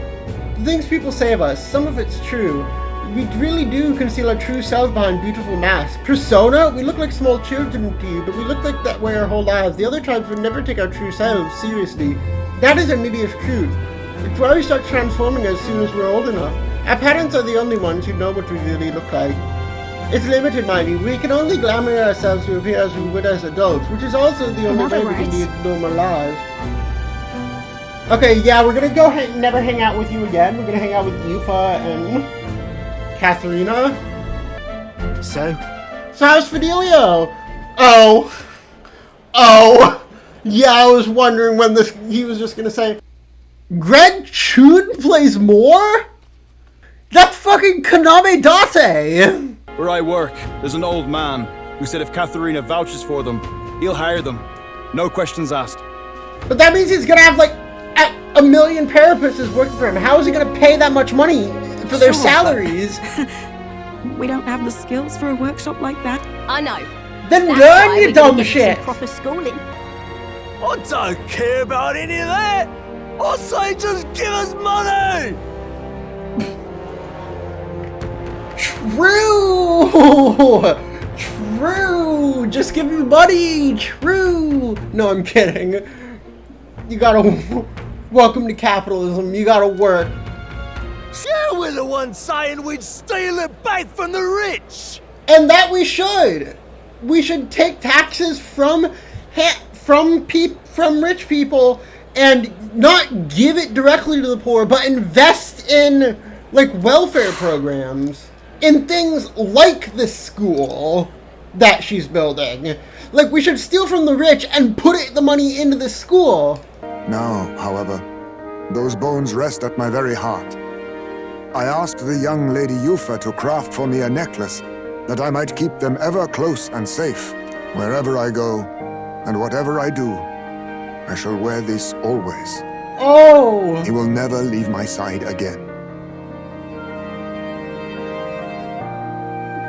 The things people say of us, some of it's true. We really do conceal our true selves behind beautiful masks. Persona? We look like small children to you, but we look like that way our whole lives. The other tribes would never take our true selves seriously. That is our Nydia's truth. It's why we start transforming as soon as we're old enough. Our parents are the only ones who know what we really look like. It's limited, mind you. We can only glamour ourselves to appear as we would as adults, which is also the only way we can lead normal lives. Okay, yeah, we're gonna go never hang out with you again. We're gonna hang out with Yufa and Katharina. So how's Fidelio? Oh. Yeah, I was wondering when he was just gonna say, Greg Chun plays more? That's fucking Kaname Date! Where I work, there's an old man who said if Katharina vouches for them, he'll hire them. No questions asked. But that means he's gonna have like a million Parapuses working for him. How is he gonna pay that much money for their salaries? We don't have the skills for a workshop like that. I know. Then learn, you dumb shit! Proper schooling. I don't care about any of that! I say just give us money! True! Just give me money! True! No, I'm kidding. You gotta... Welcome to capitalism. You gotta work. Yeah, we're the ones saying we'd steal it back from the rich! And that we should! We should take taxes from rich people and not give it directly to the poor, but invest in like welfare programs in things like this school that she's building. Like, we should steal from the rich and put the money into this school. Now, however, those bones rest at my very heart. I asked the young Lady Yufa to craft for me a necklace that I might keep them ever close and safe. Wherever I go, and whatever I do, I shall wear this always. Oh! He will never leave my side again.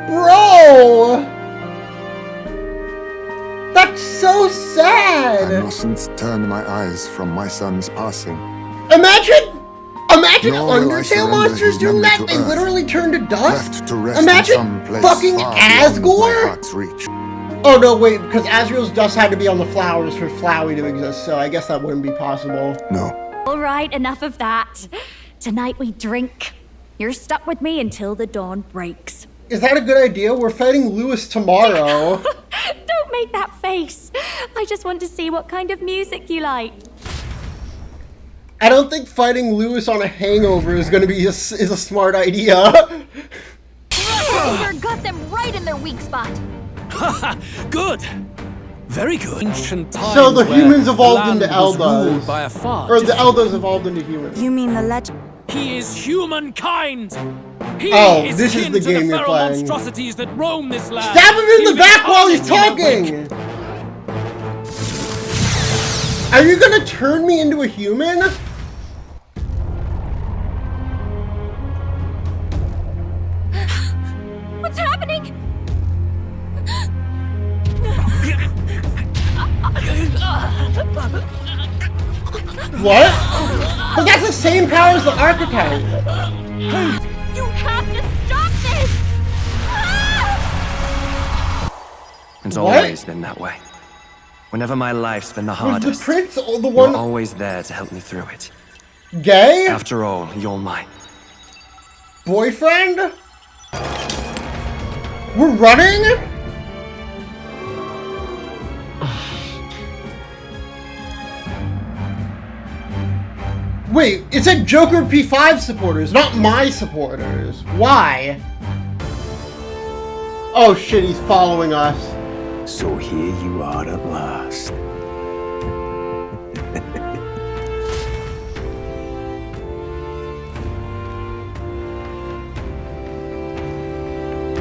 Bro! That's so sad! I mustn't turn my eyes from my son's passing. Imagine Undertale monsters doing that. They literally turn to dust. Imagine fucking Asgore. Oh no, wait, because Asriel's dust had to be on the flowers for Flowey to exist, so I guess that wouldn't be possible. No. All right, enough of that. Tonight we drink. You're stuck with me until the dawn breaks. Is that a good idea? We're fighting Lewis tomorrow. Don't make that face. I just want to see what kind of music you like. I don't think fighting Lewis on a hangover is going to be is a smart idea. You got them right in their weak spot. Good. Very good. Ancient times. So the humans evolved into Eldas. Or the Eldas evolved into humans. You mean the legend? He is humankind. He is this is kin the to game the you're feral playing. monstrosities that roam this land. Stab him in the back while he's talking! Are you gonna turn me into a human? What's happening? What? But that's the same power as the archetype. You have to stop this! It's always been that way. Whenever my life's been the Was hardest, the prince the one you're always there to help me through it. gay? After all, you're mine. Boyfriend? We're running? Wait, it said Joker P5 supporters, not my supporters. Why? Oh shit, he's following us. So here you are at last.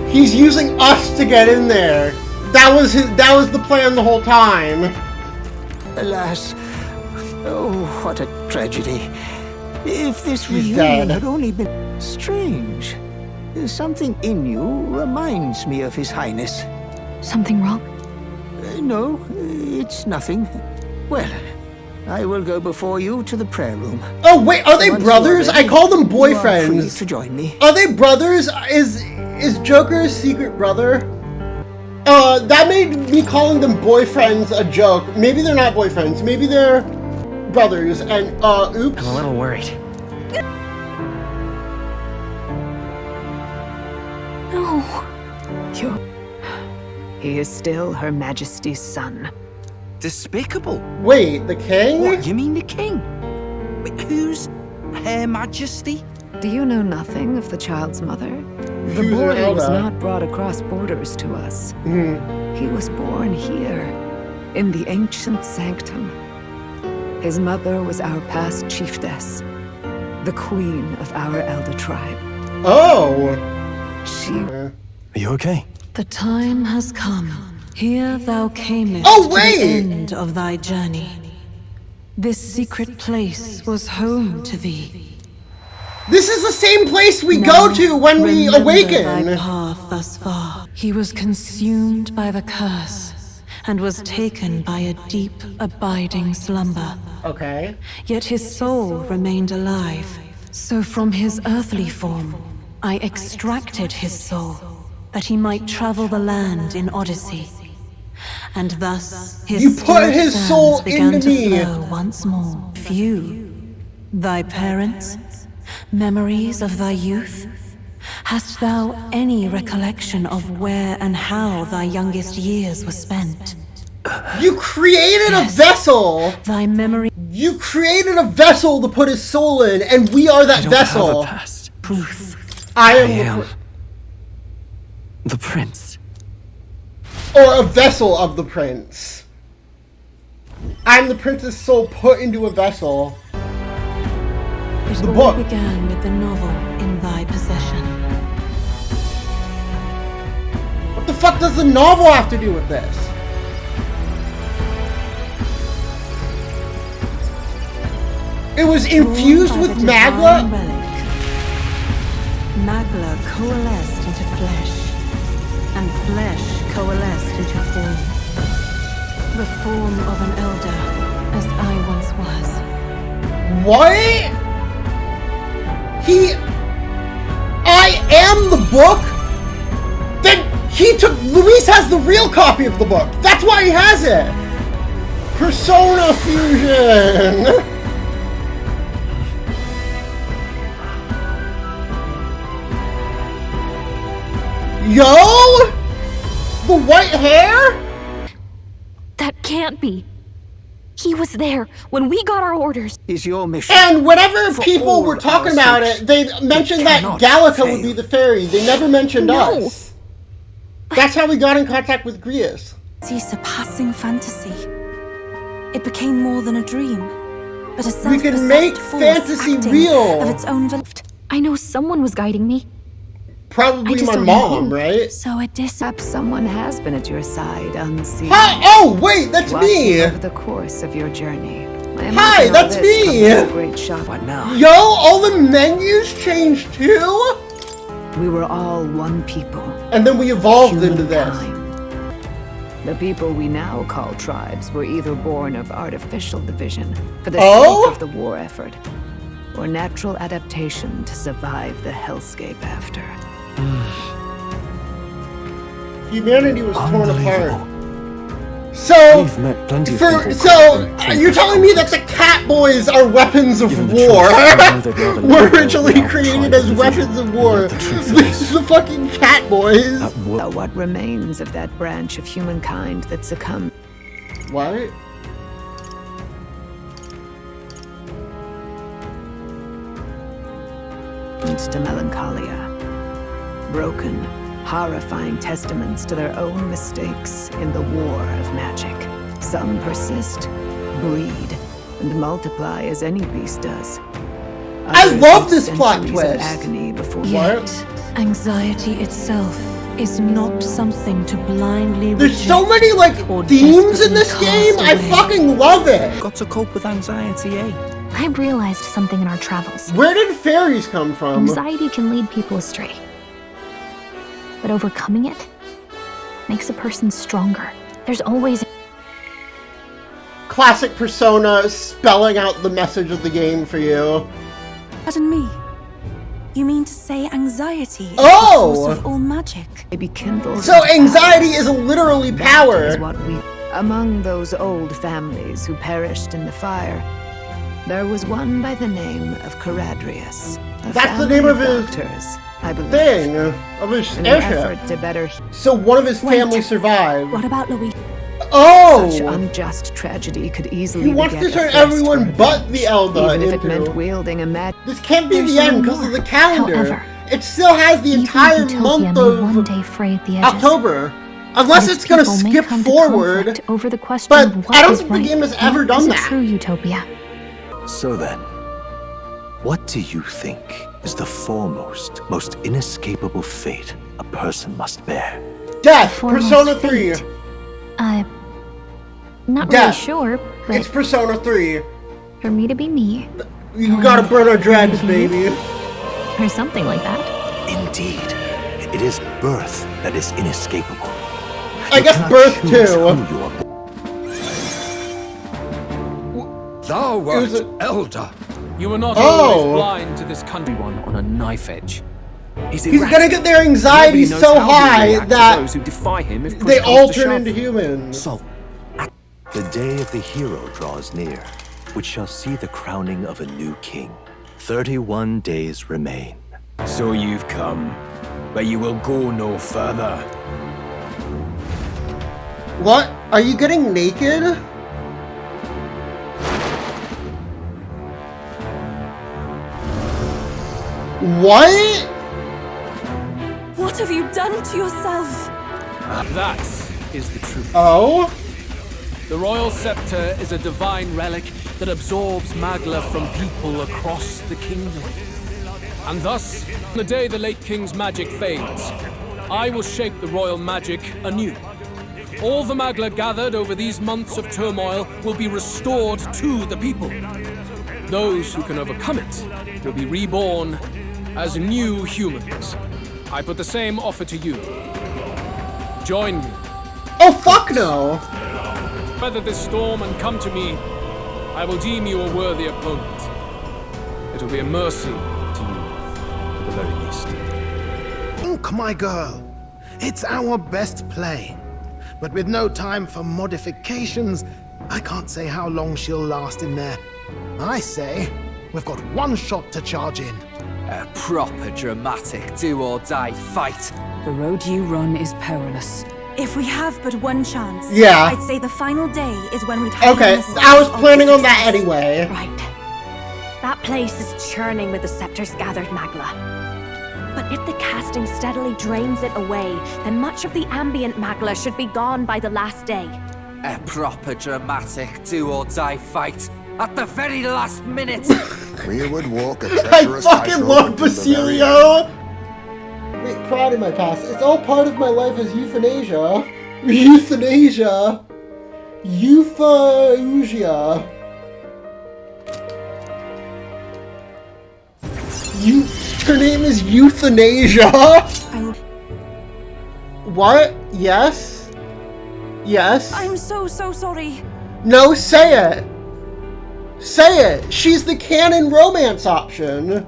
He's using us to get in there. That was the plan the whole time. Alas, oh, what a tragedy. If this He's reunion dead. had only been strange. Something in you reminds me of His Highness. Something wrong? No, it's nothing. Well, I will go before you to the prayer room. Oh wait, are they Once brothers? you are ready, I call them you are free boyfriends. to join me. Are they brothers? Is Joker's secret brother? That made me calling them boyfriends a joke. Maybe they're not boyfriends. Maybe they're brothers. And oops. I'm a little worried. No. He is still Her Majesty's son. Despicable. Wait, the king? What, you mean the king? Wait, who's Her Majesty? Do you know nothing of the child's mother? The Who's boy Elda? was not brought across borders to us. He was born here, in the ancient sanctum. His mother was our past chiefess, the queen of our Elder tribe. Oh. She... Are you okay? The time has come. Here thou camest Oh, to wait! the end of thy journey. This secret place was home to thee. This is the same place we go to when we Remember awaken. thy path thus far. He was consumed by the curse, and was taken by a deep, abiding slumber. Okay. Yet his soul remained alive. So from his earthly form, I extracted his soul, that he might travel the land in Odyssey. And thus his You put still his sands soul began into to me. flow once more. Few, thy parents, memories of thy youth? Hast thou any recollection of where and how thy youngest years were spent? You created a vessel. Thy memory. You created a vessel to put his soul in, and we are that vessel. truth. I am the prince. Or a vessel of the prince. I'm the prince's soul put into a vessel. It The all book. began with the novel in thy possession. What the fuck does the novel have to do with this? It was infused Born by with the magma? divine relic, magma coalesced into flesh, and flesh coalesced into form. The form of an elder, as I once was. What? I am the book? Then Luis has the real copy of the book. That's why he has it. Persona fusion. Yo? The white hair? That can't be. He was there when we got our orders. Is your mission. And whenever For people all were talking our about sakes, it, they mentioned that cannot Gallica fail. would be the fairy. They never mentioned No. us. That's how we got in contact with Grius. See surpassing fantasy. It became more than a dream, but a We can self-possessed make force fantasy acting real. of its own I know someone was guiding me. Probably I just my don't know mom, who. right? So a Perhaps someone has been at your side unseen. Hi! Oh, wait, that's watching me! over the course of your journey. I imagine Hi, all that's this me! from this great shop. What now? Yo, all the menus changed too? We were all one people. And then we evolved into this. The people we now call tribes were either born of artificial division for the Oh? sake of the war effort, or natural adaptation to survive the hellscape after. Humanity was torn apart. So, We've met plenty of people you're telling me that the cat boys are weapons of war? Were originally created as weapons of war. The fucking cat boys. What remains of that branch of humankind that succumbed? What? To melancholia. Broken, horrifying testaments to their own mistakes in the war of magic. Some persist, breed, and multiply as any beast does. I Others love live this plot centuries of twist. agony before Yet, anxiety itself is not something to blindly There's reject so many, like, or themes in this desperately game. cast I away. fucking love it. Got to cope with anxiety, eh? I realized something in our travels. Where did fairies come from? Anxiety can lead people astray. But overcoming it makes a person stronger. There's always Classic Persona spelling out the message of the game for you. Pardon me. You mean to say anxiety is Oh! the source of all magic? Maybe kindles. So anxiety is literally power. That is what we. Among those old families who perished in the fire, there was one by the name of Caradrius. That's the name of his doctors, I believe. thing, of his In an airship. effort to better. So one of his family survived. What about Louis? Oh! Such unjust tragedy could easily He wants beget to a turn thirst everyone for but revenge, the Elder even if it into... meant wielding a magic. This can't be There's the end no because of more. the calendar. However, It still has the entire Utopia month may one of day fray at the edges. October. Unless And it's gonna people may skip come to forward. conflict over the question But of what I don't is think right. the game has What ever done is a that. true utopia. So then, what do you think is the foremost, most inescapable fate a person must bear? Death! Foremost Persona 3. fate. Not really Death. sure, but It's Persona 3. for me to be me, You gotta burn our dreads, baby. or something like that. Indeed, it is birth that is inescapable. I guess cannot birth choose too. who you are. Thou was wert a- elder. You were not Oh. always blind to this country one on a knife edge. He's gonna get their anxiety Nobody knows so how he'll high react to that those who defy him if push they comes all to turn shove. into humans. So, the day of the hero draws near, which shall see the crowning of a new king. 31 days remain. So you've come, but you will go no further. What? Are you getting naked? What? What have you done to yourself? That is the truth. Oh? The royal scepter is a divine relic that absorbs Magla from people across the kingdom. And thus, on the day the late king's magic fades, I will shape the royal magic anew. All the Magla gathered over these months of turmoil will be restored to the people. Those who can overcome it will be reborn as new humans. I put the same offer to you. Join me. Oh, fuck no! Weather this storm and come to me. I will deem you a worthy opponent. It will be a mercy to you, at the very least. Think, my girl. It's our best play. But with no time for modifications, I can't say how long she'll last in there. I say, we've got one shot to charge in. A proper dramatic do-or-die fight. The road you run is perilous. If we have but one chance, Yeah. I'd say the final day is when we'd have Okay, I was planning on that anyway. Right. That place is churning with the scepter's gathered Magla. But if the casting steadily drains it away, then much of the ambient Magla should be gone by the last day. A proper dramatic do-or-die fight. At the very last minute. We would walk a I treacherous fucking tightrope love until the very Basilio! Great pride in my past. It's all part of my life as euthanasia. Euthanasia. Euphasia. Her name is Euthanasia? What? Yes? Yes? I'm so sorry. No, say it! Say it! She's the canon romance option!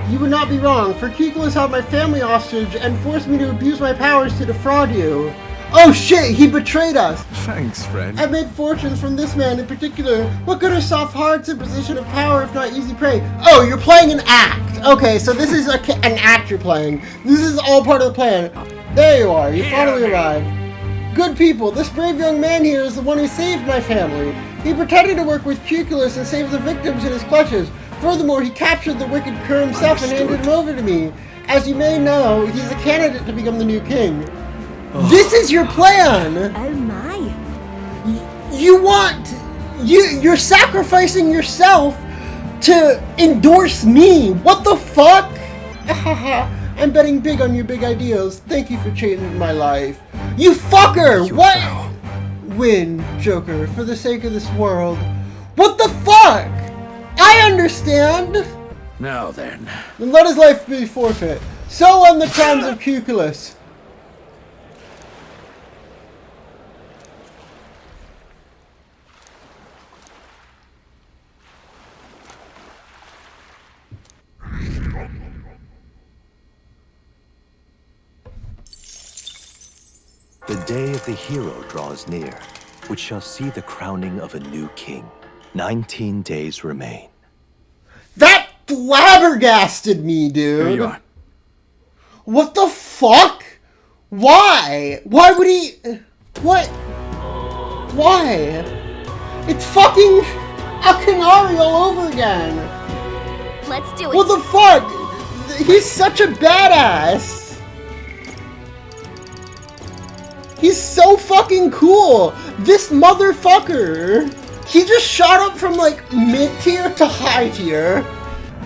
You would not be wrong, for Kikolas held my family hostage and forced me to abuse my powers to defraud you. Oh shit, he betrayed us! Thanks, friend. I've made fortunes from this man in particular. What good are soft hearts in position of power if not easy prey? Oh, you're playing an act! Okay, so this is an act you're playing. This is all part of the plan. There you are, you finally arrived. Good people, this brave young man here is the one who saved my family. He pretended to work with Kikolas and saved the victims in his clutches. Furthermore, he captured the wicked Kerr himself and handed him over to me. As you may know, he's a candidate to become the new king. This is your plan! Oh my. You're sacrificing yourself to endorse me! What the fuck? I'm betting big on your big ideas. Thank you for changing my life. You fucker! What? Win, Joker, for the sake of this world. What the fuck? I understand! Now then. Then let his life be forfeit. So end the crimes of Kikolas. The day of the hero draws near, which shall see the crowning of a new king. 19 days remain. That flabbergasted me, dude. Here you are. What the fuck? Why? Why would he... What? Why? It's fucking Akinari all over again. Let's do it. What the fuck? He's such a badass. He's so fucking cool. This motherfucker. He just shot up from like mid-tier to high tier.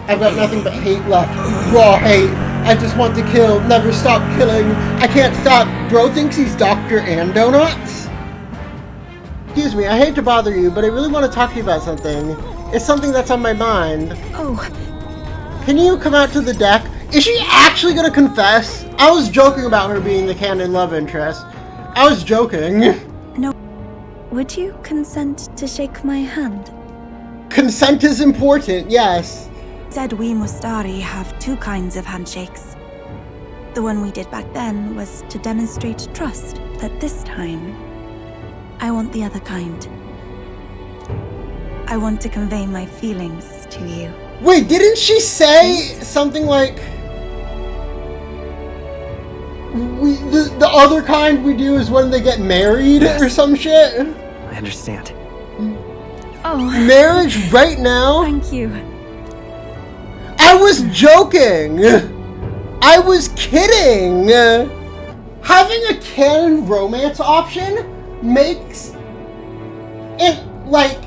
I've got nothing but hate left. Raw hate. I just want to kill. Never stop killing. I can't stop. Bro thinks he's Dr. and Donuts. Excuse me, I hate to bother you, but I really want to talk to you about something. It's something that's on my mind. Oh. Can you come out to the deck? Is she actually gonna confess? I was joking about her being the canon love interest. I was joking. No. Would you consent to shake my hand? Consent is important, yes. Said we Mustari have two kinds of handshakes. The one we did back then was to demonstrate trust, but this time, I want the other kind. I want to convey my feelings to you. Wait, didn't she say something like... The other kind we do is when they get married or some shit? I understand. Oh. Marriage right now? Thank you. I was was joking! I was kidding! Having a canon romance option makes it, like,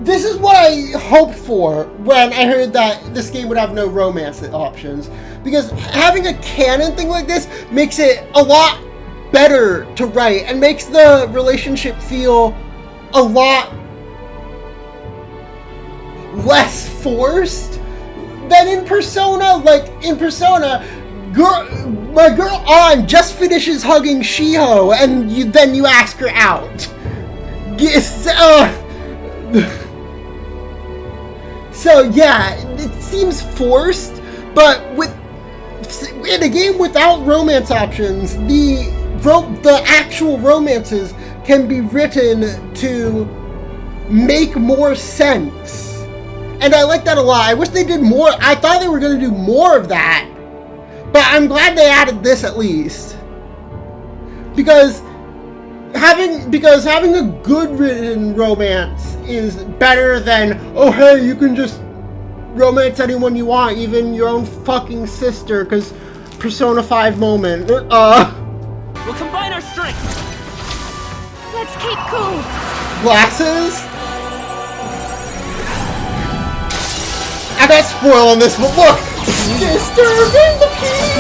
this is what I hoped for when I heard that this game would have no romance options. Because having a canon thing like this makes it a lot better to write and makes the relationship feel a lot less forced than in Persona. Like, in Persona, my girl Ann just finishes hugging Shiho, and then you ask her out. So yeah, it seems forced, but in a game without romance options, the actual romances can be written to make more sense. And I like that a lot. I wish they did more. I thought they were going to do more of that. But I'm glad they added this at least. Because having a good written romance is better than, oh hey, you can just romance anyone you want, even your own fucking sister, because Persona 5 moment. We'll combine our strengths. Let's keep cool. Glasses? I got spoiled on this, but look! Disturbing the peace!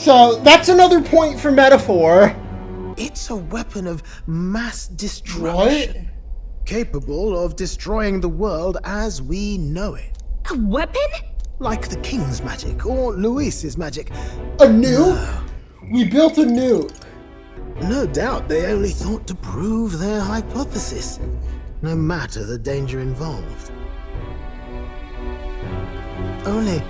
So, that's another point for metaphor. It's a weapon of mass destruction. What? Capable of destroying the world as we know it. A weapon? Like the King's magic, or Luis's magic. A nuke? We built a nuke. No doubt they only thought to prove their hypothesis, no matter the danger involved. Only,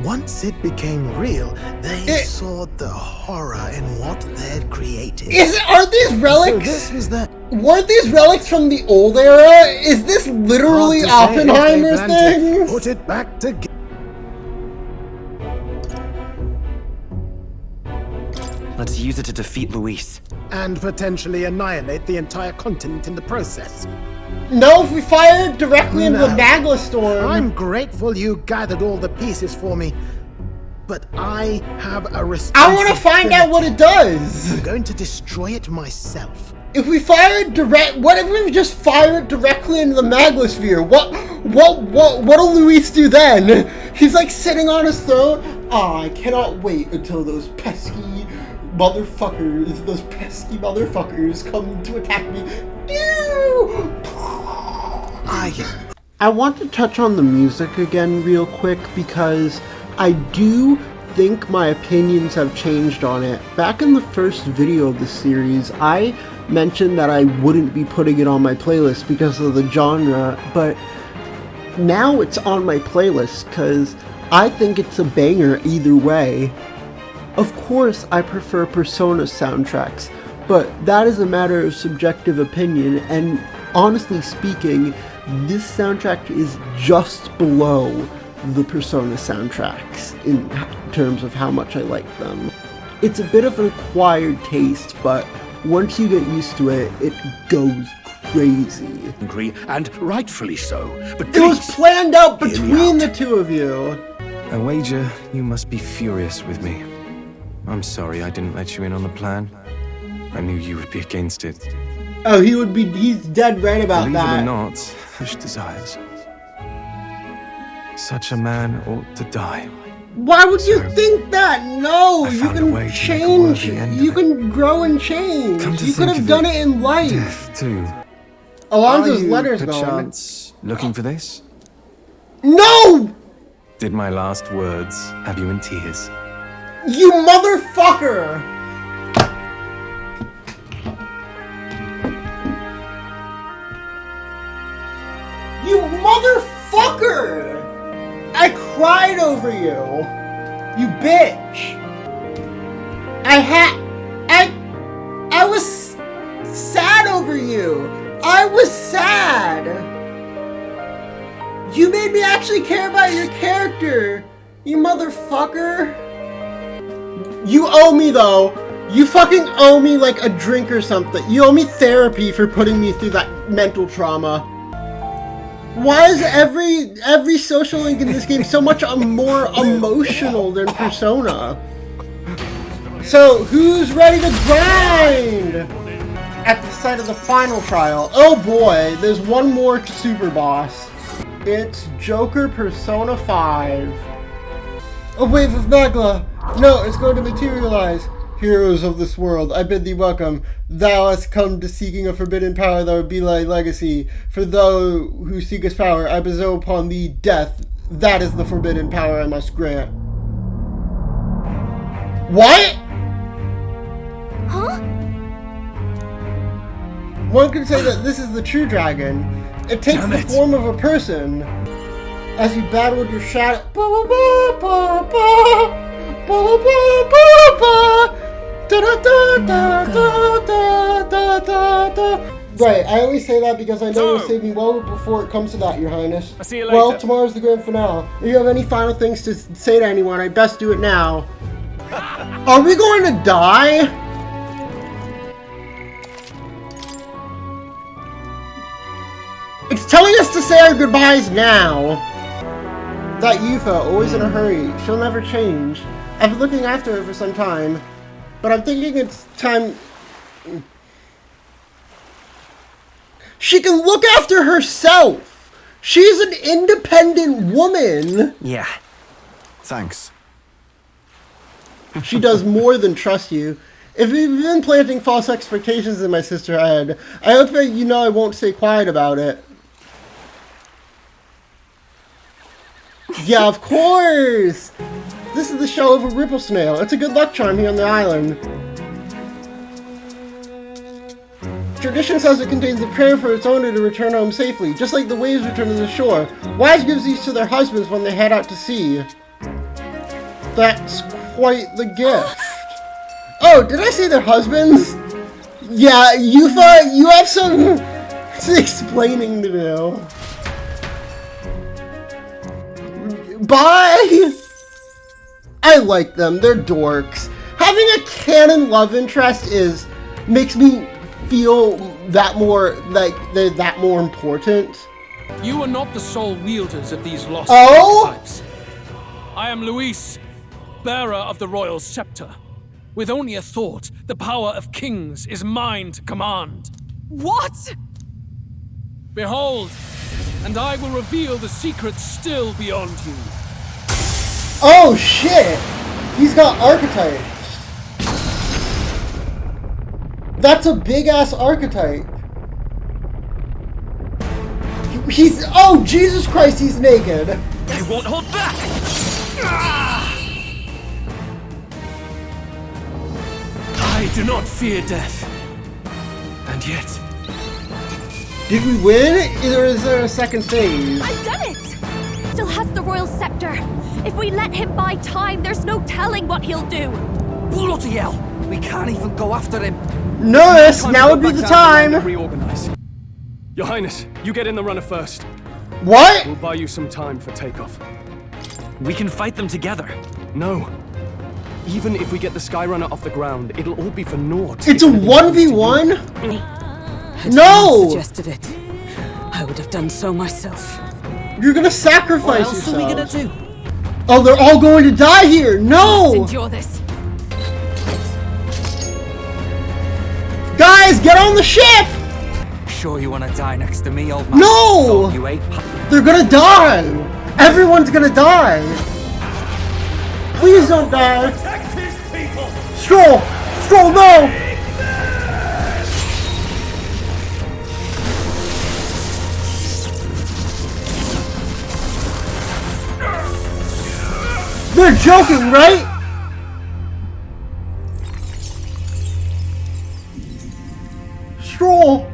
once it became real, they saw the horror in what they'd created. Aren't these relics? So this was that. Weren't these relics from the old era? Is this literally Oppenheimer's thing? Put it back together. Let's use it to defeat Luis. And potentially annihilate the entire continent in the process. No, if we fire it directly into the Magla storm. I'm grateful you gathered all the pieces for me, but I have a responsibility. I want to find out what it does. I'm going to destroy it myself. If we fire it what if we just fire it directly into the Maglosphere? What'll Luis do then? He's like sitting on his throne. Oh, I cannot wait until those pesky motherfuckers come to attack me. I want to touch on the music again real quick because I do think my opinions have changed on it. Back in the first video of the series, I mentioned that I wouldn't be putting it on my playlist because of the genre, but now it's on my playlist because I think it's a banger either way. Of course, I prefer Persona soundtracks, but that is a matter of subjective opinion, and honestly speaking, this soundtrack is just below the Persona soundtracks in terms of how much I like them. It's a bit of an acquired taste, but once you get used to it, it goes crazy. And rightfully so, but it was planned out between the two of you. I wager you must be furious with me. I'm sorry I didn't let you in on the plan. I knew you would be against it. Oh, he's dead right about that. Believe it or not, such desires. Such a man ought to die. Why would you think that? No, you can change. You can grow and change. You could have done it in life. Death too. Alonso's letters gone. Perchance looking for this? No! Did my last words have you in tears? You motherfucker! You motherfucker! I cried over you! You bitch! I was sad over you! I was sad! You made me actually care about your character! You motherfucker! You owe me though! You fucking owe me like a drink or something. You owe me therapy for putting me through that mental trauma. Why is every social link in this game so much more emotional than Persona? So, who's ready to grind? At the site of the final trial. Oh boy, there's one more super boss. It's Joker Persona 5. A wave of Magla! No, it's going to materialize. Heroes of this world, I bid thee welcome. Thou hast come to seeking a forbidden power that would be thy legacy. For thou who seekest power, I bestow upon thee death. That is the forbidden power I must grant. What? Huh? One could say that this is the true dragon. It takes the form of a person. As you battle your shadow. Right, I only say that because I know you'll save me well before it comes to that, Your Highness. I'll see you later. Well, tomorrow's the grand finale. If you have any final things to say to anyone, I'd best do it now. Are we going to die? It's telling us to say our goodbyes now. That Yufa, always in a hurry. She'll never change. I've been looking after her for some time, but I'm thinking it's time... She can look after herself! She's an independent woman! Yeah. Thanks. She does more than trust you. If you've been planting false expectations in my sister head, I hope that you know I won't stay quiet about it. Yeah, of course! This is the shell of a ripple snail. It's a good luck charm here on the island. Tradition says it contains a prayer for its owner to return home safely, just like the waves return to the shore. Wives give these to their husbands when they head out to sea. That's quite the gift. Oh, did I say their husbands? Yeah, Yufa, you have some explaining to do. Bye! I like them, they're dorks. Having a canon love interest makes me feel that more, like, they're that more important. You are not the sole wielders of these lost types. I am Luis, bearer of the royal scepter. With only a thought, the power of kings is mine to command. What? Behold, and I will reveal the secrets still beyond you. Oh shit! He's got archetypes. That's a big ass archetype. He's, oh Jesus Christ, he's naked. You won't hold back! I do not fear death. And yet... Did we win? Or is there a second phase? I've done it! Still has the royal scepter. If we let him buy time, there's no telling what he'll do. Bloody hell! We can't even go after him. Nurse, now would be the time. Reorganize. Your Highness, you get in the runner first. What? We'll buy you some time for takeoff. We can fight them together. No. Even if we get the Skyrunner off the ground, it'll all be for naught. It's a 1v1? Had No! you suggested it, I would have done so myself. You're gonna sacrifice What else yourself. are we gonna do? Oh, they're all going to die here! No! Endure this. Guys, get on the ship! Sure you want to die next to me, old man? No! Thought you ate They're gonna die! Everyone's gonna die! Please don't die! Stroll! Stroll, no! They're joking, right? Stroll!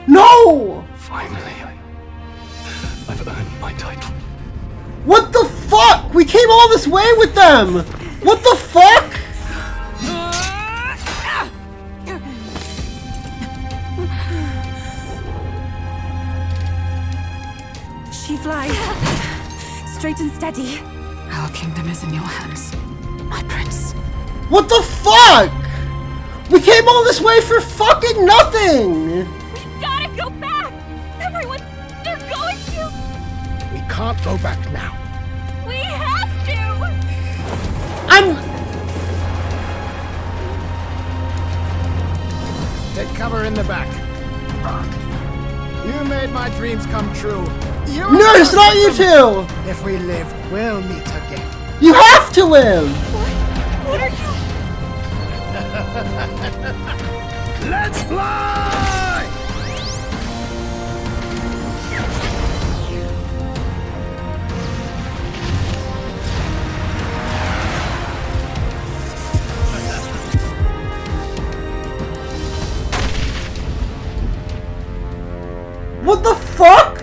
No! Finally, I've earned my title. What the fuck? We came all this way with them! What the fuck? She flies. Straight and steady. Our kingdom is in your hands, my prince. What the fuck? We came all this way for fucking nothing! We gotta go back! Everyone, they're going to... We can't go back now. We have to! Take cover in the back. You made my dreams come true. No, it's not you two! If we live, we'll meet again. You have to live! What are you... Let's fly! What the fuck?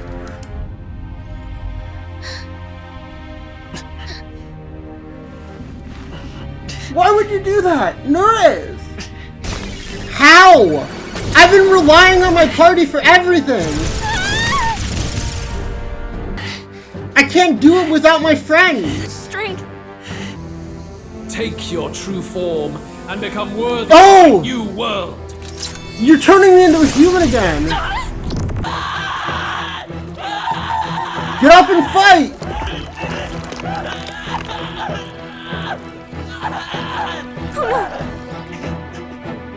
Why would you do that? Nuris! How? I've been relying on my party for everything! I can't do it without my friends! Strength! Take your true form and become worthy Oh! of a new world! You're turning me into a human again! Get up and fight!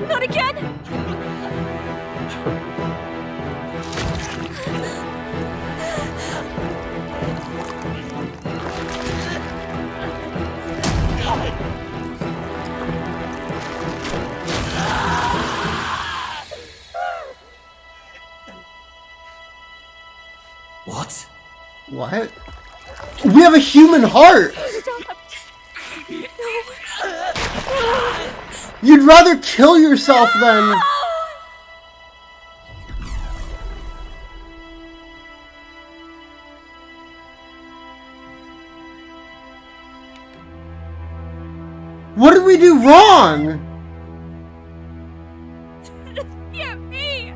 Not again! What? What? We have a human heart! You'd rather kill yourself than... What did we do wrong? This can't be!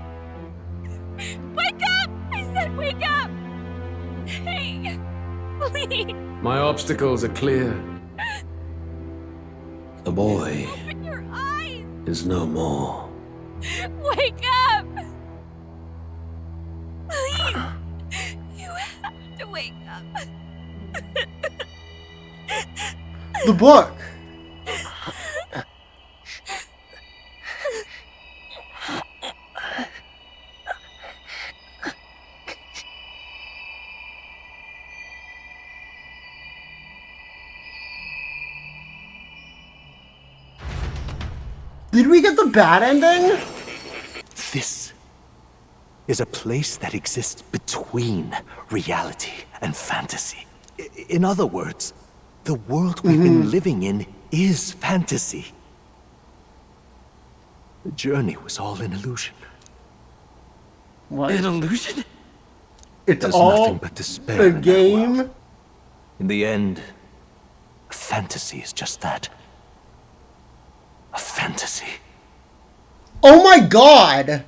Wake up! I said wake up! Hey, please! My obstacles are clear. The boy Open your eyes! is no more. Wake up! Please! You have to wake up. The book. Did we get the bad ending? This is a place that exists between reality and fantasy. In other words, the world we've been living in is fantasy. The journey was all an illusion. What? An illusion? It's There's all nothing but despair a in that game? world. In the end, fantasy is just that. A fantasy. Oh my god!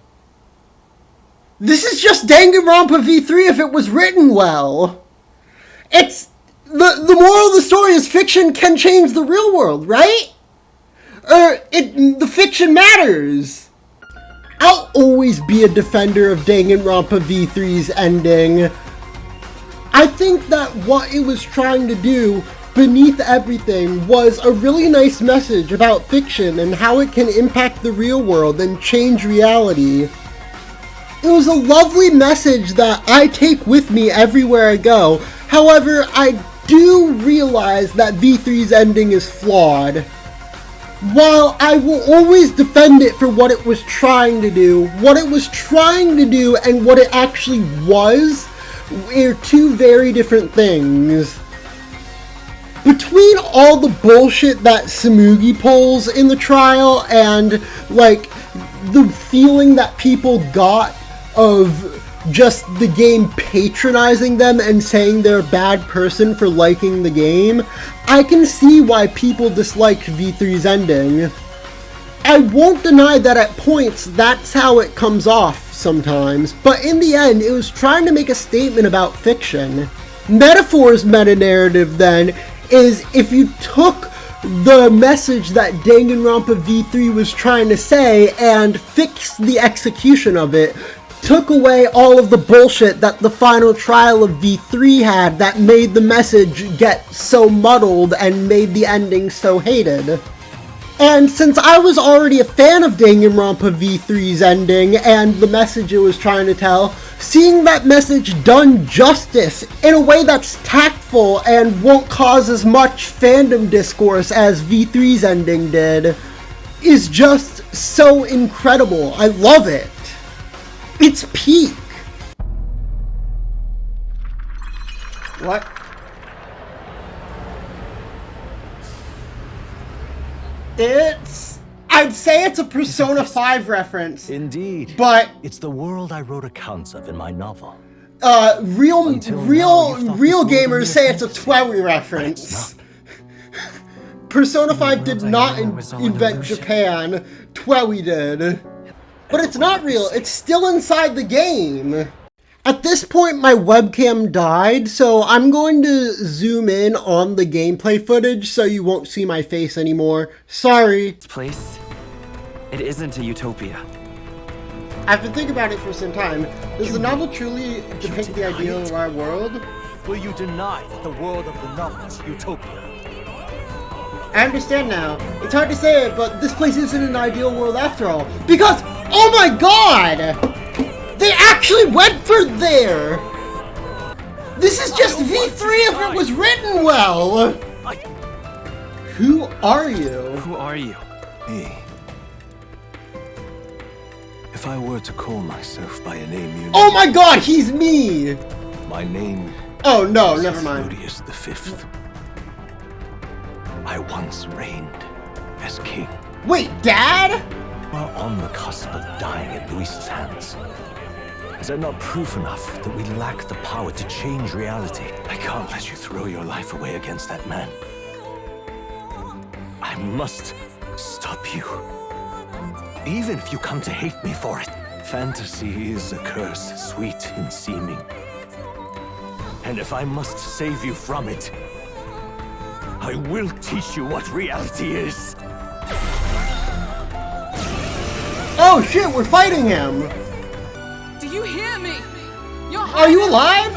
This is just Danganronpa V3 if it was written well. It's... The moral of the story is fiction can change the real world, right? The fiction matters. I'll always be a defender of Danganronpa V3's ending. I think that what it was trying to do beneath everything was a really nice message about fiction and how it can impact the real world and change reality. It was a lovely message that I take with me everywhere I go. However, I do realize that V3's ending is flawed. While I will always defend it for what it was trying to do and what it actually was are two very different things. Between all the bullshit that Samugi pulls in the trial and, like, the feeling that people got of just the game patronizing them and saying they're a bad person for liking the game, I can see why people disliked V3's ending. I won't deny that at points that's how it comes off sometimes, but in the end it was trying to make a statement about fiction. Metaphor's meta-narrative then is if you took the message that Danganronpa V3 was trying to say and fixed the execution of it. Took away all of the bullshit that the final trial of V3 had that made the message get so muddled and made the ending so hated. And since I was already a fan of Danganronpa V3's ending and the message it was trying to tell, seeing that message done justice in a way that's tactful and won't cause as much fandom discourse as V3's ending did is just so incredible. I love it. It's peak. What? I'd say it's a Persona 5 reference. Indeed. But it's the world I wrote accounts of in my novel. Real gamers say it's a Twowie reference. Persona 5 did not invent Japan. Twowie did. But it's not real. It's still inside the game. At this point, my webcam died, so I'm going to zoom in on the gameplay footage so you won't see my face anymore. Sorry. This place, it isn't a utopia. I've been thinking about it for some time. Does the novel truly depict the ideal of our world? Will you deny that the world of the novel is utopia? I understand now. It's hard to say it, but this place isn't an ideal world after all. Because, oh my god! They actually went for there! This is just V3 if it was written well! Who are you? Who are you? Me. If I were to call myself by a name you know... Oh my god, he's me! My name... Oh no, never mind. Claudius V. I once reigned as king. Wait, Dad? We are on the cusp of dying at Luis's hands. Is that not proof enough that we lack the power to change reality? I can't let you throw your life away against that man. I must stop you. Even if you come to hate me for it. Fantasy is a curse, sweet in seeming. And if I must save you from it, I will teach you what reality is. Oh shit, we're fighting him! Do you hear me? Are you alive?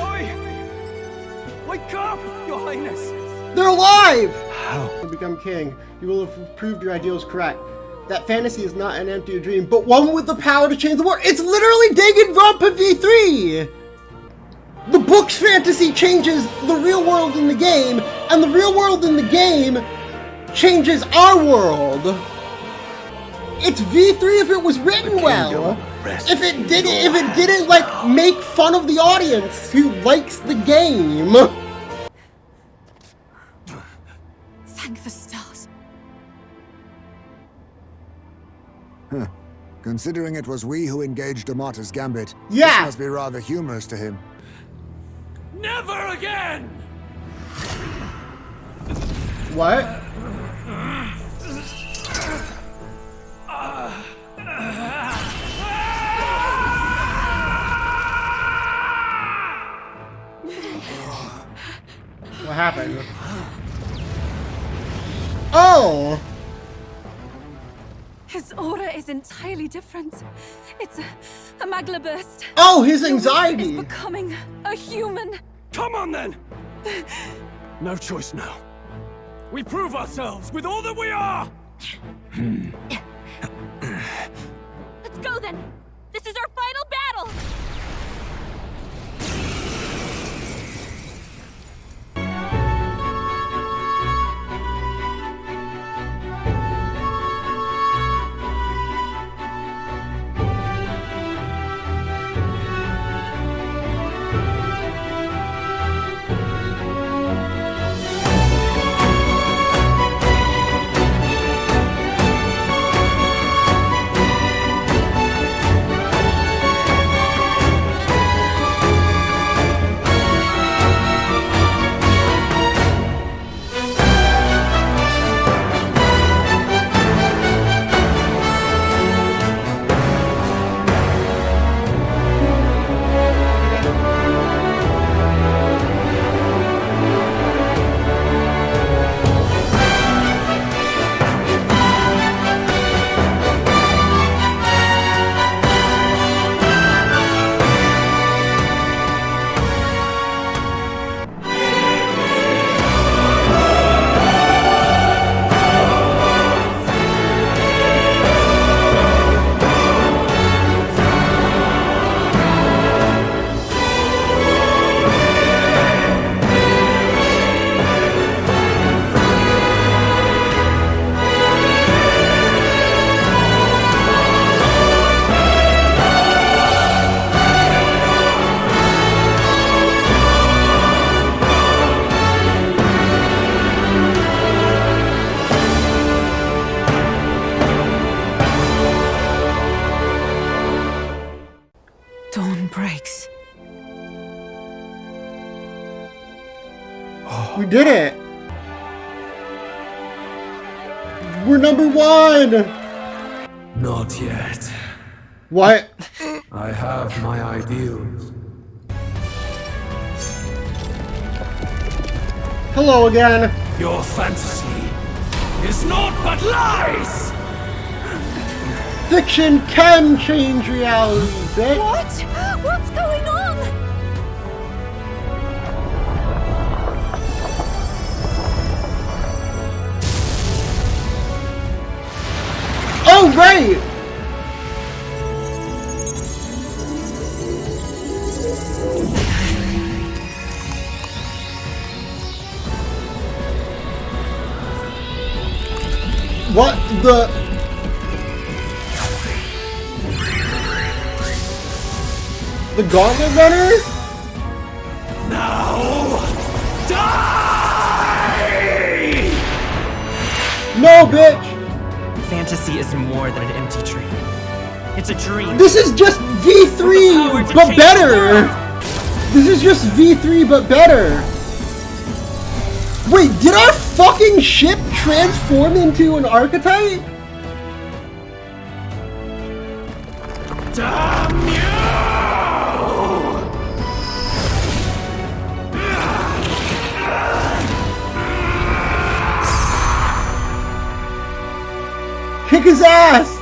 Wake up, Your Highness! They're alive! How? To become king, you will have proved your ideals correct. That fantasy is not an empty dream, but one with the power to change the world. It's literally Danganronpa V3! The book's fantasy changes the real world in the game, and the real world in the game changes our world. It's V3 if it was written well. If it didn't like make fun of the audience who likes the game. Thank the stars. Huh. Considering it was we who engaged Amata's gambit, yeah, this must be rather humorous to him. Never again! What? What happened? Oh! His aura is entirely different. It's a magla burst. Oh, his anxiety! He's becoming a human. Come on then! No choice now. We prove ourselves with all that we are! Let's go then! This is our final battle! breaks. We did it! We're number 1! Not yet. What? I have my ideals. Hello again. Your fantasy is naught but lies! Fiction can change reality, bitch. What? What's going on? Oh, right! What the... The Gauntlet Runner? Now, die! No, bitch! Fantasy is more than an empty dream. It's a dream. This is just V3, but better! This is just V3, but better! Wait, did our fucking ship transform into an archetype? Damn you! Kick his ass!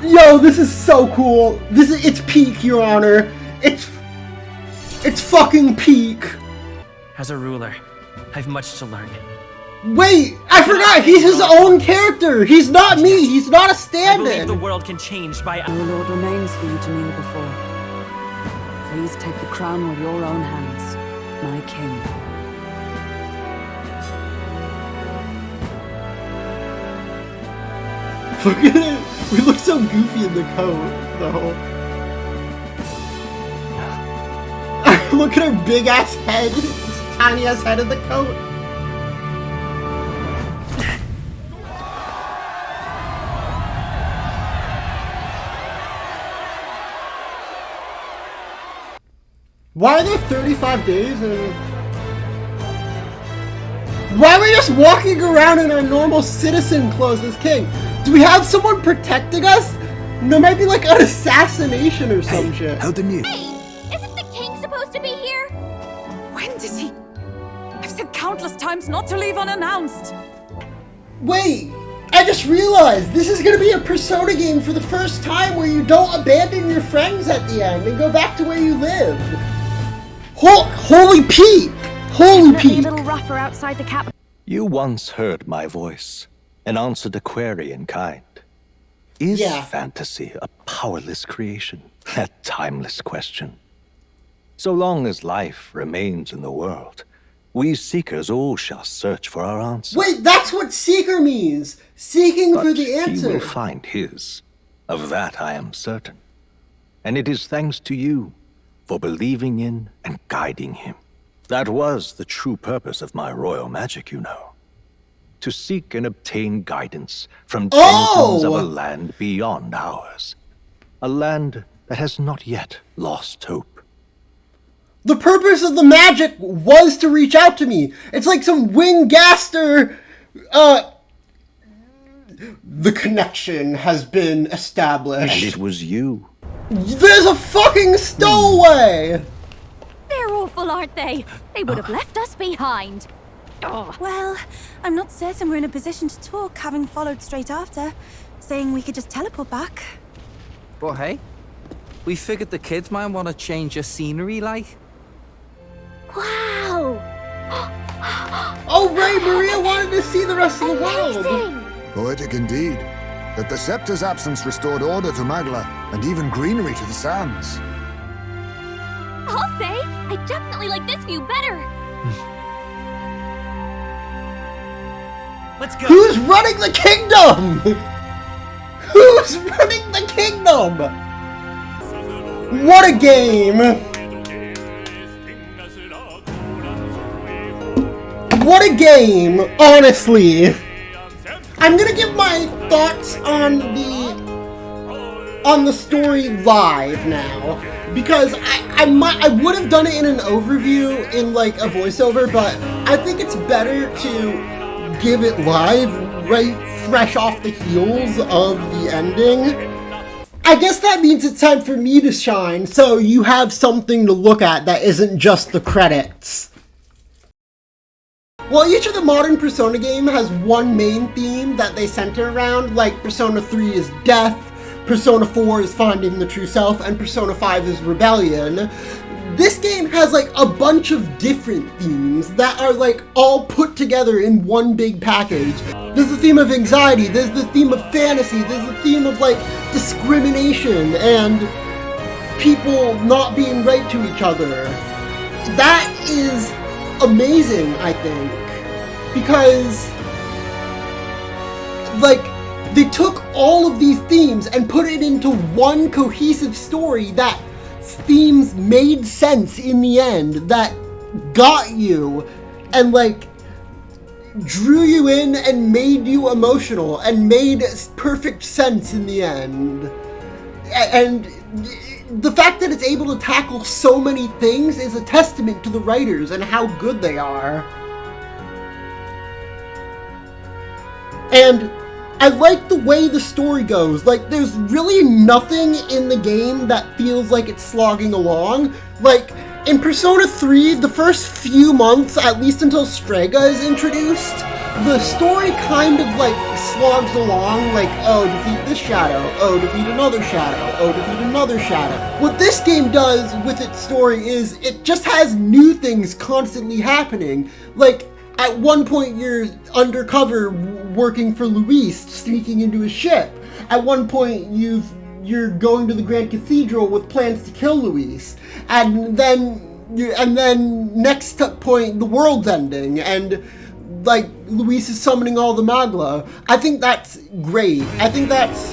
Yo, this is so cool. It's peak, Your Honor. It's fucking peak. As a ruler, I've much to learn. Wait, I forgot. He's his own character. He's not me. He's not a I stand-in. believe the world can change by... No lord remains for you to kneel before. Please take the crown with your own hands, my king. Look at it. We look so goofy in the coat, though. Look at our big ass head, this tiny ass head in the coat. Why are there 35 days and... Why are we just walking around in our normal citizen clothes as king? Do we have someone protecting us? There might be like an assassination or some shit. How the news? Hey, isn't the king supposed to be here? When did he? I've said countless times not to leave unannounced. Wait, I just realized this is gonna be a Persona game for the first time where you don't abandon your friends at the end and go back to where you lived. Holy peak! Holy peak! A little rougher outside the capital. You once heard my voice and answered a query in kind. Is fantasy a powerless creation? That timeless question. So long as life remains in the world, we seekers all shall search for our answer. Wait, that's what seeker means! Seeking for the He answer. will find his. Of that I am certain. And it is thanks to you for believing in and guiding him. That was the true purpose of my royal magic, you know. To seek and obtain guidance from denizens of a land beyond ours. A land that has not yet lost hope. The purpose of the magic was to reach out to me. It's like some Wingaster, the connection has been established. And it was you. There's a fucking stowaway! They're awful, aren't they? They would have left us behind. Oh. Well, I'm not certain we're in a position to talk, having followed straight after, saying we could just teleport back. But hey, we figured the kids might want to change your scenery, like. Wow! Oh, right, Maria wanted to see the rest of the world. Poetic indeed. That the scepter's absence restored order to Magla, and even greenery to the sands. I'll say, I definitely like this view better. Let's go. Who's running the kingdom? Who's running the kingdom? What a game! What a game, honestly. I'm gonna give my thoughts on the story live now, because I would have done it in an overview in like a voiceover, but I think it's better to give it live, right, fresh off the heels of the ending. I guess that means it's time for me to shine, so you have something to look at that isn't just the credits. Well, each of the modern Persona game has one main theme that they center around, like Persona 3 is death, Persona 4 is finding the true self, and Persona 5 is rebellion. This game has like a bunch of different themes that are like all put together in one big package. There's the theme of anxiety, there's the theme of fantasy, there's the theme of like discrimination and people not being right to each other. That is amazing, I think, because like they took all of these themes and put it into one cohesive story that themes made sense in the end, that got you and like drew you in and made you emotional and made perfect sense in the end. And the fact that it's able to tackle so many things is a testament to the writers and how good they are. And I like the way the story goes. Like, there's really nothing in the game that feels like it's slogging along. Like, in Persona 3, the first few months, at least until Strega is introduced, the story kind of, like, slogs along, like, oh, defeat this shadow, oh, defeat another shadow, oh, defeat another shadow. What this game does with its story is it just has new things constantly happening. Like, at one point, you're undercover working for Luis, sneaking into a ship. At one point, you're going to the Grand Cathedral with plans to kill Luis. And then next point, the world's ending, and like Luis is summoning all the Magla. I think that's great. I think that's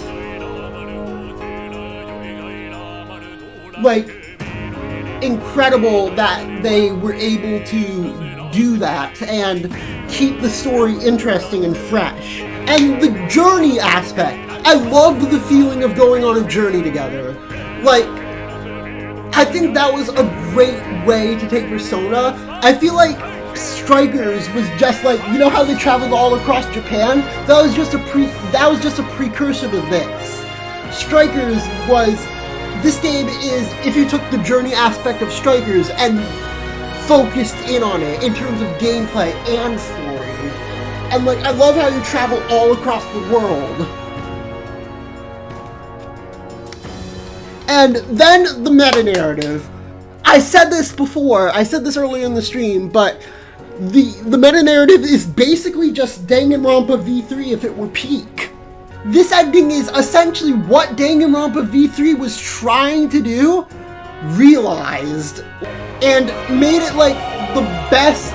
like incredible that they were able to do that and keep the story interesting and fresh. And the journey aspect, I loved the feeling of going on a journey together. Like, I think that was a great way to take Persona. I feel like Strikers was just like, you know how they traveled all across Japan? That was just a precursor to this. Strikers was, this game is, if you took the journey aspect of Strikers and focused in on it in terms of gameplay and story. And like, I love how you travel all across the world. And then the meta-narrative. I said this before, I said this earlier in the stream, but the meta-narrative is basically just Danganronpa V3 if it were peak. This ending is essentially what Danganronpa V3 was trying to do, realized, and made it like the best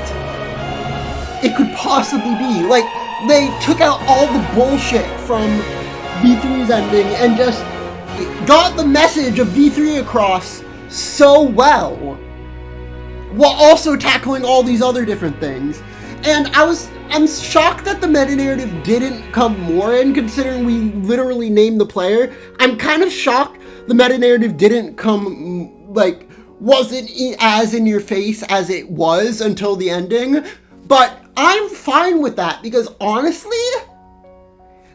it could possibly be. Like, they took out all the bullshit from V3's ending and just got the message of V3 across so well, while also tackling all these other different things. And I'm shocked that the meta-narrative didn't come more in, considering we literally named the player. I'm kind of shocked the meta-narrative didn't come, like, wasn't as in your face as it was until the ending. But I'm fine with that, because honestly,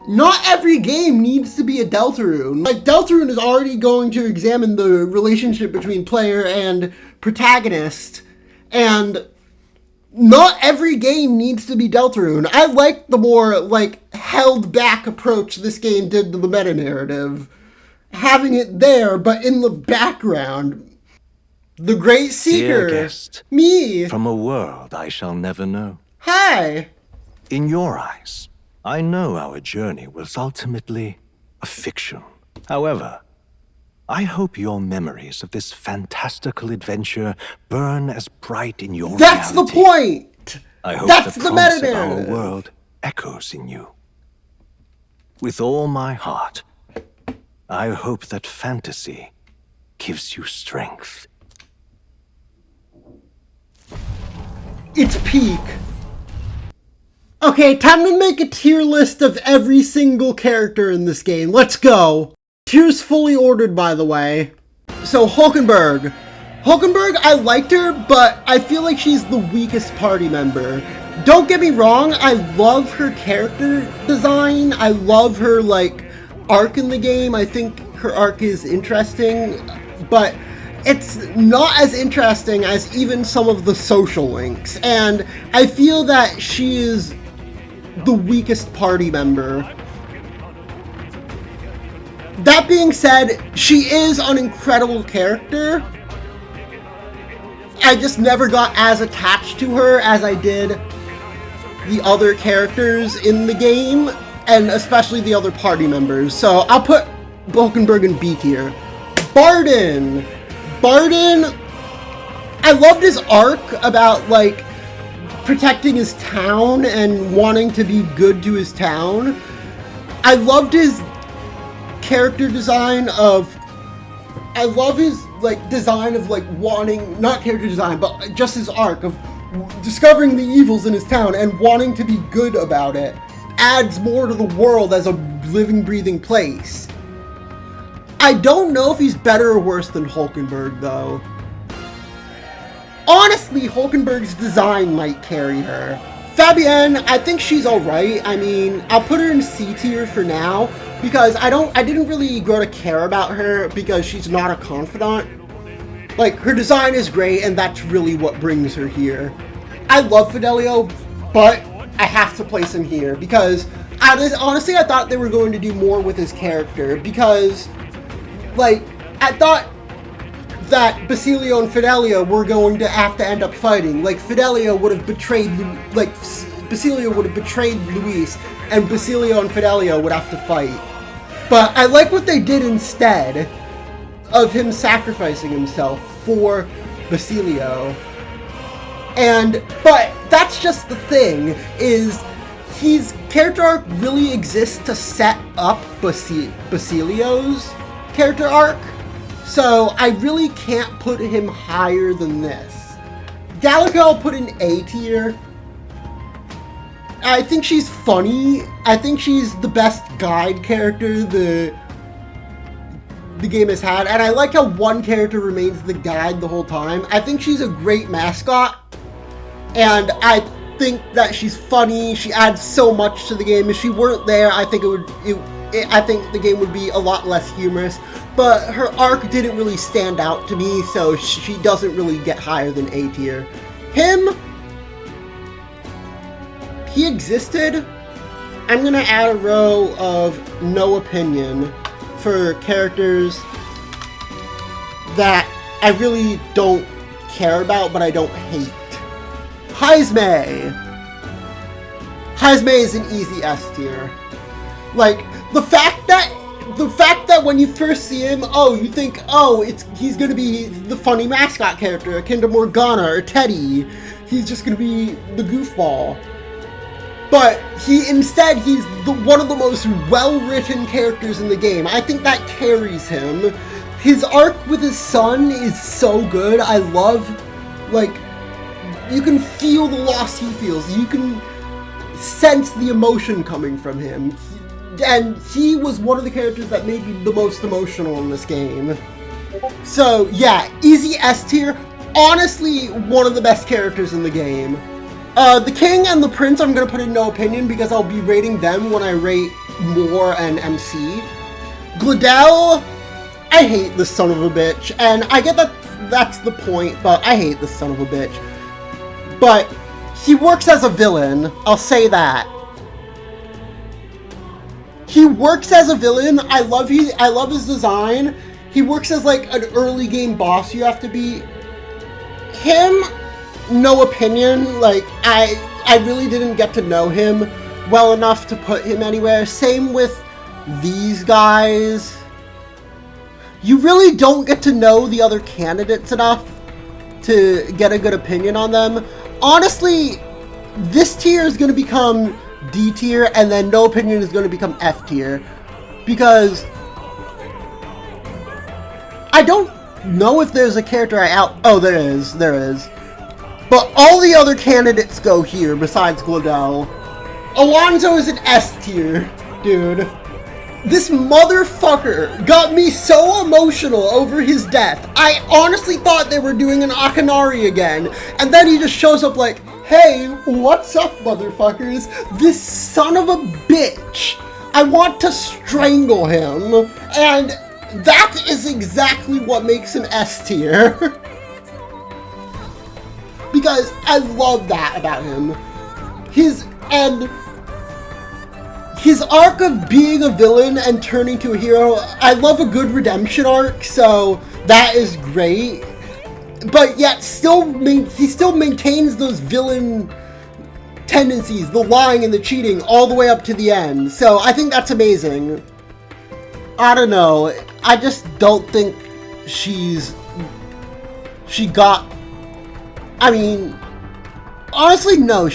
not every game needs to be a Deltarune. Like, Deltarune is already going to examine the relationship between player and protagonist, and not every game needs to be Deltarune. I like the more, like, held back approach this game did to the meta-narrative. Having it there, but in the background. The Great Seeker. Dear guest, me. From a world I shall never know. Hi. In your eyes, I know our journey was ultimately a fiction. However, I hope your memories of this fantastical adventure burn as bright in your That's reality. The point! I hope That's the the promise of meta-narrative. our world echoes in you. With all my heart, I hope that fantasy gives you strength. It's peak. Okay, time to make a tier list of every single character in this game. Let's go. Tiers fully ordered, by the way. So, Hulkenberg. Hulkenberg, I liked her, but I feel like she's the weakest party member. Don't get me wrong, I love her character design. I love her, like, arc in the game. I think her arc is interesting, but it's not as interesting as even some of the social links. And I feel that she is the weakest party member. That being said, she is an incredible character. I just never got as attached to her as I did the other characters in the game, and especially the other party members. So I'll put Hulkenberg in B tier. Barden, I loved his arc about, like, protecting his town and wanting to be good to his town. I loved his character design of, I love his, like, design of, like, wanting, not character design, but just his arc of discovering the evils in his town and wanting to be good about it. Adds more to the world as a living, breathing place. I don't know if he's better or worse than Hulkenberg, though. Honestly, Hulkenberg's design might carry her. Fabienne, I think she's alright. I mean, I'll put her in C tier for now, because I didn't really grow to care about her because she's not a confidant. Like, her design is great, and that's really what brings her here. I love Fidelio, but I have to place him here, because honestly, I thought they were going to do more with his character, because, like, I thought that Basilio and Fidelio were going to have to end up fighting. Like, Fidelio would have betrayed, like, Basilio would have betrayed Luis, and Basilio and Fidelio would have to fight. But I like what they did instead of him sacrificing himself for Basilio. But that's just the thing, is his character arc really exists to set up Basilio's character arc. So I really can't put him higher than this. Gallica I'll put in A tier. I think she's funny. I think she's the best guide character the game has had. And I like how one character remains the guide the whole time. I think she's a great mascot. And I think that she's funny. She adds so much to the game. If she weren't there, I think I think the game would be a lot less humorous. But her arc didn't really stand out to me, so she doesn't really get higher than A tier. Him, he existed. I'm gonna add a row of no opinion for characters that I really don't care about, but I don't hate. Heismay is an easy S tier. Like, the fact that when you first see him, you think, he's gonna be the funny mascot character, akin to Morgana or Teddy. He's just gonna be the goofball. But he's one of the most well-written characters in the game. I think that carries him. His arc with his son is so good. I love, like, you can feel the loss he feels. You can sense the emotion coming from him. And he was one of the characters that made me the most emotional in this game. So, yeah, easy S tier. Honestly, one of the best characters in the game. The King and the Prince I'm going to put in no opinion because I'll be rating them when I rate Moore and MC. Gladel, I hate this son of a bitch. And I get that that's the point, but I hate this son of a bitch. But he works as a villain, I'll say that. He works as a villain. I love his design. He works as, like, an early game boss you have to beat. Him, no opinion. Like, I really didn't get to know him well enough to put him anywhere. Same with these guys. You really don't get to know the other candidates enough to get a good opinion on them. Honestly, this tier is going to become D tier, and then no opinion is going to become F tier, because I don't know if there's a character there is. But all the other candidates go here besides Gladel. Alonso is an S tier, dude. This motherfucker got me so emotional over his death. I honestly thought they were doing an Akanari again. And then he just shows up like, hey, what's up, motherfuckers? This son of a bitch. I want to strangle him. And that is exactly what makes an S tier. Because I love that about him. His arc of being a villain and turning to a hero, I love a good redemption arc, so that is great. But yet, he still maintains those villain tendencies, the lying and the cheating, all the way up to the end. So I think that's amazing. I don't know. I just don't think I mean, honestly, no.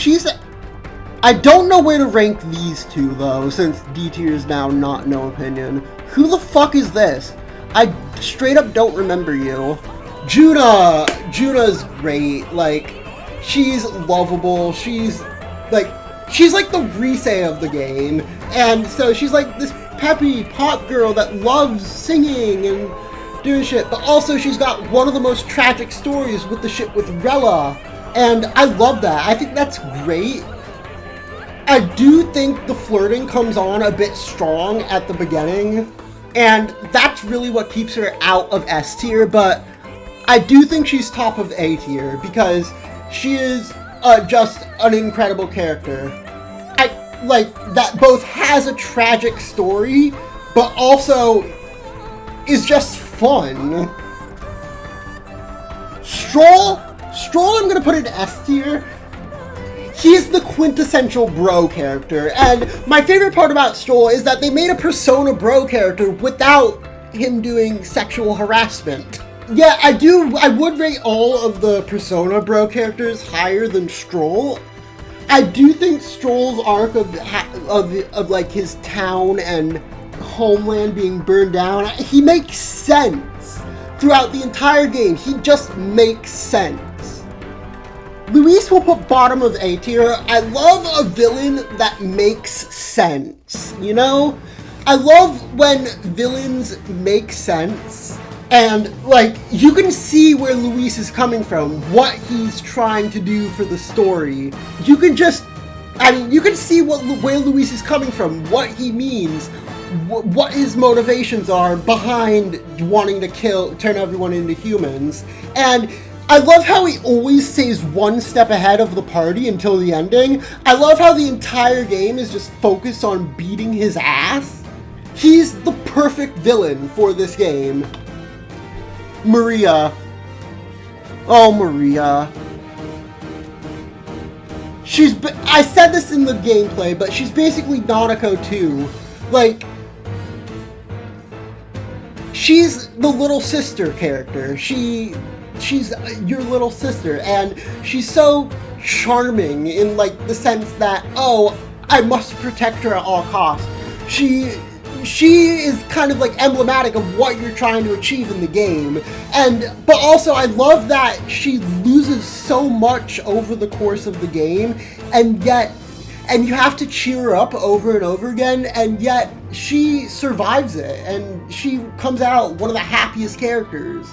I don't know where to rank these two, though, since D tier is now not no opinion. Who the fuck is this? I straight up don't remember you. Juna's great. Like, she's lovable. She's like the Rise of the game. And so she's like this peppy pop girl that loves singing and doing shit. But also she's got one of the most tragic stories with the shit with Rella. And I love that. I think that's great. I do think the flirting comes on a bit strong at the beginning, and that's really what keeps her out of S tier, but I do think she's top of A tier, because she is just an incredible character. That both has a tragic story, but also is just fun. Stroll, I'm gonna put in S tier. He is the quintessential bro character, and my favorite part about Stroll is that they made a Persona bro character without him doing sexual harassment. Yeah, I would rate all of the Persona bro characters higher than Stroll. I do think Stroll's arc of like his town and homeland being burned down, he makes sense throughout the entire game. He just makes sense. Luis will put bottom of A tier. I love a villain that makes sense, you know? I love when villains make sense and, like, you can see where Luis is coming from, what he's trying to do for the story. You can see where Luis is coming from, what he means, what his motivations are behind wanting to turn everyone into humans. And I love how he always stays one step ahead of the party until the ending. I love how the entire game is just focused on beating his ass. He's the perfect villain for this game. Maria. Oh, Maria. I said this in the gameplay, but she's basically Nanako too. Like, she's the little sister character. She's your little sister, and she's so charming in like the sense that, oh, I must protect her at all costs. She is kind of like emblematic of what you're trying to achieve in the game, but also I love that she loses so much over the course of the game, and you have to cheer her up over and over again, and yet she survives it, and she comes out one of the happiest characters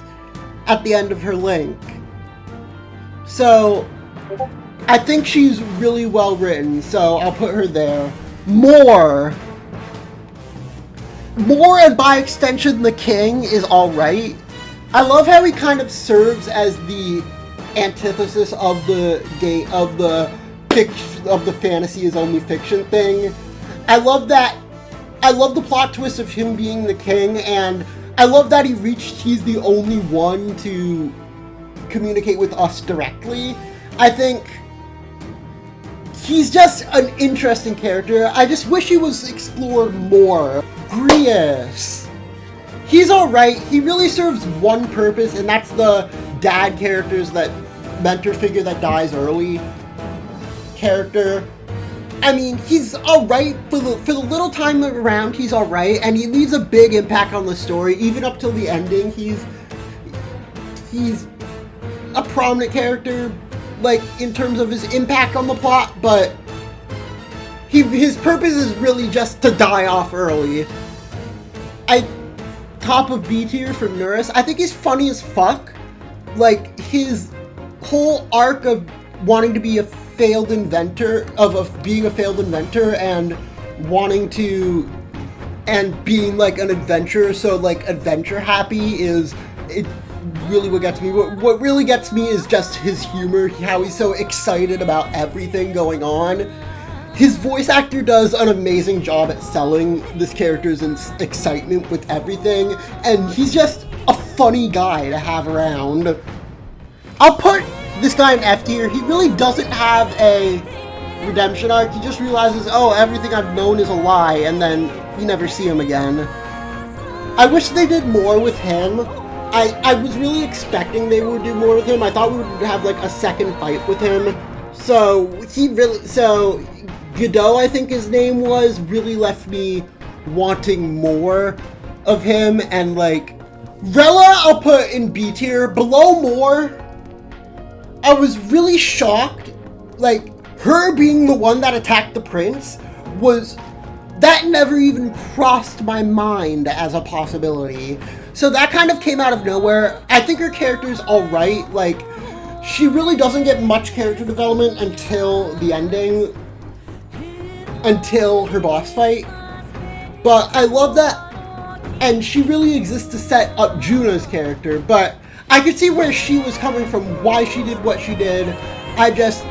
at the end of her link. So I think she's really well written, so I'll put her there. More, and by extension the king, is alright. I love how he kind of serves as the antithesis of the fantasy is only fiction thing. I love the plot twist of him being the king, and I love that he's the only one to communicate with us directly. I think he's just an interesting character. I just wish he was explored more. Grius. He's alright. He really serves one purpose, and that's the dad character's that mentor figure that dies early character. I mean, he's alright for the little time around. He's alright, and he leaves a big impact on the story, even up till the ending. He's a prominent character, like in terms of his impact on the plot. But his purpose is really just to die off early. Top of B tier for Nurse. I think he's funny as fuck. Like, his whole arc of wanting to be a failed inventor, of being a failed inventor and wanting to, and being like an adventurer, so like adventure happy is it really what gets me. What really gets me is just his humor, how he's so excited about everything going on. His voice actor does an amazing job at selling this character's excitement with everything, and he's just a funny guy to have around. I'll put this guy in F tier. He really doesn't have a redemption arc. He just realizes, oh, everything I've known is a lie, and then you never see him again. I wish they did more with him. I was really expecting they would do more with him. I thought we would have like a second fight with him. So Godot, I think his name was, really left me wanting more of him, and like Rella I'll put in B tier. Below more, I was really shocked, like her being the one that attacked the prince that never even crossed my mind as a possibility. So that kind of came out of nowhere. I think her character's alright, like she really doesn't get much character development until the ending, until her boss fight. But I love that, and she really exists to set up Juna's character, but I could see where she was coming from, why she did what she did. I just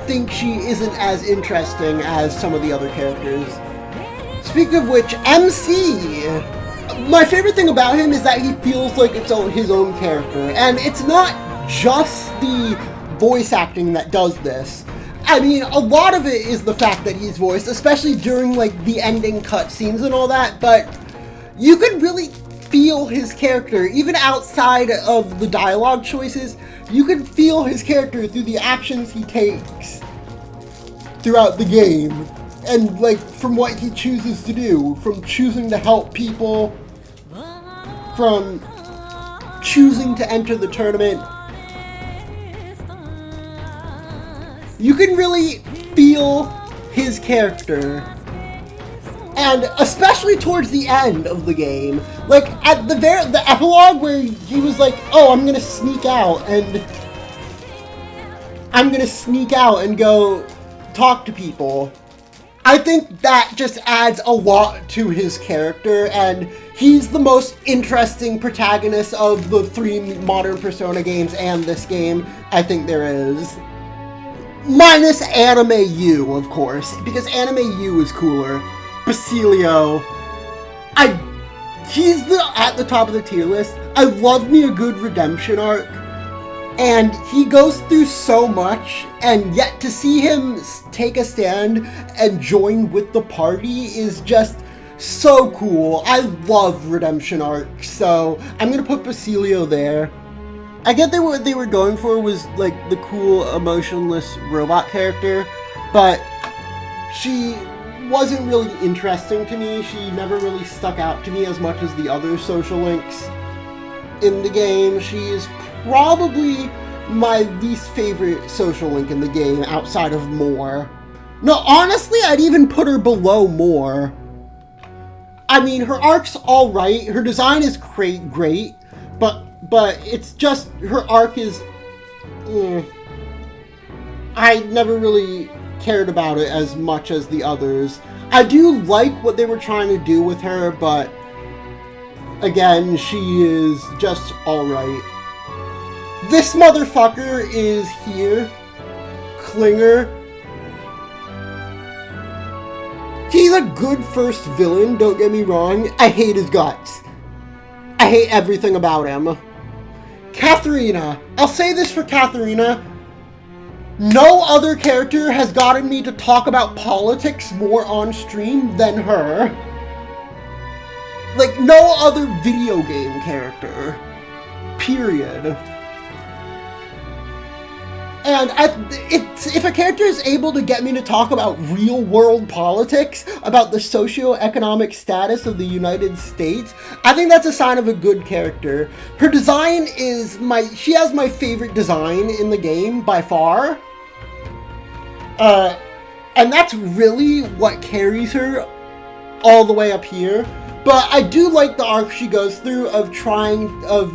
think she isn't as interesting as some of the other characters. Speaking of which, MC! My favorite thing about him is that he feels like it's his own character, and it's not just the voice acting that does this. I mean, a lot of it is the fact that he's voiced, especially during like the ending cutscenes and all that, but you could really feel his character, even outside of the dialogue choices. You can feel his character through the actions he takes throughout the game, and like from what he chooses to do, from choosing to help people, from choosing to enter the tournament. You can really feel his character, and especially towards the end of the game, like at the epilogue where he was like, "Oh, I'm gonna sneak out and go talk to people." I think that just adds a lot to his character, and he's the most interesting protagonist of the 3 modern Persona games and this game I think there is. Minus Anime U, of course, because Anime U is cooler. Basilio, he's at the top of the tier list. I love me a good redemption arc, and he goes through so much, and yet to see him take a stand and join with the party is just so cool. I love redemption arcs, so I'm gonna put Basilio there. I get that what they were going for was like the cool, emotionless robot character, but she wasn't really interesting to me. She never really stuck out to me as much as the other social links in the game. She is probably my least favorite social link in the game outside of Moore. No, honestly, I'd even put her below Moore. I mean, her arc's alright, her design is great, but it's just, her arc is, I never really cared about it as much as the others. I do like what they were trying to do with her, but again, she is just alright. This motherfucker is here. Klinger. He's a good first villain, don't get me wrong. I hate his guts. I hate everything about him. Katharina. I'll say this for Katharina. No other character has gotten me to talk about politics more on stream than her. Like, no other video game character. Period. And if a character is able to get me to talk about real-world politics, about the socio-economic status of the United States, I think that's a sign of a good character. Her design is she has my favorite design in the game, by far. And that's really what carries her all the way up here. But I do like the arc she goes through of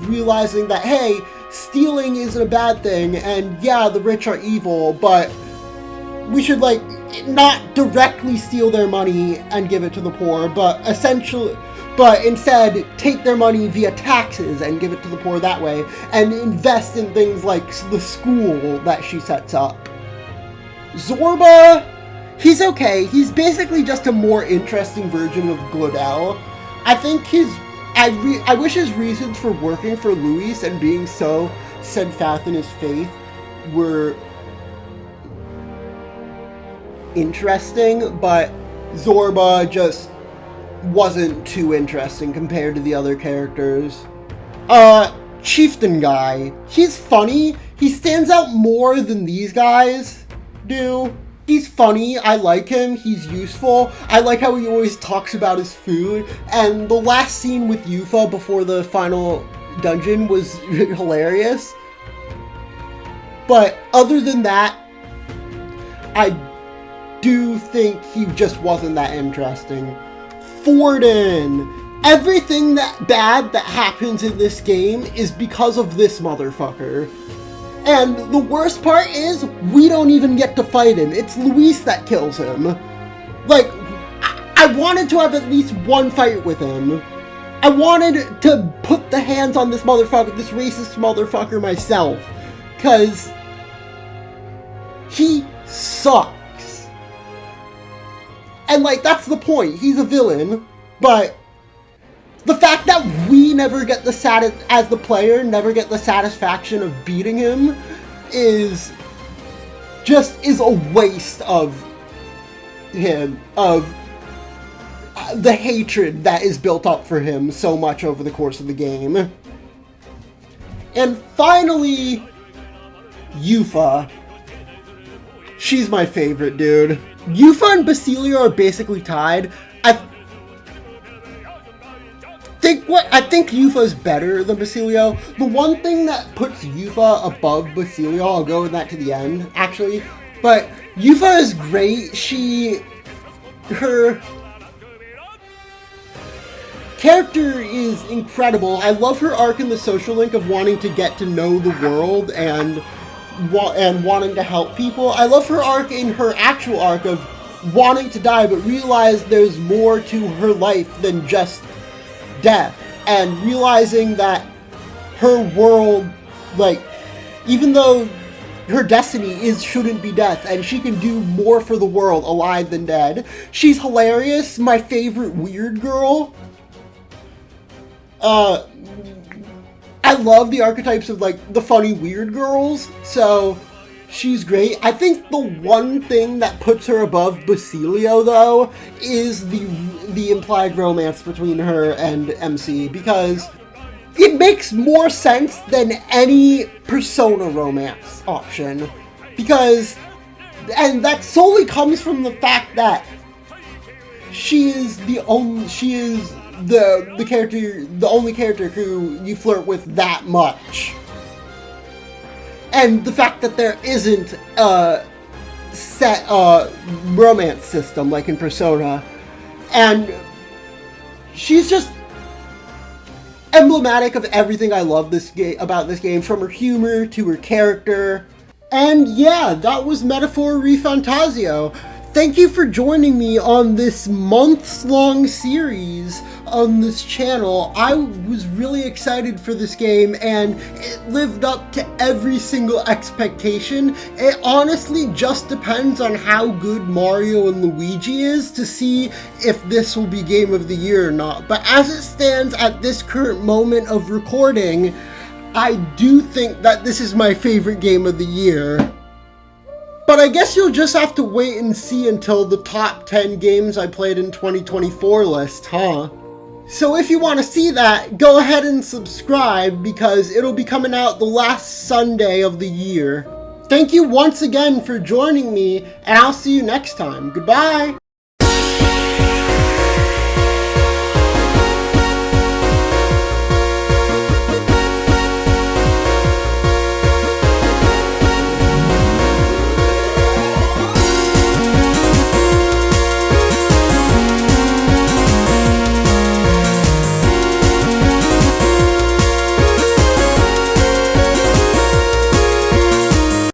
realizing that, hey, stealing isn't a bad thing, and yeah, the rich are evil, but we should, like, not directly steal their money and give it to the poor, but instead take their money via taxes and give it to the poor that way, and invest in things like the school that she sets up. Zorba, he's okay. He's basically just a more interesting version of Glodell. I think I wish his reasons for working for Luis and being so steadfast in his faith were interesting, but Zorba just wasn't too interesting compared to the other characters. Chieftain guy, he's funny. He stands out more than these guys do. He's funny, I like him, he's useful. I like how he always talks about his food, and the last scene with Yufa before the final dungeon was hilarious. But other than that, I do think he just wasn't that interesting. Forden! Everything bad that happens in this game is because of this motherfucker. And the worst part is, we don't even get to fight him. It's Luis that kills him. Like, I wanted to have at least one fight with him. I wanted to put the hands on this motherfucker, this racist motherfucker myself. Because he sucks. And, like, that's the point. He's a villain. But the fact that we never get as the player, never get the satisfaction of beating him is a waste of him, of the hatred that is built up for him so much over the course of the game. And finally, Yufa. She's my favorite, dude. Yufa and Basilio are basically tied. I think Yufa's better than Basilio. The one thing that puts Yufa above Basilio, I'll go with that to the end, actually. But Yufa is great. Her character is incredible. I love her arc in the social link of wanting to get to know the world and wanting to help people. I love her arc in her actual arc of wanting to die, but realize there's more to her life than just death, and realizing that her world, like, even though her destiny shouldn't be death, and she can do more for the world alive than dead. She's hilarious, my favorite weird girl. I love the archetypes of, like, the funny weird girls, so she's great. I think the one thing that puts her above Basilio, though, is the implied romance between her and MC, because it makes more sense than any Persona romance option. And that solely comes from the fact that she is the only character who you flirt with that much. And the fact that there isn't a set romance system like in Persona. And she's just emblematic of everything I love about this game, from her humor to her character. And yeah, that was Metaphor ReFantazio. Thank you for joining me on this months-long series on this channel. I was really excited for this game, and it lived up to every single expectation. It honestly just depends on how good Mario and Luigi is to see if this will be Game of the Year or not. But as it stands at this current moment of recording, I do think that this is my favorite Game of the Year. But I guess you'll just have to wait and see until the top 10 games I played in 2024 list, huh? So if you want to see that, go ahead and subscribe, because it'll be coming out the last Sunday of the year. Thank you once again for joining me, and I'll see you next time. Goodbye!